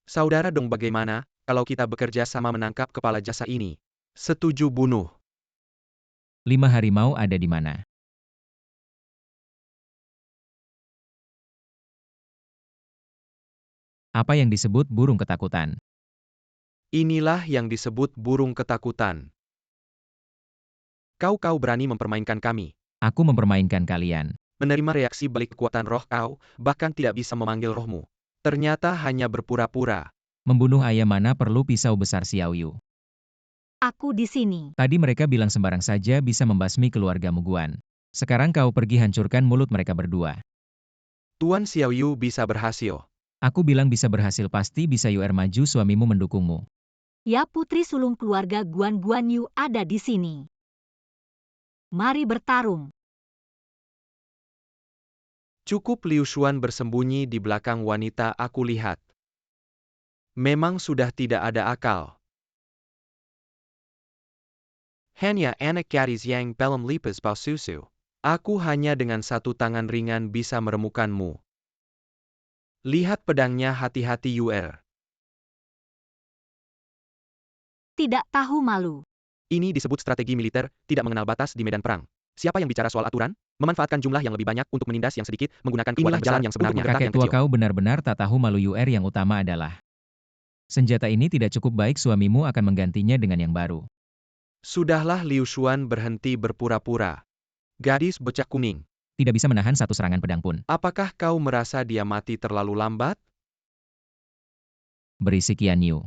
Saudara Dong, bagaimana kalau kita bekerja sama menangkap kepala jasa ini? Setuju, bunuh. 5 harimau ada di mana? Apa yang disebut burung ketakutan? Inilah yang disebut burung ketakutan. Kau berani mempermainkan kami. Aku mempermainkan kalian. Menerima reaksi balik kekuatan roh kau, bahkan tidak bisa memanggil rohmu. Ternyata hanya berpura-pura. Membunuh ayam mana perlu pisau besar, Xiao Yu? Aku di sini. Tadi mereka bilang sembarang saja bisa membasmi keluargamu Guan. Sekarang kau pergi hancurkan mulut mereka berdua. Tuan Xiao Yu bisa berhasil. Aku bilang bisa berhasil, pasti bisa. UR maju, suamimu mendukungmu. Ya, putri sulung keluarga Guan Guanyu ada di sini. Mari bertarung. Cukup Liu Xuan bersembunyi di belakang wanita aku lihat. Memang sudah tidak ada akal. Hanya anak gadis yang belum lepas bau susu. Aku hanya dengan satu tangan ringan bisa meremukanmu. Lihat pedangnya, hati-hati Yuer. Tidak tahu malu. Ini disebut strategi militer, tidak mengenal batas di medan perang. Siapa yang bicara soal aturan? Memanfaatkan jumlah yang lebih banyak untuk menindas yang sedikit, menggunakan kekuatan jalan yang sebenarnya. untuk Kakek yang tua kecil. kau benar-benar tak tahu malu Yuer. Yang utama adalah senjata ini tidak cukup baik, suamimu akan menggantinya dengan yang baru. Sudahlah Liu Xuan, berhenti berpura-pura. Gadis bocah kuning. Tidak bisa menahan satu serangan pedang pun. Apakah kau merasa dia mati terlalu lambat? Berisik Yan Yu.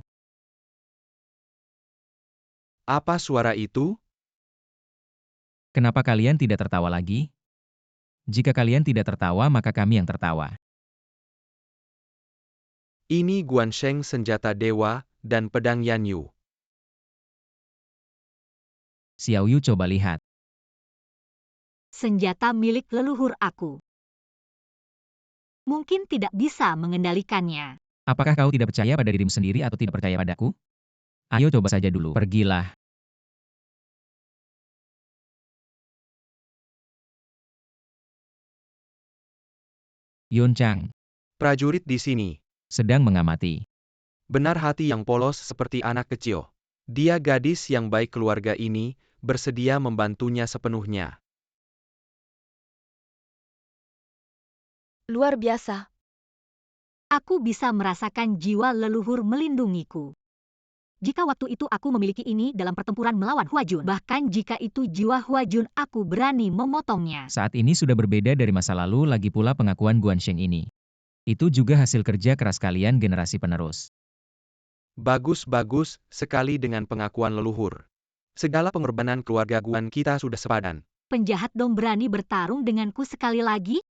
Apa suara itu? Kenapa kalian tidak tertawa lagi? Jika kalian tidak tertawa maka kami yang tertawa. Ini Guansheng, senjata dewa, dan pedang Yan Yu. Xiao Yu, coba lihat. Senjata milik leluhur aku. Mungkin tidak bisa mengendalikannya. Apakah kau tidak percaya pada dirimu sendiri atau tidak percaya padaku? Ayo coba saja dulu. Pergilah. Yun Chang Prajurit di sini. sedang mengamati. Benar, hati yang polos seperti anak kecil. Dia gadis yang baik, keluarga ini bersedia membantunya sepenuhnya. Luar biasa. Aku bisa merasakan jiwa leluhur melindungiku. Jika waktu itu aku memiliki ini dalam pertempuran melawan Huajun, bahkan jika itu jiwa Huajun, aku berani memotongnya. Saat ini sudah berbeda dari masa lalu, lagi pula pengakuan Guansheng ini. Itu juga hasil kerja keras kalian generasi penerus. Bagus-bagus sekali dengan pengakuan leluhur. Segala pengorbanan keluarga Guan kita sudah sepadan. Penjahat Dong berani bertarung denganku sekali lagi?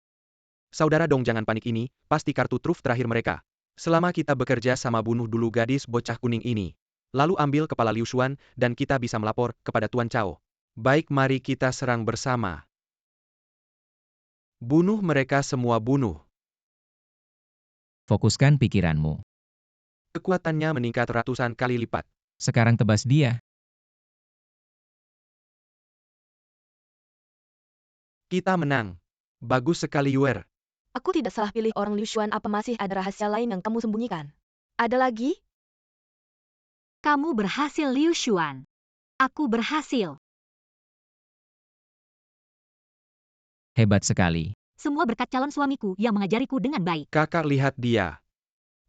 Saudara Dong, jangan panik, ini pasti kartu truf terakhir mereka. Selama kita bekerja sama, bunuh dulu gadis bocah kuning ini. Lalu ambil kepala Liu Xuan dan kita bisa melapor kepada Tuan Cao. Baik, mari kita serang bersama. Bunuh mereka semua, bunuh. Fokuskan pikiranmu. Kekuatannya meningkat ratusan kali lipat. Sekarang tebas dia. Kita menang. Bagus sekali Yuer. Aku tidak salah pilih orang Liu Xuan. Apa masih ada rahasia lain yang kamu sembunyikan? Ada lagi? Kamu berhasil, Liu Xuan. Aku berhasil. Hebat sekali. Semua berkat calon suamiku yang mengajariku dengan baik. Kakak, lihat dia.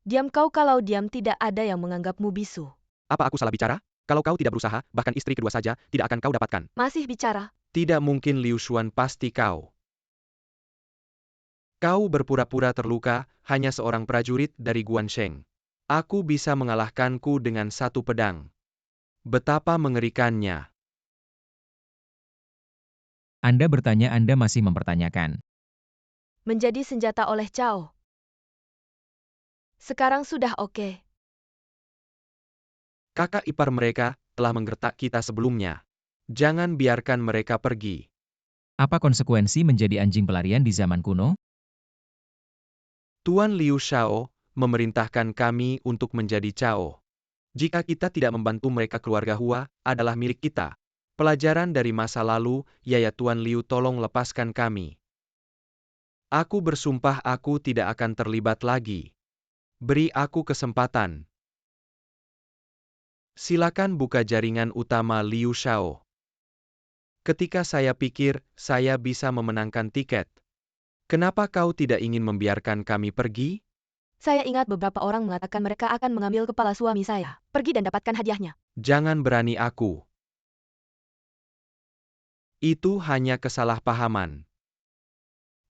Diam kau, kalau diam tidak ada yang menganggapmu bisu. Apa aku salah bicara? Kalau kau tidak berusaha, bahkan istri kedua saja, tidak akan kau dapatkan. Masih bicara. Tidak mungkin Liu Xuan, pasti kau. Kau berpura-pura terluka, hanya seorang prajurit dari Guansheng. Aku bisa mengalahkanku dengan satu pedang. Betapa mengerikannya. Anda bertanya, Anda masih mempertanyakan. Menjadi senjata oleh Cao. Sekarang sudah oke. Kakak ipar mereka telah menggertak kita sebelumnya. Jangan biarkan mereka pergi. Apa konsekuensi menjadi anjing pelarian di zaman kuno? Tuan Liu Shao memerintahkan kami untuk menjadi Cao. Jika kita tidak membantu mereka, keluarga Hua adalah milik kita. Pelajaran dari masa lalu, ya Tuan Liu, tolong lepaskan kami. Aku bersumpah aku tidak akan terlibat lagi. Beri aku kesempatan. Silakan buka jaringan utama Liu Shao. Ketika saya pikir saya bisa memenangkan tiket, kenapa kau tidak ingin membiarkan kami pergi? Saya ingat beberapa orang mengatakan mereka akan mengambil kepala suami saya. Pergi dan dapatkan hadiahnya. Jangan berani aku. Itu hanya kesalahpahaman.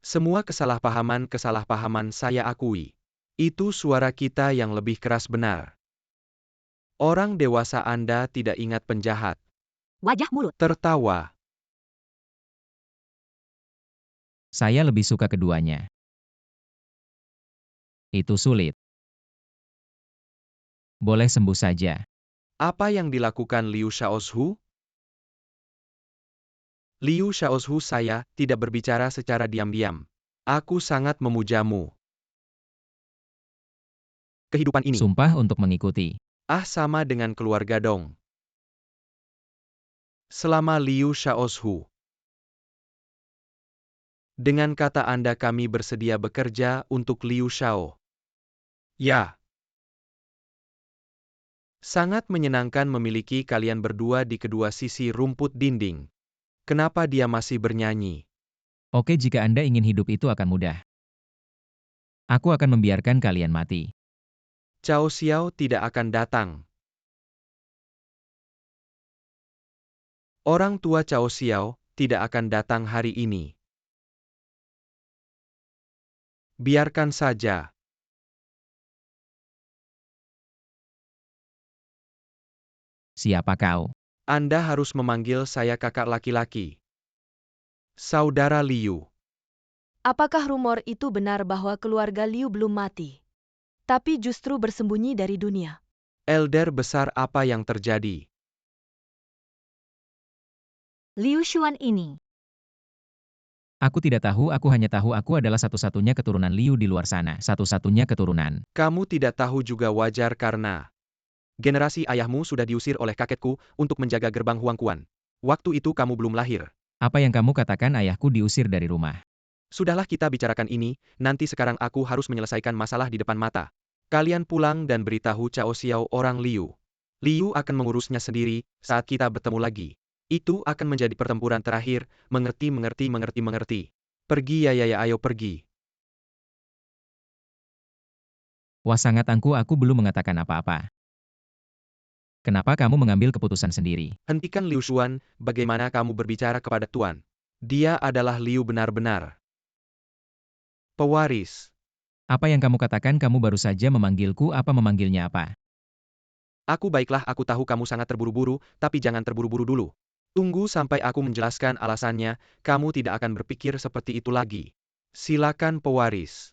Semua kesalahpahaman saya akui. Itu suara kita yang lebih keras, benar. Orang dewasa, Anda tidak ingat penjahat. Wajah mulut. Tertawa. Saya lebih suka keduanya. Itu sulit. Boleh sembuh saja. Apa yang dilakukan Liu Xiaozu? Liu Xiaozu, saya tidak berbicara secara diam-diam. Aku sangat memujamu. Kehidupan ini. Sumpah untuk mengikuti. Sama dengan keluarga dong. Selama Liu Xiaozu. Dengan kata Anda kami bersedia bekerja untuk Liu Xiao. Ya. Sangat menyenangkan memiliki kalian berdua di kedua sisi rumput dinding. Kenapa dia masih bernyanyi? Oke, jika Anda ingin hidup itu akan mudah. Aku akan membiarkan kalian mati. Cao Xiao tidak akan datang. Orang tua Cao Xiao tidak akan datang hari ini. Biarkan saja. Siapa kau? Anda harus memanggil saya kakak laki-laki. Saudara Liu. Apakah rumor itu benar bahwa keluarga Liu belum mati, tapi justru bersembunyi dari dunia? Elder besar, apa yang terjadi? Liu Xuan ini. Aku tidak tahu, aku hanya tahu aku adalah satu-satunya keturunan Liu di luar sana. Satu-satunya keturunan. Kamu tidak tahu juga wajar karena generasi ayahmu sudah diusir oleh kakekku untuk menjaga gerbang Huangquan. Waktu itu kamu belum lahir. Apa yang kamu katakan ayahku diusir dari rumah? Sudahlah, kita bicarakan ini, nanti sekarang aku harus menyelesaikan masalah di depan mata. Kalian pulang dan beritahu Cao Xiao orang Liu. Liu akan mengurusnya sendiri saat kita bertemu lagi. Itu akan menjadi pertempuran terakhir, mengerti. Pergi ya, ayo pergi. Wah, sangat angku, aku belum mengatakan apa-apa. Kenapa kamu mengambil keputusan sendiri? Hentikan Liu Xuan, bagaimana kamu berbicara kepada Tuan? Dia adalah Liu benar-benar. Pewaris. Apa yang kamu katakan, kamu baru saja memanggilku, apa memanggilnya apa? Aku baiklah, aku tahu kamu sangat terburu-buru, tapi jangan terburu-buru dulu. Tunggu sampai aku menjelaskan alasannya, kamu tidak akan berpikir seperti itu lagi. Silakan pewaris.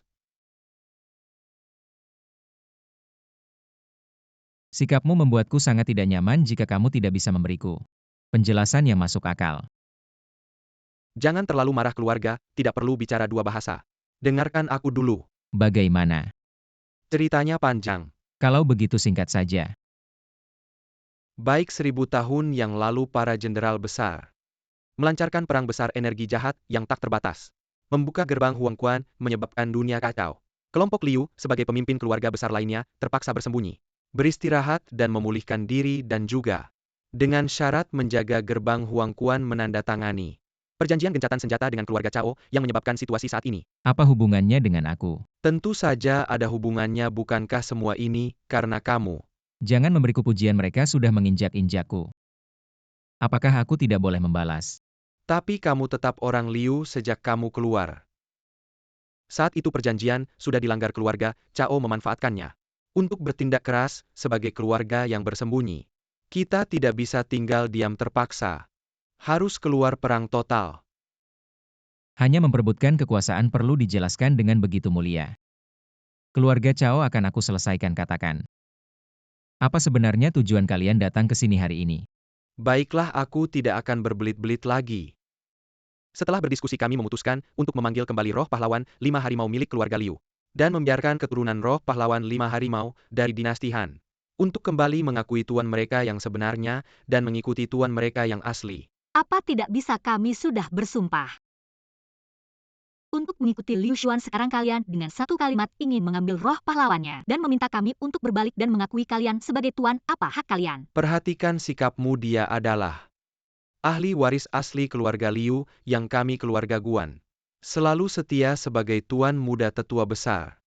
Sikapmu membuatku sangat tidak nyaman jika kamu tidak bisa memberiku penjelasan yang masuk akal. Jangan terlalu marah keluarga, tidak perlu bicara dua bahasa. Dengarkan aku dulu. Bagaimana? Ceritanya panjang. Kalau begitu singkat saja. Baik, 1000 tahun yang lalu para jenderal besar melancarkan perang besar energi jahat yang tak terbatas. Membuka gerbang Huangquan menyebabkan dunia kacau. Kelompok Liu, sebagai pemimpin keluarga besar lainnya, terpaksa bersembunyi, beristirahat dan memulihkan diri, dan juga dengan syarat menjaga gerbang Huangquan menandatangani perjanjian gencatan senjata dengan keluarga Cao yang menyebabkan situasi saat ini. Apa hubungannya dengan aku? Tentu saja ada hubungannya, bukankah semua ini karena kamu? Jangan memberiku pujian, mereka sudah menginjak-injakku. Apakah aku tidak boleh membalas? Tapi kamu tetap orang Liu sejak kamu keluar. Saat itu perjanjian sudah dilanggar, keluarga Cao memanfaatkannya untuk bertindak keras sebagai keluarga yang bersembunyi. Kita tidak bisa tinggal diam, terpaksa harus keluar perang total. Hanya memperebutkan kekuasaan perlu dijelaskan dengan begitu mulia. Keluarga Cao akan aku selesaikan, katakan. Apa sebenarnya tujuan kalian datang ke sini hari ini? Baiklah, aku tidak akan berbelit-belit lagi. Setelah berdiskusi kami memutuskan untuk memanggil kembali roh pahlawan 5 harimau milik keluarga Liu. Dan membiarkan keturunan roh pahlawan 5 harimau dari dinasti Han untuk kembali mengakui tuan mereka yang sebenarnya dan mengikuti tuan mereka yang asli. Apa tidak bisa kami sudah bersumpah untuk mengikuti Liu Xuan? Sekarang kalian dengan satu kalimat ingin mengambil roh pahlawannya dan meminta kami untuk berbalik dan mengakui kalian sebagai tuan. Apa hak kalian? Perhatikan sikapmu, dia adalah ahli waris asli keluarga Liu yang kami keluarga Guan selalu setia sebagai tuan muda tetua besar.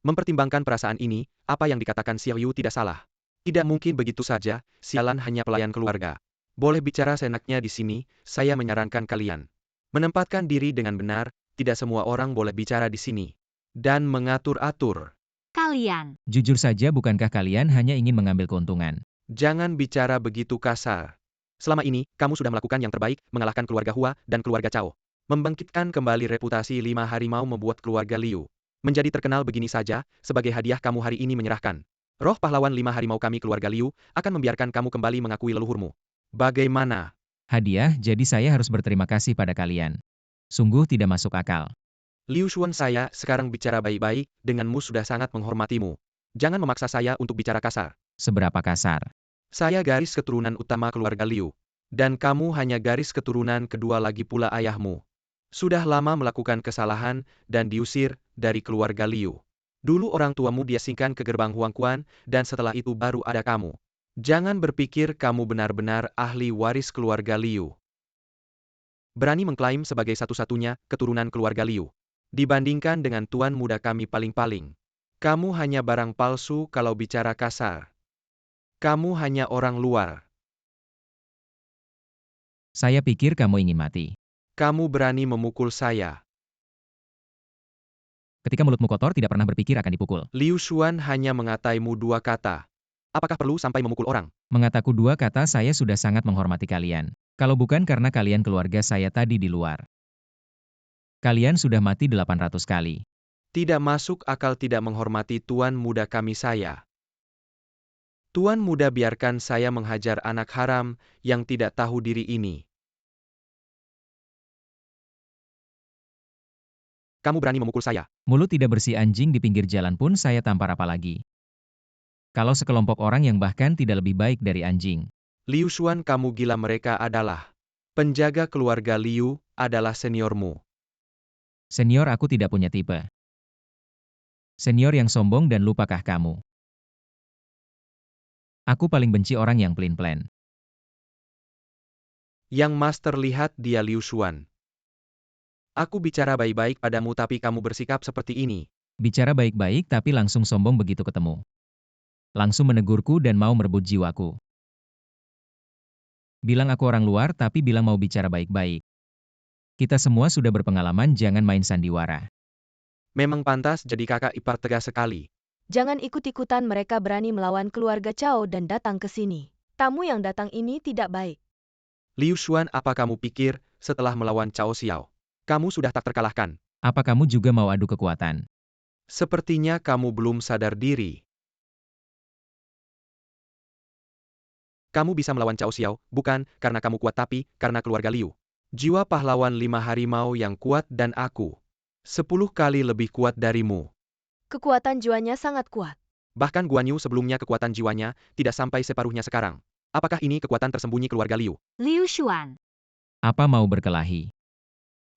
Mempertimbangkan perasaan ini, apa yang dikatakan Xiao Yu tidak salah. Tidak mungkin begitu saja, sialan hanya pelayan keluarga. Boleh bicara seenaknya di sini, saya menyarankan kalian menempatkan diri dengan benar, tidak semua orang boleh bicara di sini. Dan mengatur-atur. Kalian. Jujur saja, bukankah kalian hanya ingin mengambil keuntungan? Jangan bicara begitu kasar. Selama ini, kamu sudah melakukan yang terbaik, mengalahkan keluarga Hua dan keluarga Cao. Membangkitkan kembali reputasi 5 harimau, membuat keluarga Liu menjadi terkenal begini saja, sebagai hadiah kamu hari ini menyerahkan Roh pahlawan 5 harimau kami keluarga Liu akan membiarkan kamu kembali mengakui leluhurmu. Bagaimana? Hadiah, jadi saya harus berterima kasih pada kalian. Sungguh tidak masuk akal. Liu Xuan, saya sekarang bicara baik-baik, denganmu sudah sangat menghormatimu. Jangan memaksa saya untuk bicara kasar. Seberapa kasar? Saya garis keturunan utama keluarga Liu. Dan kamu hanya garis keturunan kedua lagi pula ayahmu. Sudah lama melakukan kesalahan dan diusir dari keluarga Liu. Dulu orang tuamu diasingkan ke gerbang Huangquan, dan setelah itu baru ada kamu. Jangan berpikir kamu benar-benar ahli waris keluarga Liu. Berani mengklaim sebagai satu-satunya keturunan keluarga Liu. Dibandingkan dengan tuan muda kami paling-paling. Kamu hanya barang palsu kalau bicara kasar. Kamu hanya orang luar. Saya pikir kamu ingin mati. Kamu berani memukul saya. Ketika mulutmu kotor tidak pernah berpikir akan dipukul. Liu Xuan hanya mengataimu 2 kata. Apakah perlu sampai memukul orang? Mengataku 2 kata saya sudah sangat menghormati kalian. Kalau bukan karena kalian keluarga saya tadi di luar. Kalian sudah mati 800 kali. Tidak masuk akal tidak menghormati tuan muda kami saya. Tuan muda biarkan saya menghajar anak haram yang tidak tahu diri ini. Kamu berani memukul saya. Mulut tidak bersih anjing di pinggir jalan pun saya tampar apalagi. Kalau sekelompok orang yang bahkan tidak lebih baik dari anjing. Liu Xuan, kamu gila, mereka adalah penjaga keluarga Liu, adalah seniormu. Senior, aku tidak punya tipe. Senior yang sombong dan lupakah kamu? Aku paling benci orang yang pelin-pelan. Yang master, lihat dia Liu Xuan. Aku bicara baik-baik padamu tapi kamu bersikap seperti ini. Bicara baik-baik tapi langsung sombong begitu ketemu. Langsung menegurku dan mau merebut jiwaku. Bilang aku orang luar tapi bilang mau bicara baik-baik. Kita semua sudah berpengalaman, jangan main sandiwara. Memang pantas jadi kakak ipar, tegas sekali. Jangan ikut-ikutan, mereka berani melawan keluarga Cao dan datang ke sini. Tamu yang datang ini tidak baik. Liu Xuan, apa kamu pikir setelah melawan Cao Xiao, kamu sudah tak terkalahkan? Apa kamu juga mau adu kekuatan? Sepertinya kamu belum sadar diri. Kamu bisa melawan Cao Xiao, bukan karena kamu kuat tapi karena keluarga Liu. Jiwa pahlawan 5 harimau yang kuat dan aku 10 kali lebih kuat darimu. Kekuatan jiwanya sangat kuat. Bahkan Guan Yu sebelumnya kekuatan jiwanya tidak sampai separuhnya sekarang. Apakah ini kekuatan tersembunyi keluarga Liu? Liu Xuan. Apa mau berkelahi?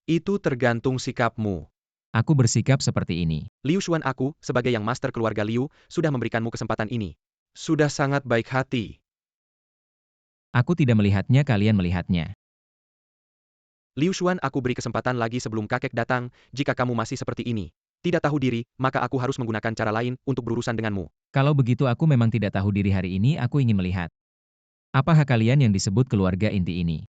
Itu tergantung sikapmu. Aku bersikap seperti ini. Liu Xuan, aku, sebagai yang master keluarga Liu, sudah memberikanmu kesempatan ini. Sudah sangat baik hati. Aku tidak melihatnya, kalian melihatnya. Liu Xuan, aku beri kesempatan lagi sebelum kakek datang, jika kamu masih seperti ini. Tidak tahu diri, maka aku harus menggunakan cara lain untuk berurusan denganmu. Kalau begitu aku memang tidak tahu diri hari ini, aku ingin melihat. Apa hak kalian yang disebut keluarga inti ini?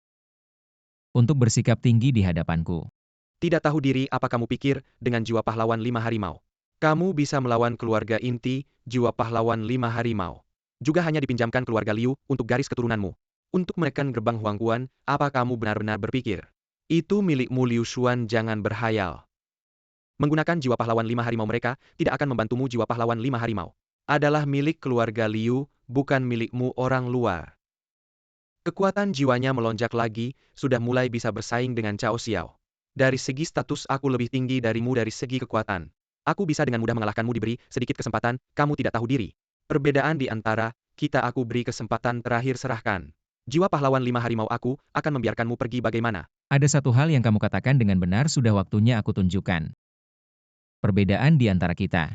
Untuk bersikap tinggi di hadapanku. Tidak tahu diri, apa kamu pikir, dengan jiwa pahlawan 5 harimau? Kamu bisa melawan keluarga inti, jiwa pahlawan 5 harimau. Juga hanya dipinjamkan keluarga Liu untuk garis keturunanmu. Untuk menekan gerbang Huangquan, apa kamu benar-benar berpikir? Itu milikmu Liu Xuan, jangan berhayal. Menggunakan jiwa pahlawan 5 harimau mereka, tidak akan membantumu. Jiwa pahlawan 5 harimau adalah milik keluarga Liu, bukan milikmu orang luar. Kekuatan jiwanya melonjak lagi, sudah mulai bisa bersaing dengan Cao Xiao. Dari segi status aku lebih tinggi darimu dari segi kekuatan. Aku bisa dengan mudah mengalahkanmu, diberi sedikit kesempatan, kamu tidak tahu diri. Perbedaan di antara kita, aku beri kesempatan terakhir, serahkan. Jiwa pahlawan 5 harimau aku akan membiarkanmu pergi bagaimana? Ada satu hal yang kamu katakan dengan benar, sudah waktunya aku tunjukkan. Perbedaan di antara kita.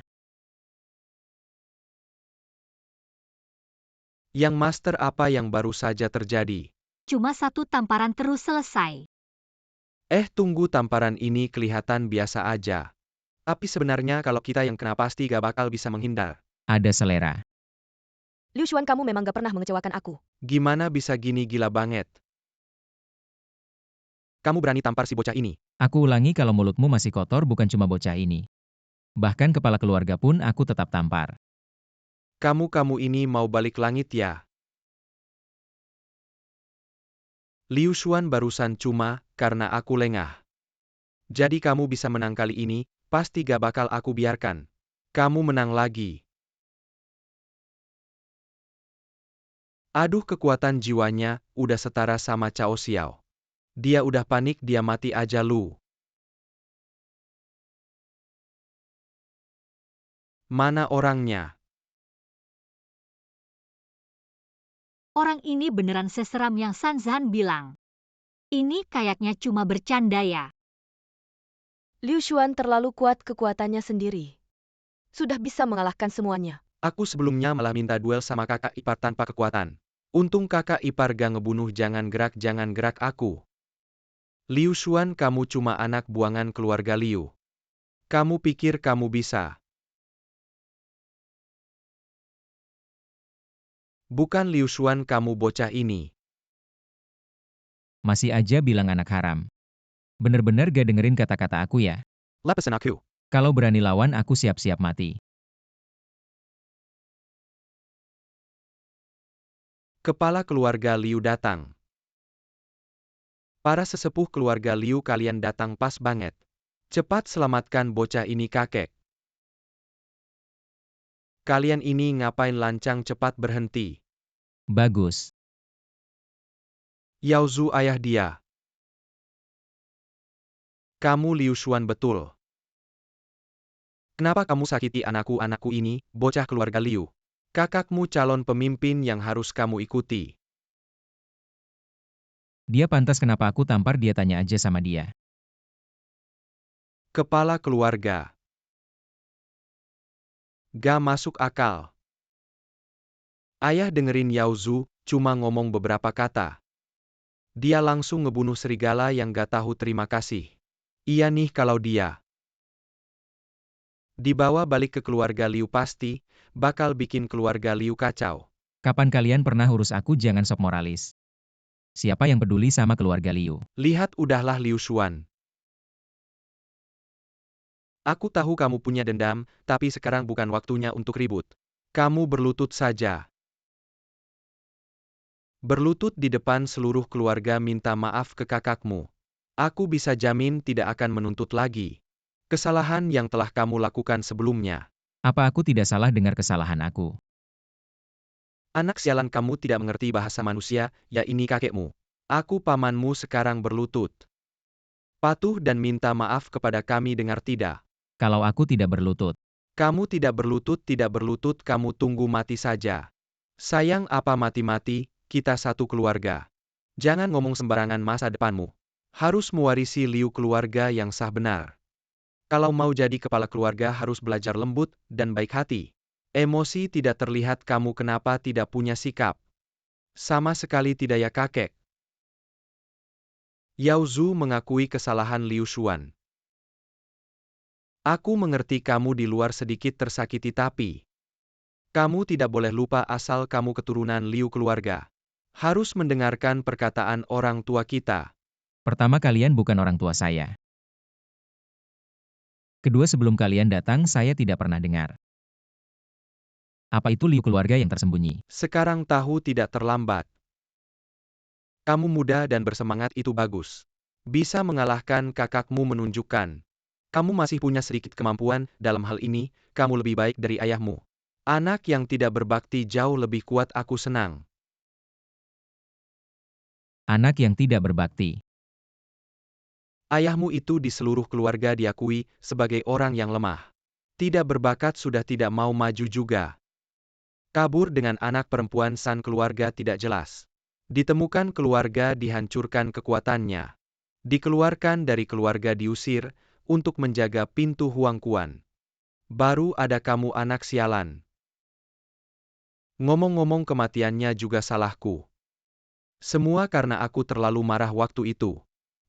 Yang master, apa yang baru saja terjadi? Cuma satu tamparan terus selesai. Tunggu, tamparan ini kelihatan biasa aja. Tapi sebenarnya kalau kita yang kena pasti gak bakal bisa menghindar. Ada selera. Liu Xuan, kamu memang gak pernah mengecewakan aku. Gimana bisa gini, gila banget. Kamu berani tampar si bocah ini? Aku ulangi, kalau mulutmu masih kotor, bukan cuma bocah ini. Bahkan kepala keluarga pun aku tetap tampar. Kamu ini mau balik langit ya? Liu Xuan, barusan cuma karena aku lengah. Jadi kamu bisa menang kali ini, pasti gak bakal aku biarkan. Kamu menang lagi. Aduh, kekuatan jiwanya udah setara sama Cao Xiao. Dia udah panik, dia mati aja lu. Mana orangnya? Orang ini beneran seseram yang Sanzhan bilang. Ini kayaknya cuma bercanda ya. Liu Xuan terlalu kuat kekuatannya sendiri. Sudah bisa mengalahkan semuanya. Aku sebelumnya malah minta duel sama kakak ipar tanpa kekuatan. Untung kakak ipar gak ngebunuh, jangan gerak aku. Liu Xuan, kamu cuma anak buangan keluarga Liu. Kamu pikir kamu bisa? Bukan Liu Xuan, kamu bocah ini. Masih aja bilang anak haram. Bener-bener gak dengerin kata-kata aku ya. Lepasin aku. Kalau berani lawan aku siap-siap mati. Kepala keluarga Liu datang. Para sesepuh keluarga Liu, kalian datang pas banget. Cepat selamatkan bocah ini, kakek. Kalian ini ngapain lancang, cepat berhenti. Bagus. Yao Zu, ayah dia. Kamu Liu Xuan betul. Kenapa kamu sakiti anakku ini, bocah keluarga Liu? Kakakmu calon pemimpin yang harus kamu ikuti. Dia pantas, kenapa aku tampar dia, tanya aja sama dia. Kepala keluarga. Gak masuk akal. Ayah dengerin Yao Zu, cuma ngomong beberapa kata. Dia langsung ngebunuh serigala yang gak tahu terima kasih. Iya nih, kalau dia dibawa balik ke keluarga Liu pasti bakal bikin keluarga Liu kacau. Kapan kalian pernah urus aku, jangan sok moralis. Siapa yang peduli sama keluarga Liu? Lihat, udahlah Liu Xuan. Aku tahu kamu punya dendam, tapi sekarang bukan waktunya untuk ribut. Kamu berlutut saja. Berlutut di depan seluruh keluarga minta maaf ke kakakmu. Aku bisa jamin tidak akan menuntut lagi kesalahan yang telah kamu lakukan sebelumnya. Apa aku tidak salah dengar kesalahan aku? Anak sialan, kamu tidak mengerti bahasa manusia, ya ini kakekmu. Aku pamanmu sekarang berlutut. Patuh dan minta maaf kepada kami, dengar tidak? Kalau aku tidak berlutut. Kamu tidak berlutut, kamu tunggu mati saja. Sayang apa mati-mati, kita satu keluarga. Jangan ngomong sembarangan, masa depanmu harus mewarisi Liu keluarga yang sah benar. Kalau mau jadi kepala keluarga harus belajar lembut dan baik hati. Emosi tidak terlihat, kamu kenapa tidak punya sikap? Sama sekali tidak ya kakek. Yao Zu mengakui kesalahan Liu Xuan. Aku mengerti kamu di luar sedikit tersakiti, tapi kamu tidak boleh lupa asal kamu keturunan Liu keluarga. Harus mendengarkan perkataan orang tua kita. Pertama, kalian bukan orang tua saya. Kedua, sebelum kalian datang saya tidak pernah dengar. Apa itu Liu keluarga yang tersembunyi? Sekarang tahu tidak terlambat. Kamu muda dan bersemangat, itu bagus. Bisa mengalahkan kakakmu, menunjukkan kamu masih punya sedikit kemampuan dalam hal ini, kamu lebih baik dari ayahmu. Anak yang tidak berbakti jauh lebih kuat, aku senang. Anak yang tidak berbakti. Ayahmu itu di seluruh keluarga diakui sebagai orang yang lemah. Tidak berbakat, sudah tidak mau maju juga. Kabur dengan anak perempuan, san keluarga tidak jelas. Ditemukan keluarga, dihancurkan kekuatannya. Dikeluarkan dari keluarga, diusir untuk menjaga pintu Huangquan. Baru ada kamu, anak sialan. Ngomong-ngomong, kematiannya juga salahku. Semua karena aku terlalu marah waktu itu.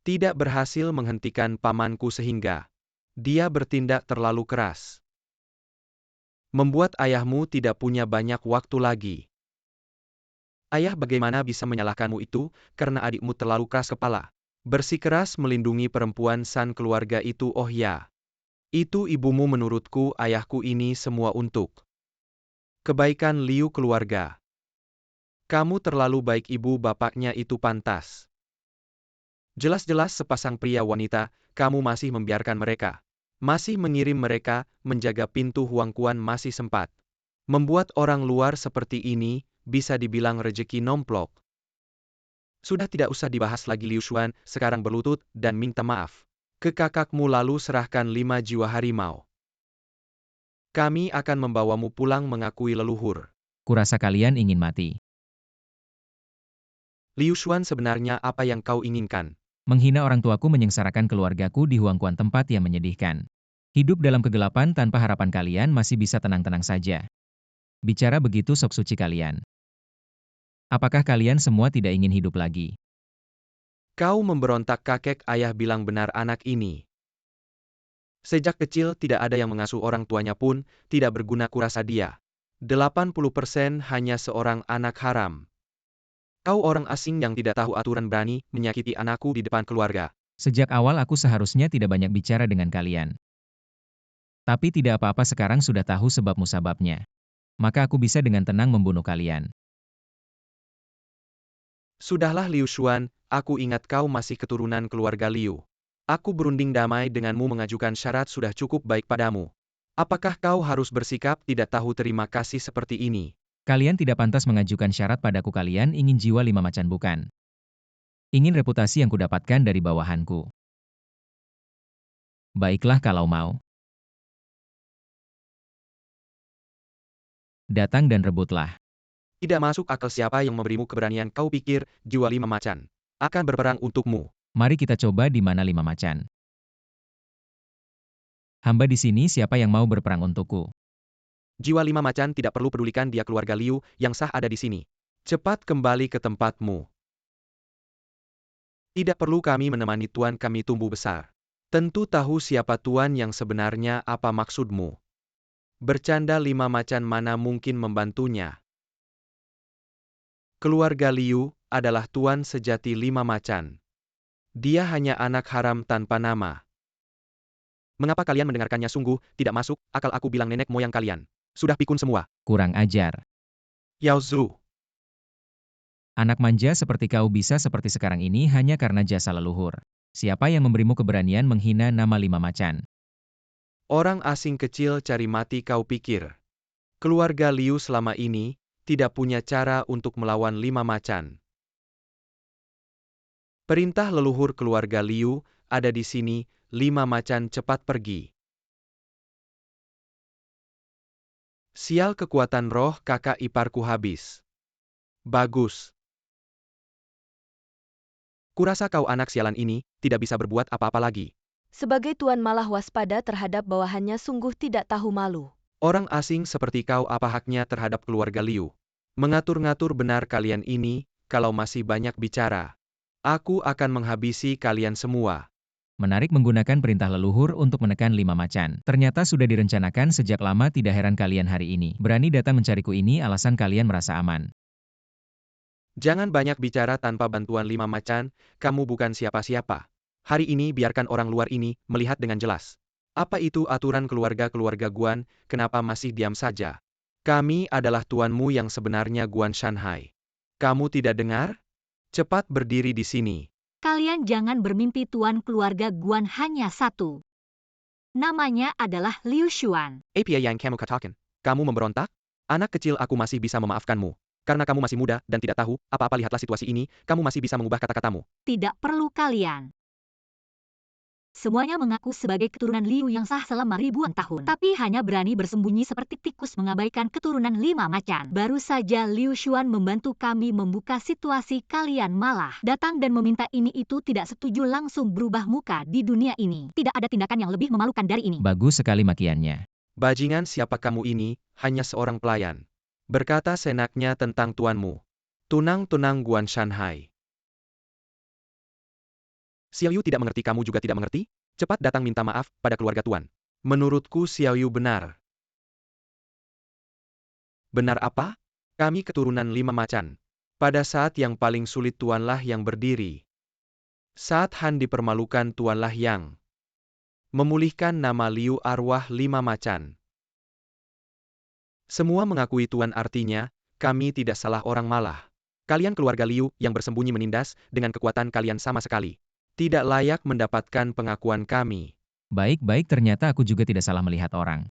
Tidak berhasil menghentikan pamanku sehingga dia bertindak terlalu keras. Membuat ayahmu tidak punya banyak waktu lagi. Ayah, bagaimana bisa menyalahkanmu itu, karena adikmu terlalu keras kepala. Bersikeras melindungi perempuan san keluarga itu, oh ya. Itu ibumu, menurutku ayahku ini semua untuk kebaikan Liu keluarga. Kamu terlalu baik, ibu bapaknya itu pantas. Jelas-jelas sepasang pria wanita, kamu masih membiarkan mereka. Masih mengirim mereka menjaga pintu Huangquan, masih sempat membuat orang luar seperti ini bisa dibilang rejeki nomplok. Sudah tidak usah dibahas lagi Liu Xuan, sekarang berlutut dan minta maaf. Ke kakakmu lalu serahkan 5 jiwa harimau. Kami akan membawamu pulang mengakui leluhur. Kurasa kalian ingin mati. Liu Xuan, sebenarnya apa yang kau inginkan? Menghina orang tuaku, menyengsarakan keluargaku di Huangquan, tempat yang menyedihkan. Hidup dalam kegelapan tanpa harapan, kalian masih bisa tenang-tenang saja. Bicara begitu sok suci kalian. Apakah kalian semua tidak ingin hidup lagi? Kau memberontak, kakek ayah bilang benar anak ini. Sejak kecil tidak ada yang mengasuh orang tuanya pun, tidak berguna kurasa dia. 80% hanya seorang anak haram. Kau orang asing yang tidak tahu aturan berani menyakiti anakku di depan keluarga. Sejak awal aku seharusnya tidak banyak bicara dengan kalian. Tapi tidak apa-apa, sekarang sudah tahu sebab musababnya. Maka aku bisa dengan tenang membunuh kalian. Sudahlah Liu Xuan, aku ingat kau masih keturunan keluarga Liu. Aku berunding damai denganmu, mengajukan syarat sudah cukup baik padamu. Apakah kau harus bersikap tidak tahu terima kasih seperti ini? Kalian tidak pantas mengajukan syarat padaku, kalian ingin jiwa 5 macan bukan? Ingin reputasi yang kudapatkan dari bawahanku. Baiklah kalau mau. Datang dan rebutlah. Tidak masuk akal, siapa yang memberimu keberanian? Kau pikir jiwa 5 macan akan berperang untukmu? Mari kita coba di mana 5 macan. Hamba di sini, siapa yang mau berperang untukku? Jiwa 5 macan tidak perlu pedulikan dia keluarga Liu, yang sah ada di sini. Cepat kembali ke tempatmu. Tidak perlu kami menemani tuan kami tumbuh besar. Tentu tahu siapa tuan yang sebenarnya, apa maksudmu? Bercanda 5 macan mana mungkin membantunya. Keluarga Liu adalah tuan sejati 5 macan. Dia hanya anak haram tanpa nama. Mengapa kalian mendengarkannya? Sungguh tidak masuk akal, aku bilang nenek moyang kalian sudah pikun semua. Kurang ajar. Yao Zhu. Anak manja seperti kau bisa seperti sekarang ini hanya karena jasa leluhur. Siapa yang memberimu keberanian menghina nama 5 macan? Orang asing kecil cari mati kau pikir. Keluarga Liu selama ini tidak punya cara untuk melawan 5 macan. Perintah leluhur keluarga Liu ada di sini, 5 macan cepat pergi. Sial, kekuatan roh kakak iparku habis. Bagus. Kurasa kau anak sialan ini tidak bisa berbuat apa-apa lagi. Sebagai tuan malah waspada terhadap bawahannya, sungguh tidak tahu malu. Orang asing seperti kau, apa haknya terhadap keluarga Liu? Mengatur-ngatur benar kalian ini, kalau masih banyak bicara. Aku akan menghabisi kalian semua. Menarik, menggunakan perintah leluhur untuk menekan 5 macan. Ternyata sudah direncanakan sejak lama, tidak heran kalian hari ini berani datang mencariku, ini alasan kalian merasa aman. Jangan banyak bicara tanpa bantuan 5 macan, kamu bukan siapa-siapa. Hari ini biarkan orang luar ini melihat dengan jelas. Apa itu aturan keluarga-keluarga Guan, kenapa masih diam saja? Kami adalah tuanmu yang sebenarnya, Guan Shanhai. Kamu tidak dengar? Cepat berdiri di sini. Kalian jangan bermimpi, tuan keluarga Guan hanya satu. Namanya adalah Liu Xuan. Apa yang kamu katakan? Kamu memberontak? Anak kecil, aku masih bisa memaafkanmu. Karena kamu masih muda dan tidak tahu apa-apa, lihatlah situasi ini, kamu masih bisa mengubah kata-katamu. Tidak perlu kalian. Semuanya mengaku sebagai keturunan Liu yang sah selama ribuan tahun. Tapi hanya berani bersembunyi seperti tikus mengabaikan keturunan 5 macan. Baru saja Liu Xuan membantu kami membuka situasi, kalian malah datang dan meminta ini itu, tidak setuju langsung berubah muka di dunia ini. Tidak ada tindakan yang lebih memalukan dari ini. Bagus sekali makiannya. Bajingan, siapa kamu ini? Hanya seorang pelayan. Berkata senaknya tentang tuanmu. Tunang-tunang Guan Shanhai. Xiao Yu tidak mengerti, kamu juga tidak mengerti? Cepat datang minta maaf pada keluarga tuan. Menurutku Xiao Yu benar. Benar apa? Kami keturunan 5 macan. Pada saat yang paling sulit tuanlah yang berdiri. Saat Han dipermalukan tuanlah yang memulihkan nama Liu, arwah 5 macan. Semua mengakui tuan, artinya kami tidak salah orang, malah kalian keluarga Liu yang bersembunyi menindas dengan kekuatan kalian sama sekali tidak layak mendapatkan pengakuan kami. Baik-baik, ternyata aku juga tidak salah melihat orang.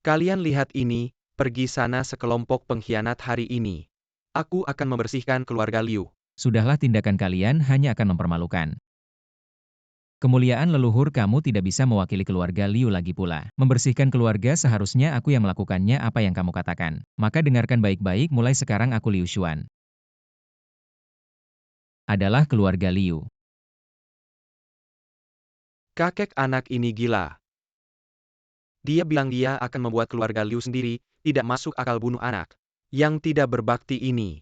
Kalian lihat ini, Pergi sana sekelompok pengkhianat hari ini. Aku akan membersihkan keluarga Liu. Sudahlah, tindakan kalian hanya akan mempermalukan. Kemuliaan leluhur kamu tidak bisa mewakili keluarga Liu lagi pula. Membersihkan keluarga seharusnya aku yang melakukannya apa yang kamu katakan. Maka dengarkan baik-baik, mulai sekarang aku Liu Xuan adalah keluarga Liu. Kakek anak ini gila. Dia bilang dia akan membuat keluarga Liu sendiri, tidak masuk akal bunuh anak yang tidak berbakti ini.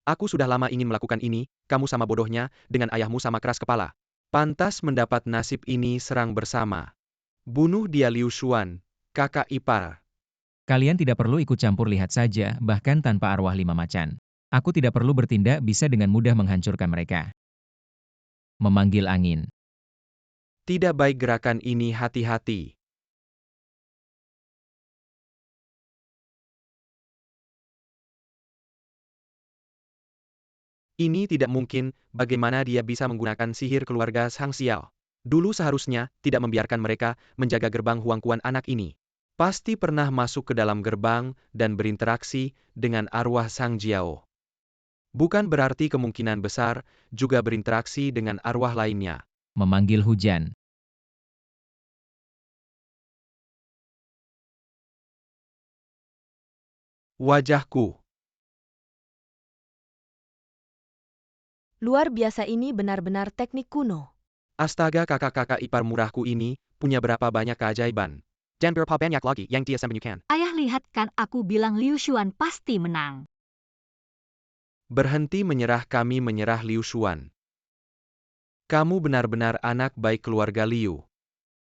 Aku sudah lama ingin melakukan ini, kamu sama bodohnya, dengan ayahmu sama keras kepala. Pantas mendapat nasib ini serang bersama. Bunuh dia Liu Xuan, kakak ipar. Kalian tidak perlu ikut campur, lihat saja, bahkan tanpa arwah 5 macan. Aku tidak perlu bertindak, bisa dengan mudah menghancurkan mereka. Memanggil angin. Tidak baik gerakan ini, hati-hati. Ini tidak mungkin, bagaimana dia bisa menggunakan sihir keluarga Sang Xiao. Dulu seharusnya tidak membiarkan mereka menjaga gerbang Huangquan anak ini. Pasti pernah masuk ke dalam gerbang dan berinteraksi dengan arwah Sang Jiao. Bukan berarti kemungkinan besar juga berinteraksi dengan arwah lainnya. Memanggil hujan. Wajahku. Luar biasa, ini benar-benar teknik kuno. Astaga, kakak-kakak ipar murahku ini punya berapa banyak keajaiban. Dan berapa banyak lagi yang dia sembunyikan. Ayah, lihat kan, aku bilang Liu Xuan pasti menang. Berhenti menyerah, kami menyerah Liu Xuan. Kamu benar-benar anak baik keluarga Liu.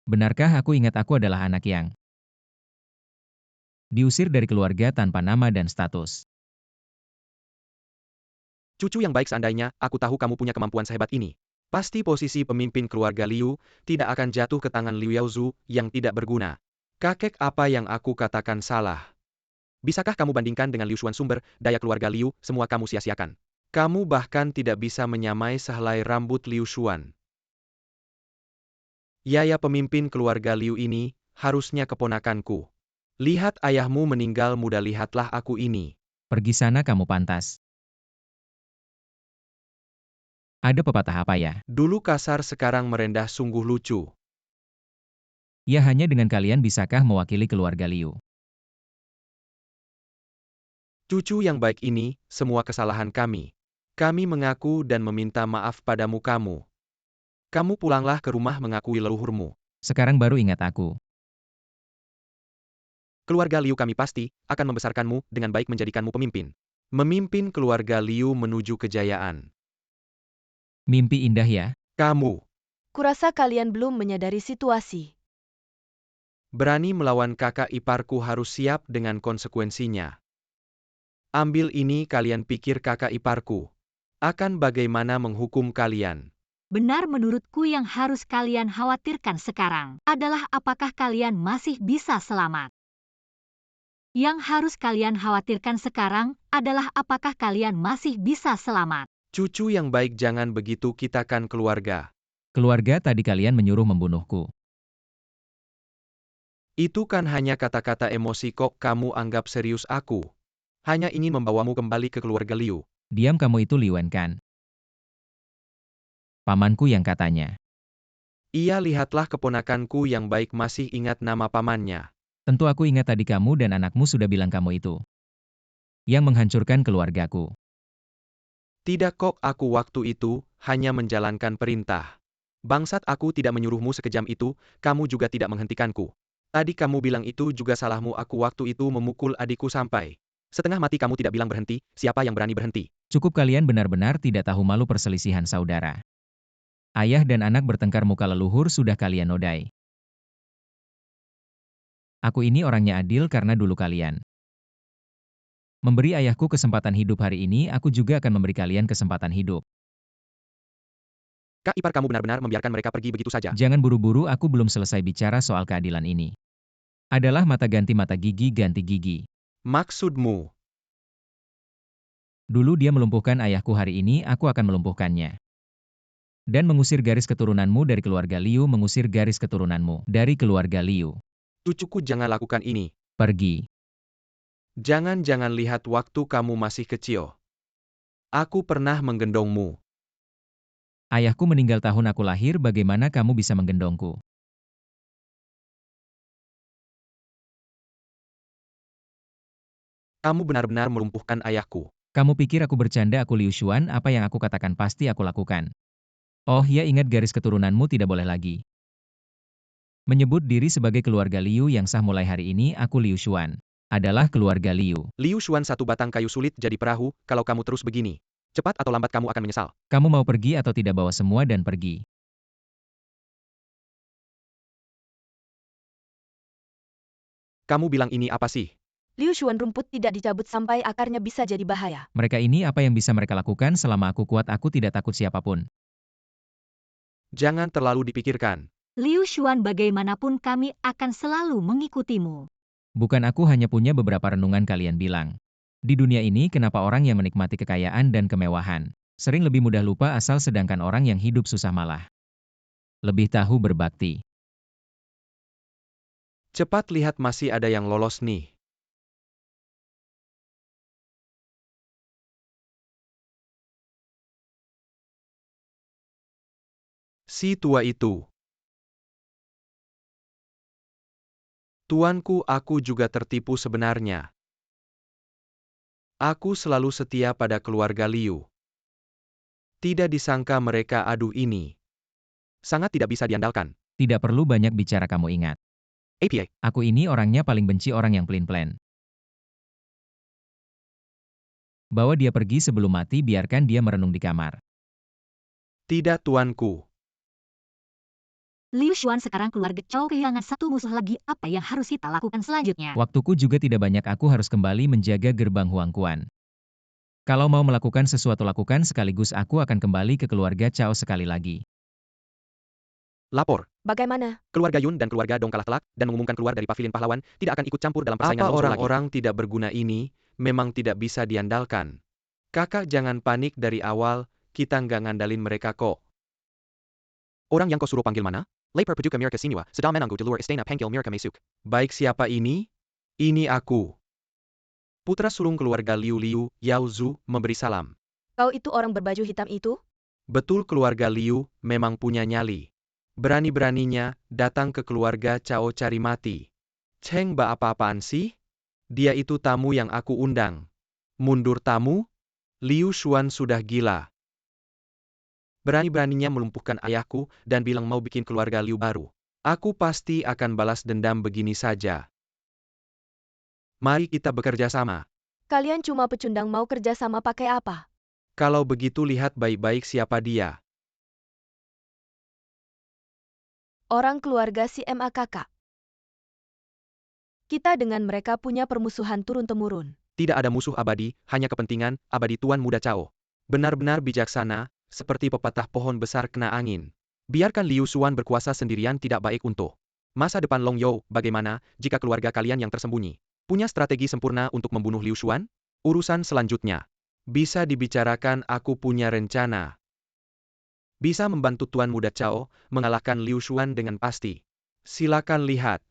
Benarkah aku ingat aku adalah anak yang diusir dari keluarga tanpa nama dan status? Cucu yang baik, seandainya aku tahu kamu punya kemampuan sehebat ini. Pasti posisi pemimpin keluarga Liu tidak akan jatuh ke tangan Liu Yaozu yang tidak berguna. Kakek, apa yang aku katakan salah? Bisakah kamu bandingkan dengan Liu Xuan, sumber daya keluarga Liu, semua kamu sia-siakan. Kamu bahkan tidak bisa menyamai sehelai rambut Liu Xuan. Yaya pemimpin keluarga Liu ini harusnya keponakanku. Lihat ayahmu meninggal muda, lihatlah aku ini. Pergi sana, kamu pantas. Ada pepatah apa ya? Dulu kasar, sekarang merendah, sungguh lucu. Ya, hanya dengan kalian bisakah mewakili keluarga Liu. Cucu yang baik ini, semua kesalahan kami. Kami mengaku dan meminta maaf padamu kamu. Kamu pulanglah ke rumah mengakui leluhurmu. Sekarang baru ingat aku. Keluarga Liu kami pasti akan membesarkanmu dengan baik, menjadikanmu pemimpin. Memimpin keluarga Liu menuju kejayaan. Mimpi indah ya. Kamu Kurasa kalian belum menyadari situasi. berani melawan kakak iparku, harus siap dengan konsekuensinya. Ambil ini, kalian pikir kakak iparku akan bagaimana menghukum kalian? Benar, menurutku yang harus kalian khawatirkan sekarang adalah apakah kalian masih bisa selamat. Yang harus kalian khawatirkan sekarang adalah apakah kalian masih bisa selamat. Cucu yang baik, jangan begitu, kita kan keluarga. Keluarga, tadi kalian menyuruh membunuhku. Itu kan hanya kata-kata emosi, kok kamu anggap serius aku? Hanya ingin membawamu kembali ke keluarga Liu. Diam, kamu itu Liu Wen kan? Pamanku yang katanya. Iya, lihatlah keponakanku yang baik masih ingat nama pamannya. Tentu aku ingat, tadi kamu dan anakmu sudah bilang kamu itu yang menghancurkan keluargaku. Tidak kok, aku waktu itu hanya menjalankan perintah. Bangsat, aku tidak menyuruhmu sekejam itu, kamu juga tidak menghentikanku. Tadi kamu bilang itu juga salahmu, aku waktu itu memukul adikku sampai setengah mati, kamu tidak bilang berhenti, siapa yang berani berhenti? Cukup, kalian benar-benar tidak tahu malu, perselisihan saudara. Ayah dan anak bertengkar, muka leluhur sudah kalian nodai. Aku ini orangnya adil karena dulu kalian memberi ayahku kesempatan hidup, hari ini aku juga akan memberi kalian kesempatan hidup. Kak ipar, kamu benar-benar membiarkan mereka pergi begitu saja. Jangan buru-buru, aku belum selesai bicara soal keadilan ini. Adalah mata ganti mata, gigi ganti gigi. Maksudmu? Dulu dia melumpuhkan ayahku, hari ini aku akan melumpuhkannya. Dan mengusir garis keturunanmu dari keluarga Liu, mengusir garis keturunanmu dari keluarga Liu. Cucuku, jangan lakukan ini. Pergi. Jangan lihat waktu kamu masih kecil. Aku pernah menggendongmu. Ayahku meninggal tahun aku lahir, bagaimana kamu bisa menggendongku? Kamu benar-benar melumpuhkan ayahku. Kamu pikir aku bercanda? Aku Liu Xuan, apa yang aku katakan pasti aku lakukan. Oh ya, ingat garis keturunanmu tidak boleh lagi menyebut diri sebagai keluarga Liu yang sah. Mulai hari ini aku Liu Xuan adalah keluarga Liu. Liu Xuan, satu batang kayu sulit jadi perahu. Kalau kamu terus begini, cepat atau lambat kamu akan menyesal. Kamu mau pergi atau tidak? Bawa semua dan pergi. Kamu bilang ini apa sih? Liu Xuan, rumput tidak dicabut sampai akarnya bisa jadi bahaya. Mereka ini apa yang bisa mereka lakukan? Selama aku kuat, aku tidak takut siapapun. Jangan terlalu dipikirkan. Liu Xuan, bagaimanapun kami akan selalu mengikutimu. Bukan, aku hanya punya beberapa renungan. Kalian bilang, di dunia ini kenapa orang yang menikmati kekayaan dan kemewahan sering lebih mudah lupa asal, sedangkan orang yang hidup susah malah lebih tahu berbakti. Cepat lihat, masih ada yang lolos nih. Si tua itu. Tuanku, aku juga tertipu sebenarnya. Aku selalu setia pada keluarga Liu. Tidak disangka mereka aduh ini. Sangat tidak bisa diandalkan. Tidak perlu banyak bicara, kamu ingat. APA. Aku ini orangnya paling benci orang yang pelin-pelan. Bawa dia pergi sebelum mati, biarkan dia merenung di kamar. Tidak, tuanku. Liu Xuan, sekarang keluarga Chao kehilangan satu musuh lagi. Apa yang harus kita lakukan selanjutnya? Waktuku juga tidak banyak, aku harus kembali menjaga gerbang Huangquan. Kalau mau melakukan sesuatu, lakukan sekaligus. Aku akan kembali ke keluarga Chao sekali lagi. Lapor. Bagaimana? Keluarga Yun dan keluarga Dong kalah telak dan mengumumkan keluar dari pavilion pahlawan, tidak akan ikut campur dalam persaingan longsor lagi. Apa orang-orang tidak berguna ini memang tidak bisa diandalkan. Kakak jangan panik dari awal, kita nggak ngandalin mereka kok. Orang yang kau suruh panggil mana? Lapor Paduka Mirka Sinua, sedang menunggu di luar istana panggil Mirka Mesuk. Baik, siapa ini? Ini aku. Putra sulung keluarga Liu Liu, Yao Zhu, memberi salam. Kau itu orang berbaju hitam itu? Betul, keluarga Liu memang punya nyali. Berani-beraninya datang ke keluarga Cao cari mati. Cheng Ba, apa-apaan sih? Dia itu tamu yang aku undang. Mundur tamu? Liu Xuan sudah gila. Berani-beraninya melumpuhkan ayahku dan bilang mau bikin keluarga Liu baru. Aku pasti akan balas dendam begini saja. Mari kita bekerja sama. Kalian cuma pecundang, mau kerja sama pakai apa? Kalau begitu lihat baik-baik siapa dia. Orang keluarga si Ma kakak. Kita dengan mereka punya permusuhan turun-temurun. Tidak ada musuh abadi, hanya kepentingan abadi Tuan Muda Cao. Benar-benar bijaksana, seperti pepatah pohon besar kena angin. Biarkan Liu Xuan berkuasa sendirian tidak baik untuk masa depan Long You. Bagaimana jika keluarga kalian yang tersembunyi punya strategi sempurna untuk membunuh Liu Xuan? Urusan selanjutnya bisa dibicarakan. Aku punya rencana. Bisa membantu Tuan Muda Cao mengalahkan Liu Xuan dengan pasti. Silakan lihat.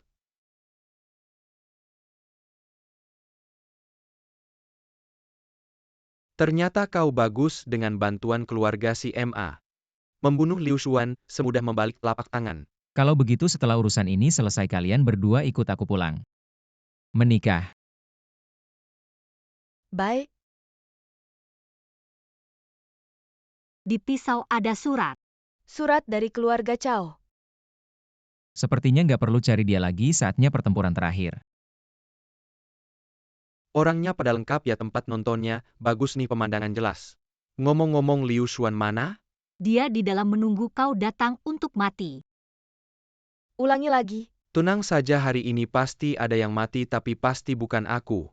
Ternyata kau bagus dengan bantuan keluarga si Ma. Membunuh Liu Xuan semudah membalik telapak tangan. Kalau begitu setelah urusan ini selesai, kalian berdua ikut aku pulang. Menikah. Baik. Di pisau ada surat. Surat dari keluarga Cao. Sepertinya nggak perlu cari dia lagi, saatnya pertempuran terakhir. Orangnya pada lengkap ya, tempat nontonnya, bagus nih, pemandangan jelas. Ngomong-ngomong, Liu Xuan mana? Dia di dalam menunggu kau datang untuk mati. Ulangi lagi. Tenang saja, hari ini pasti ada yang mati, tapi pasti bukan aku.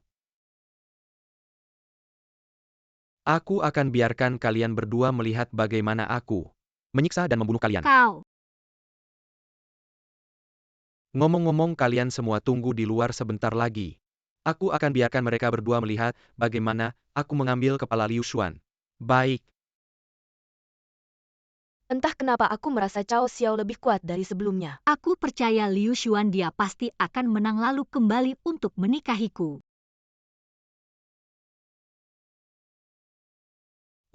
Aku akan biarkan kalian berdua melihat bagaimana aku menyiksa dan membunuh kalian. Kau. Ngomong-ngomong, kalian semua tunggu di luar sebentar lagi. Aku akan biarkan mereka berdua melihat bagaimana aku mengambil kepala Liu Xuan. Baik. Entah kenapa aku merasa Cao Xiao lebih kuat dari sebelumnya. Aku percaya Liu Xuan dia pasti akan menang lalu kembali untuk menikahiku.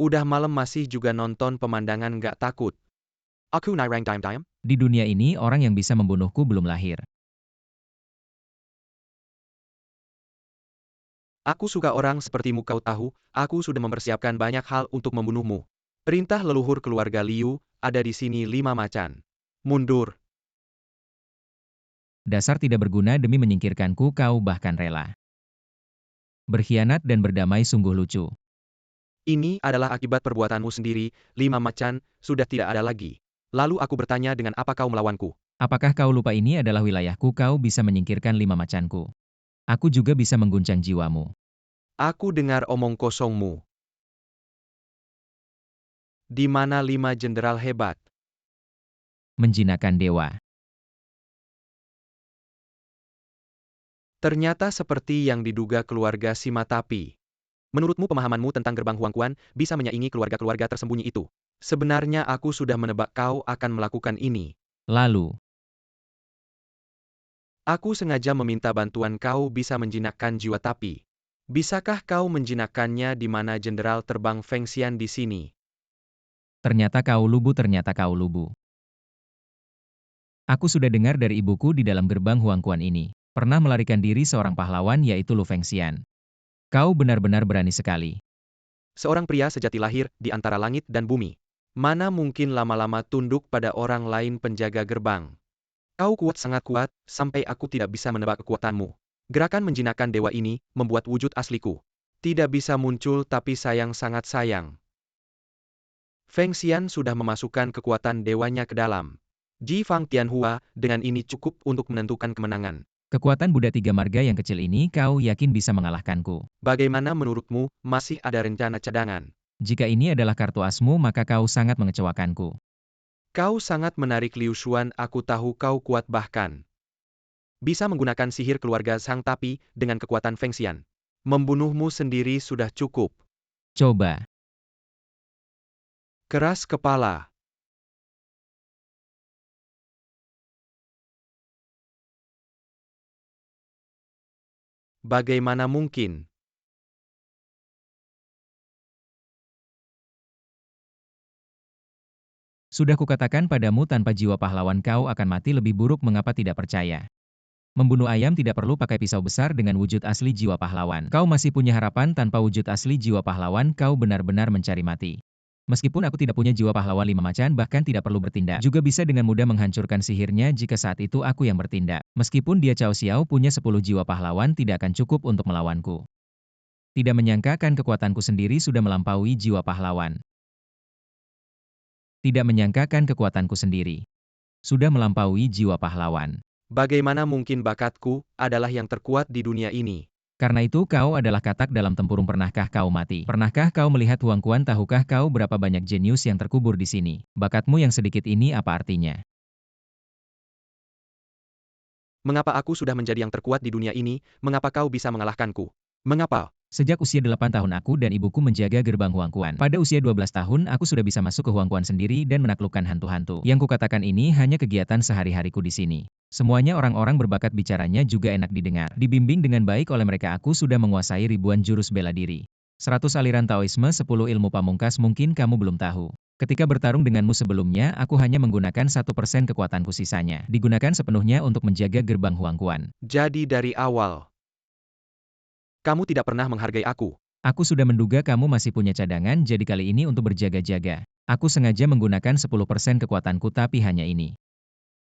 Udah malam masih juga nonton pemandangan gak takut. Aku nairang time. Di dunia ini orang yang bisa membunuhku belum lahir. Aku suka orang sepertimu kau tahu, aku sudah mempersiapkan banyak hal untuk membunuhmu. Perintah leluhur keluarga Liu, ada di sini 5 macan. Mundur. Dasar tidak berguna demi menyingkirkanku kau bahkan rela. Berkhianat dan berdamai sungguh lucu. Ini adalah akibat perbuatanmu sendiri, 5 macan, sudah tidak ada lagi. Lalu aku bertanya dengan apa kau melawanku. Apakah kau lupa ini adalah wilayahku kau bisa menyingkirkan 5 macanku. Aku juga bisa mengguncang jiwamu. Aku dengar omong kosongmu. Di mana 5 jenderal hebat? Menjinakkan dewa. Ternyata seperti yang diduga keluarga Simatapi. Menurutmu pemahamanmu tentang gerbang Huangquan bisa menyaingi keluarga-keluarga tersembunyi itu. Sebenarnya aku sudah menebak kau akan melakukan ini. Lalu, Aku sengaja meminta bantuan kau bisa menjinakkan jiwa tapi. Bisakah kau menjinakkannya di mana jenderal terbang Feng Xian di sini? ternyata kau lubu. Aku sudah dengar dari ibuku di dalam gerbang Huangquan ini. Pernah melarikan diri seorang pahlawan yaitu Lu Fengxian. Kau benar-benar berani sekali. Seorang pria sejati lahir di antara langit dan bumi. Mana mungkin lama-lama tunduk pada orang lain penjaga gerbang. Kau kuat sangat kuat, sampai aku tidak bisa menebak kekuatanmu. Gerakan menjinakkan dewa ini, membuat wujud asliku. Tidak bisa muncul tapi sayang sangat sayang. Feng Xian sudah memasukkan kekuatan dewanya ke dalam. Ji Fang Tianhua, dengan ini cukup untuk menentukan kemenangan. Kekuatan Buddha Tiga Marga yang kecil ini kau yakin bisa mengalahkanku. Bagaimana menurutmu, masih ada rencana cadangan? Jika ini adalah kartu asmu maka kau sangat mengecewakanku. Kau sangat menarik Liu Xuan, aku tahu kau kuat bahkan bisa menggunakan sihir keluarga Sang tapi dengan kekuatan Feng Xian. Membunuhmu sendiri sudah cukup. Coba. Keras kepala. Bagaimana mungkin? Sudah kukatakan padamu tanpa jiwa pahlawan kau akan mati lebih buruk mengapa tidak percaya. Membunuh ayam tidak perlu pakai pisau besar dengan wujud asli jiwa pahlawan. Kau masih punya harapan tanpa wujud asli jiwa pahlawan kau benar-benar mencari mati. Meskipun aku tidak punya jiwa pahlawan 5 macan bahkan tidak perlu bertindak. Juga bisa dengan mudah menghancurkan sihirnya jika saat itu aku yang bertindak. Meskipun dia Cao Xiao punya 10 jiwa pahlawan tidak akan cukup untuk melawanku. Tidak menyangkakan kekuatanku sendiri sudah melampaui jiwa pahlawan. Tidak menyangkakan kekuatanku sendiri. Sudah melampaui jiwa pahlawan. Bagaimana mungkin bakatku adalah yang terkuat di dunia ini? Karena itu kau adalah katak dalam tempurung pernahkah kau mati? Pernahkah kau melihat Huangquan tahukah kau berapa banyak jenius yang terkubur di sini? Bakatmu yang sedikit ini apa artinya? Mengapa aku sudah menjadi yang terkuat di dunia ini, mengapa kau bisa mengalahkanku? Mengapa? Sejak usia 8 tahun aku dan ibuku menjaga gerbang Huangquan. Pada usia 12 tahun aku sudah bisa masuk ke Huangquan sendiri dan menaklukkan hantu-hantu. Yang kukatakan ini hanya kegiatan sehari-hariku di sini. Semuanya orang-orang berbakat bicaranya juga enak didengar. Dibimbing dengan baik oleh mereka aku sudah menguasai ribuan jurus bela diri. 100 aliran Taoisme 10 ilmu pamungkas mungkin kamu belum tahu. Ketika bertarung denganmu sebelumnya, aku hanya menggunakan 1% kekuatanku sisanya. Digunakan sepenuhnya untuk menjaga gerbang Huangquan. Jadi dari awal, kamu tidak pernah menghargai aku. Aku sudah menduga kamu masih punya cadangan jadi kali ini untuk berjaga-jaga. Aku sengaja menggunakan 10% kekuatanku tapi hanya ini.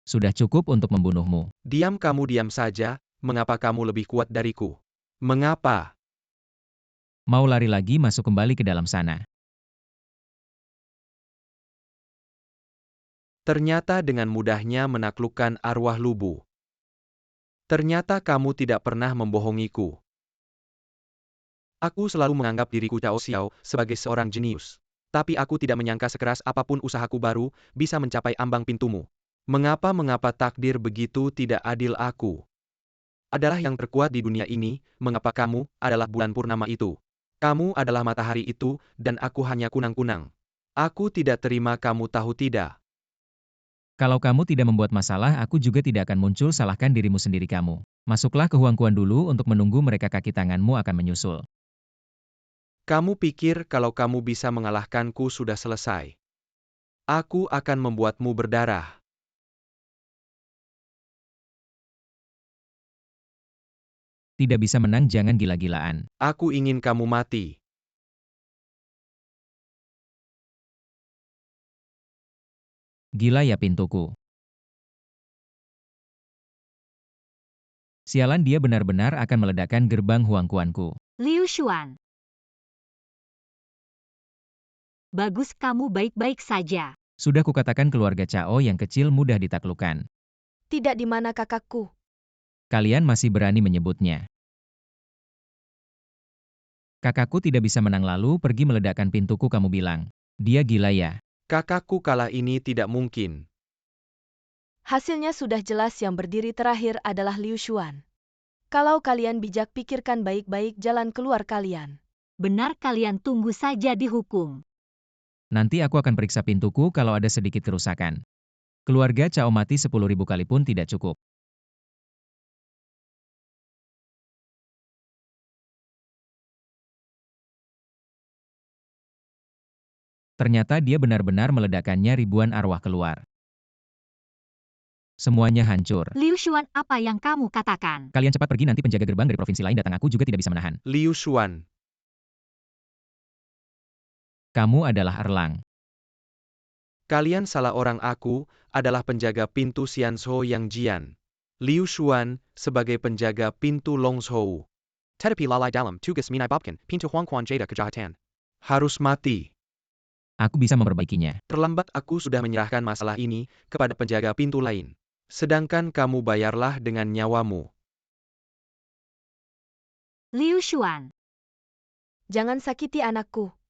Sudah cukup untuk membunuhmu. Kamu diam saja, mengapa kamu lebih kuat dariku? Mengapa? Mau lari lagi masuk kembali ke dalam sana. Ternyata dengan mudahnya menaklukkan arwah lubu. Ternyata kamu tidak pernah membohongiku. Aku selalu menganggap diriku Cao Xiao sebagai seorang jenius. Tapi aku tidak menyangka sekeras apapun usahaku baru, bisa mencapai ambang pintumu. Mengapa takdir begitu tidak adil aku? Adalah yang terkuat di dunia ini, mengapa kamu adalah bulan purnama itu? Kamu adalah matahari itu, dan aku hanya kunang-kunang. Aku tidak terima kamu tahu tidak. Kalau kamu tidak membuat masalah, aku juga tidak akan muncul, salahkan dirimu sendiri kamu. Masuklah ke Huangquan dulu untuk menunggu mereka, kaki tanganmu akan menyusul. Kamu pikir kalau kamu bisa mengalahkanku sudah selesai. Aku akan membuatmu berdarah. Tidak bisa menang, jangan gila-gilaan. Aku ingin kamu mati. Gila ya pintuku. Sialan, dia benar-benar akan meledakkan gerbang Huangquanku. Liu Xuan. Bagus, kamu baik-baik saja. Sudah kukatakan keluarga Cao yang kecil mudah ditaklukkan. Tidak di mana kakakku. Kalian masih berani menyebutnya. Kakakku tidak bisa menang lalu pergi meledakkan pintuku, kamu bilang. Dia gila ya? Kakakku kalah, ini tidak mungkin. Hasilnya sudah jelas, yang berdiri terakhir adalah Liu Xuan. Kalau kalian bijak, pikirkan baik-baik jalan keluar kalian. Benar, kalian tunggu saja dihukum. Nanti aku akan periksa pintuku kalau ada sedikit kerusakan. Keluarga Cao mati 10.000 kali pun tidak cukup. Ternyata dia benar-benar meledakkannya, ribuan arwah keluar. Semuanya hancur. Liu Xuan, apa yang kamu katakan? Kalian cepat pergi, nanti penjaga gerbang dari provinsi lain datang, aku juga tidak bisa menahan. Liu Xuan. Kamu adalah Erlang. Kalian salah orang, aku adalah penjaga pintu Xianzhou yang Jian. Liu Xuan sebagai penjaga pintu Longzhou. Tetapi lalai dalam tugas minai babkan pintu Huangquan jeda kejahatan. Harus mati. Aku bisa memperbaikinya. Terlambat, aku sudah menyerahkan masalah ini kepada penjaga pintu lain. Sedangkan kamu bayarlah dengan nyawamu. Liu Xuan. Jangan sakiti anakku.